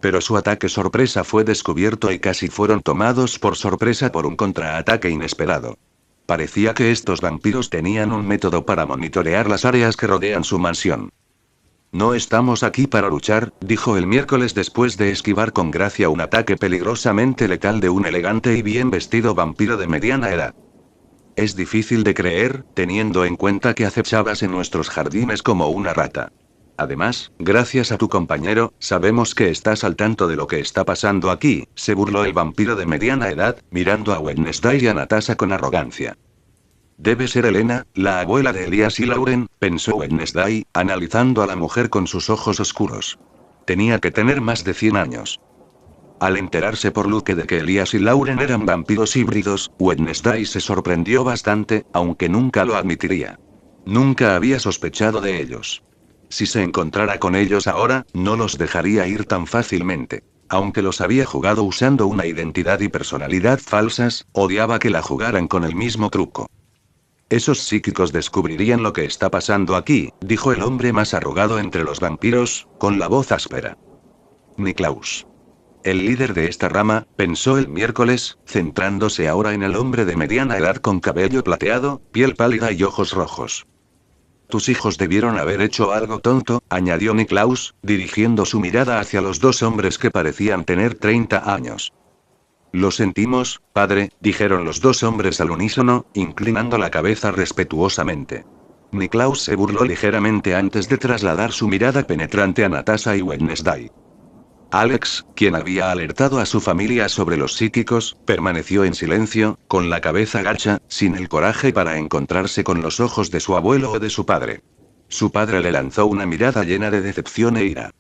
Pero su ataque sorpresa fue descubierto y casi fueron tomados por sorpresa por un contraataque inesperado. Parecía que estos vampiros tenían un método para monitorear las áreas que rodean su mansión. No estamos aquí para luchar, dijo el miércoles después de esquivar con gracia un ataque peligrosamente letal de un elegante y bien vestido vampiro de mediana edad. Es difícil de creer, teniendo en cuenta que acechabas en nuestros jardines como una rata. Además, gracias a tu compañero, sabemos que estás al tanto de lo que está pasando aquí, se burló el vampiro de mediana edad, mirando a Wednesday y a Natasha con arrogancia. Debe ser Elena, la abuela de Elias y Lauren, pensó Wednesday, analizando a la mujer con sus ojos oscuros. Tenía que tener más de 100 años. Al enterarse por Luke de que Elias y Lauren eran vampiros híbridos, Wednesday se sorprendió bastante, aunque nunca lo admitiría. Nunca había sospechado de ellos. Si se encontrara con ellos ahora, no los dejaría ir tan fácilmente. Aunque los había jugado usando una identidad y personalidad falsas, odiaba que la jugaran con el mismo truco. Esos psíquicos descubrirían lo que está pasando aquí, dijo el hombre más arrugado entre los vampiros, con la voz áspera. Niklaus. El líder de esta rama, pensó el miércoles, centrándose ahora en el hombre de mediana edad con cabello plateado, piel pálida y ojos rojos. Tus hijos debieron haber hecho algo tonto, añadió Niklaus, dirigiendo su mirada hacia los dos hombres que parecían tener 30 años. Lo sentimos, padre, dijeron los dos hombres al unísono, inclinando la cabeza respetuosamente. Niklaus se burló ligeramente antes de trasladar su mirada penetrante a Natasha y Wednesday. Alex, quien había alertado a su familia sobre los psíquicos, permaneció en silencio, con la cabeza gacha, sin el coraje para encontrarse con los ojos de su abuelo o de su padre. Su padre le lanzó una mirada llena de decepción e ira.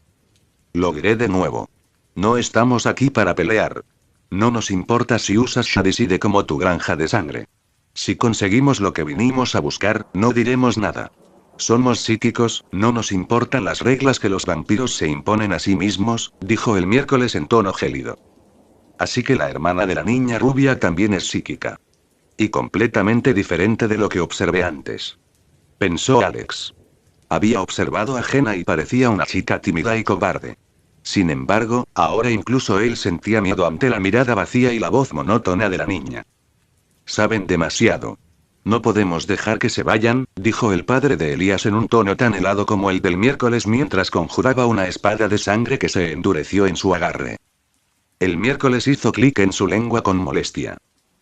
Lo diré de nuevo. No estamos aquí para pelear. No nos importa si usas Shadyside como tu granja de sangre. Si conseguimos lo que vinimos a buscar, no diremos nada. Somos psíquicos, no nos importan las reglas que los vampiros se imponen a sí mismos, dijo el miércoles en tono gélido. Así que la hermana de la niña rubia también es psíquica. Y completamente diferente de lo que observé antes. Pensó Alex. Había observado a Jenna y parecía una chica tímida y cobarde. Sin embargo, ahora incluso él sentía miedo ante la mirada vacía y la voz monótona de la niña. Saben demasiado. No podemos dejar que se vayan, dijo el padre de Elias en un tono tan helado como el del miércoles mientras conjuraba una espada de sangre que se endureció en su agarre. El miércoles hizo clic en su lengua con molestia.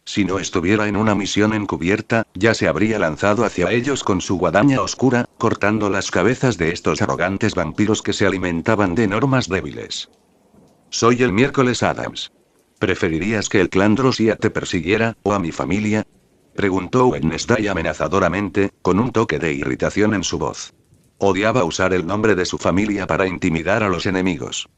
Si no estuviera en una misión encubierta, ya se habría lanzado hacia ellos con su guadaña oscura, cortando las cabezas de estos arrogantes vampiros que se alimentaban de normas débiles. Soy el miércoles Adams. ¿Preferirías que el clan Drosía te persiguiera, o a mi familia? Preguntó Wednesday amenazadoramente, con un toque de irritación en su voz. Odiaba usar el nombre de su familia para intimidar a los enemigos.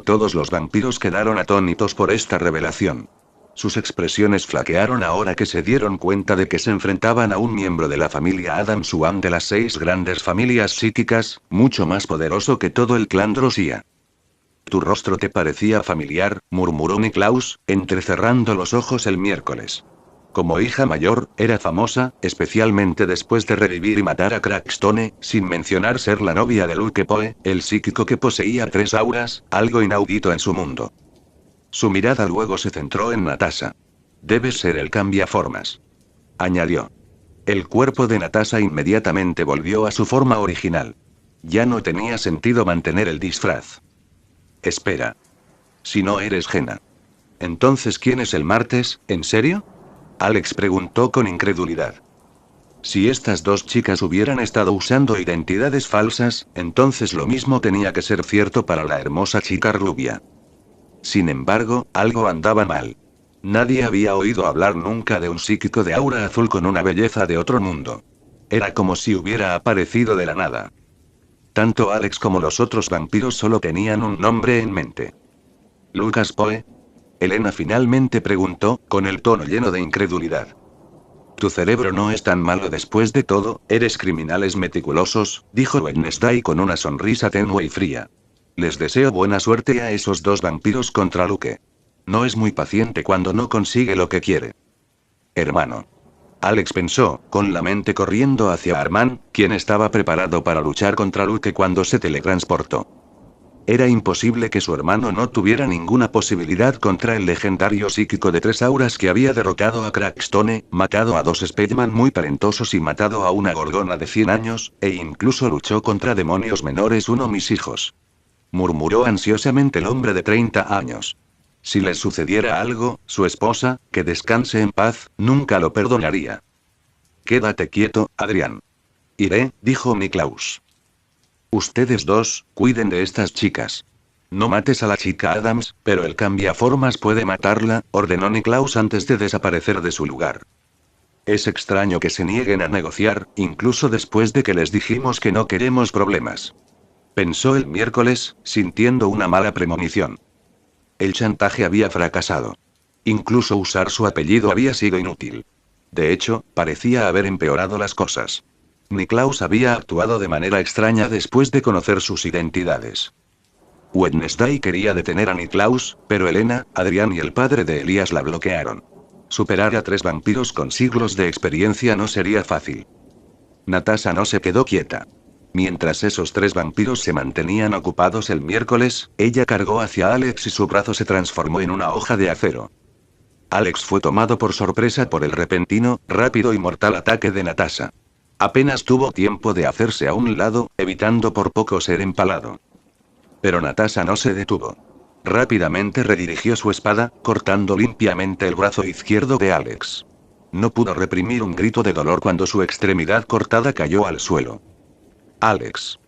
Todos los vampiros quedaron atónitos por esta revelación. Sus expresiones flaquearon ahora que se dieron cuenta de que se enfrentaban a un miembro de la familia Adams One de las 6 grandes familias psíquicas, mucho más poderoso que todo el clan Drosía. Tu rostro te parecía familiar, murmuró Niklaus, entrecerrando los ojos el miércoles. Como hija mayor, era famosa, especialmente después de revivir y matar a Crackstone, sin mencionar ser la novia de Luke Poe, el psíquico que poseía 3 auras, algo inaudito en su mundo. Su mirada luego se centró en Natasha. Debes ser el cambiaformas. Añadió. El cuerpo de Natasha inmediatamente volvió a su forma original. Ya no tenía sentido mantener el disfraz. Espera. Si no eres Jenna. Entonces, ¿quién es el martes? ¿En serio? Alex preguntó con incredulidad. Si estas dos chicas hubieran estado usando identidades falsas, entonces lo mismo tenía que ser cierto para la hermosa chica rubia. Sin embargo, algo andaba mal. Nadie había oído hablar nunca de un psíquico de aura azul con una belleza de otro mundo. Era como si hubiera aparecido de la nada. Tanto Alex como los otros vampiros solo tenían un nombre en mente. ¿Lucas Poe? Elena finalmente preguntó, con el tono lleno de incredulidad. Tu cerebro no es tan malo después de todo, eres criminales meticulosos, dijo Wednesday con una sonrisa tenue y fría. Les deseo buena suerte a esos dos vampiros contra Luke. No es muy paciente cuando no consigue lo que quiere. Hermano. Alex pensó, con la mente corriendo hacia Armand, quien estaba preparado para luchar contra Luke cuando se teletransportó. Era imposible que su hermano no tuviera ninguna posibilidad contra el legendario psíquico de 3 auras que había derrotado a Crackstone, matado a 2 Spademan muy talentosos y matado a una gorgona de 100 años, e incluso luchó contra demonios menores mis hijos. Murmuró ansiosamente el hombre de 30 años. Si le sucediera algo, su esposa, que descanse en paz, nunca lo perdonaría. Quédate quieto, Adrián. Iré, dijo Niklaus. Ustedes dos, cuiden de estas chicas. No mates a la chica Adams, pero el cambiaformas puede matarla, ordenó Niklaus antes de desaparecer de su lugar. Es extraño que se nieguen a negociar, incluso después de que les dijimos que no queremos problemas. Pensó el miércoles, sintiendo una mala premonición. El chantaje había fracasado. Incluso usar su apellido había sido inútil. De hecho, parecía haber empeorado las cosas. Niklaus había actuado de manera extraña después de conocer sus identidades. Wednesday quería detener a Niklaus, pero Elena, Adrián y el padre de Elías la bloquearon. Superar a 3 vampiros con siglos de experiencia no sería fácil. Natasha no se quedó quieta. Mientras esos 3 vampiros se mantenían ocupados el miércoles, ella cargó hacia Alex y su brazo se transformó en una hoja de acero. Alex fue tomado por sorpresa por el repentino, rápido y mortal ataque de Natasha. Apenas tuvo tiempo de hacerse a un lado, evitando por poco ser empalado. Pero Natasha no se detuvo. Rápidamente redirigió su espada, cortando limpiamente el brazo izquierdo de Alex. No pudo reprimir un grito de dolor cuando su extremidad cortada cayó al suelo. Alex.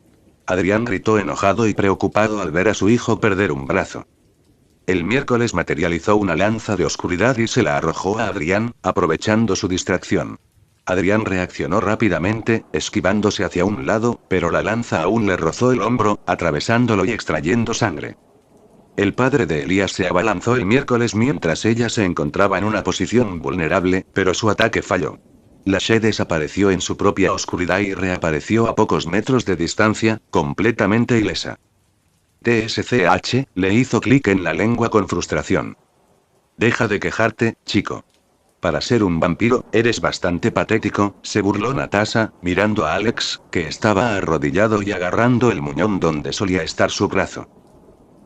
Adrián gritó enojado y preocupado al ver a su hijo perder un brazo. El miércoles materializó una lanza de oscuridad y se la arrojó a Adrián, aprovechando su distracción. Adrián reaccionó rápidamente, esquivándose hacia un lado, pero la lanza aún le rozó el hombro, atravesándolo y extrayendo sangre. El padre de Elías se abalanzó el miércoles mientras ella se encontraba en una posición vulnerable, pero su ataque falló. La She desapareció en su propia oscuridad y reapareció a pocos metros de distancia, completamente ilesa. TSCH, le hizo clic en la lengua con frustración. Deja de quejarte, chico. Para ser un vampiro, eres bastante patético, se burló Natasha, mirando a Alex, que estaba arrodillado y agarrando el muñón donde solía estar su brazo.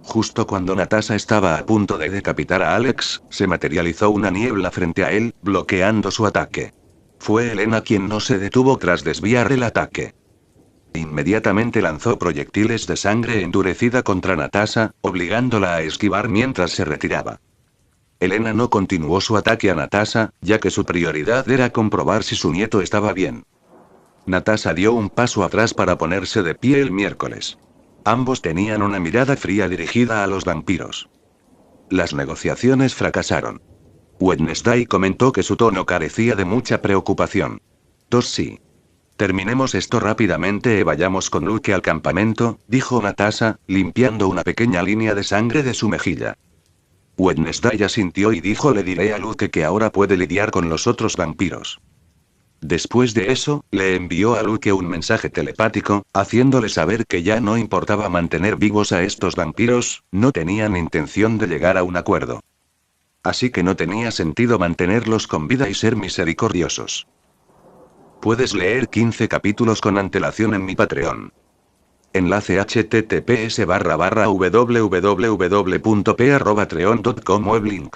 Justo cuando Natasha estaba a punto de decapitar a Alex, se materializó una niebla frente a él, bloqueando su ataque. Fue Elena quien no se detuvo tras desviar el ataque. Inmediatamente lanzó proyectiles de sangre endurecida contra Natasha, obligándola a esquivar mientras se retiraba. Elena no continuó su ataque a Natasha, ya que su prioridad era comprobar si su nieto estaba bien. Natasha dio un paso atrás para ponerse de pie el miércoles. Ambos tenían una mirada fría dirigida a los vampiros. Las negociaciones fracasaron. Wednesday comentó que su tono carecía de mucha preocupación. Sí. Terminemos esto rápidamente y vayamos con Luke al campamento, dijo Natasha, limpiando una pequeña línea de sangre de su mejilla. Wednesday asintió y dijo: le diré a Luke que ahora puede lidiar con los otros vampiros. Después de eso, le envió a Luke un mensaje telepático, haciéndole saber que ya no importaba mantener vivos a estos vampiros, no tenían intención de llegar a un acuerdo. Así que no tenía sentido mantenerlos con vida y ser misericordiosos. Puedes leer 15 capítulos con antelación en mi Patreon. Enlace https://www.p@patreon.com web link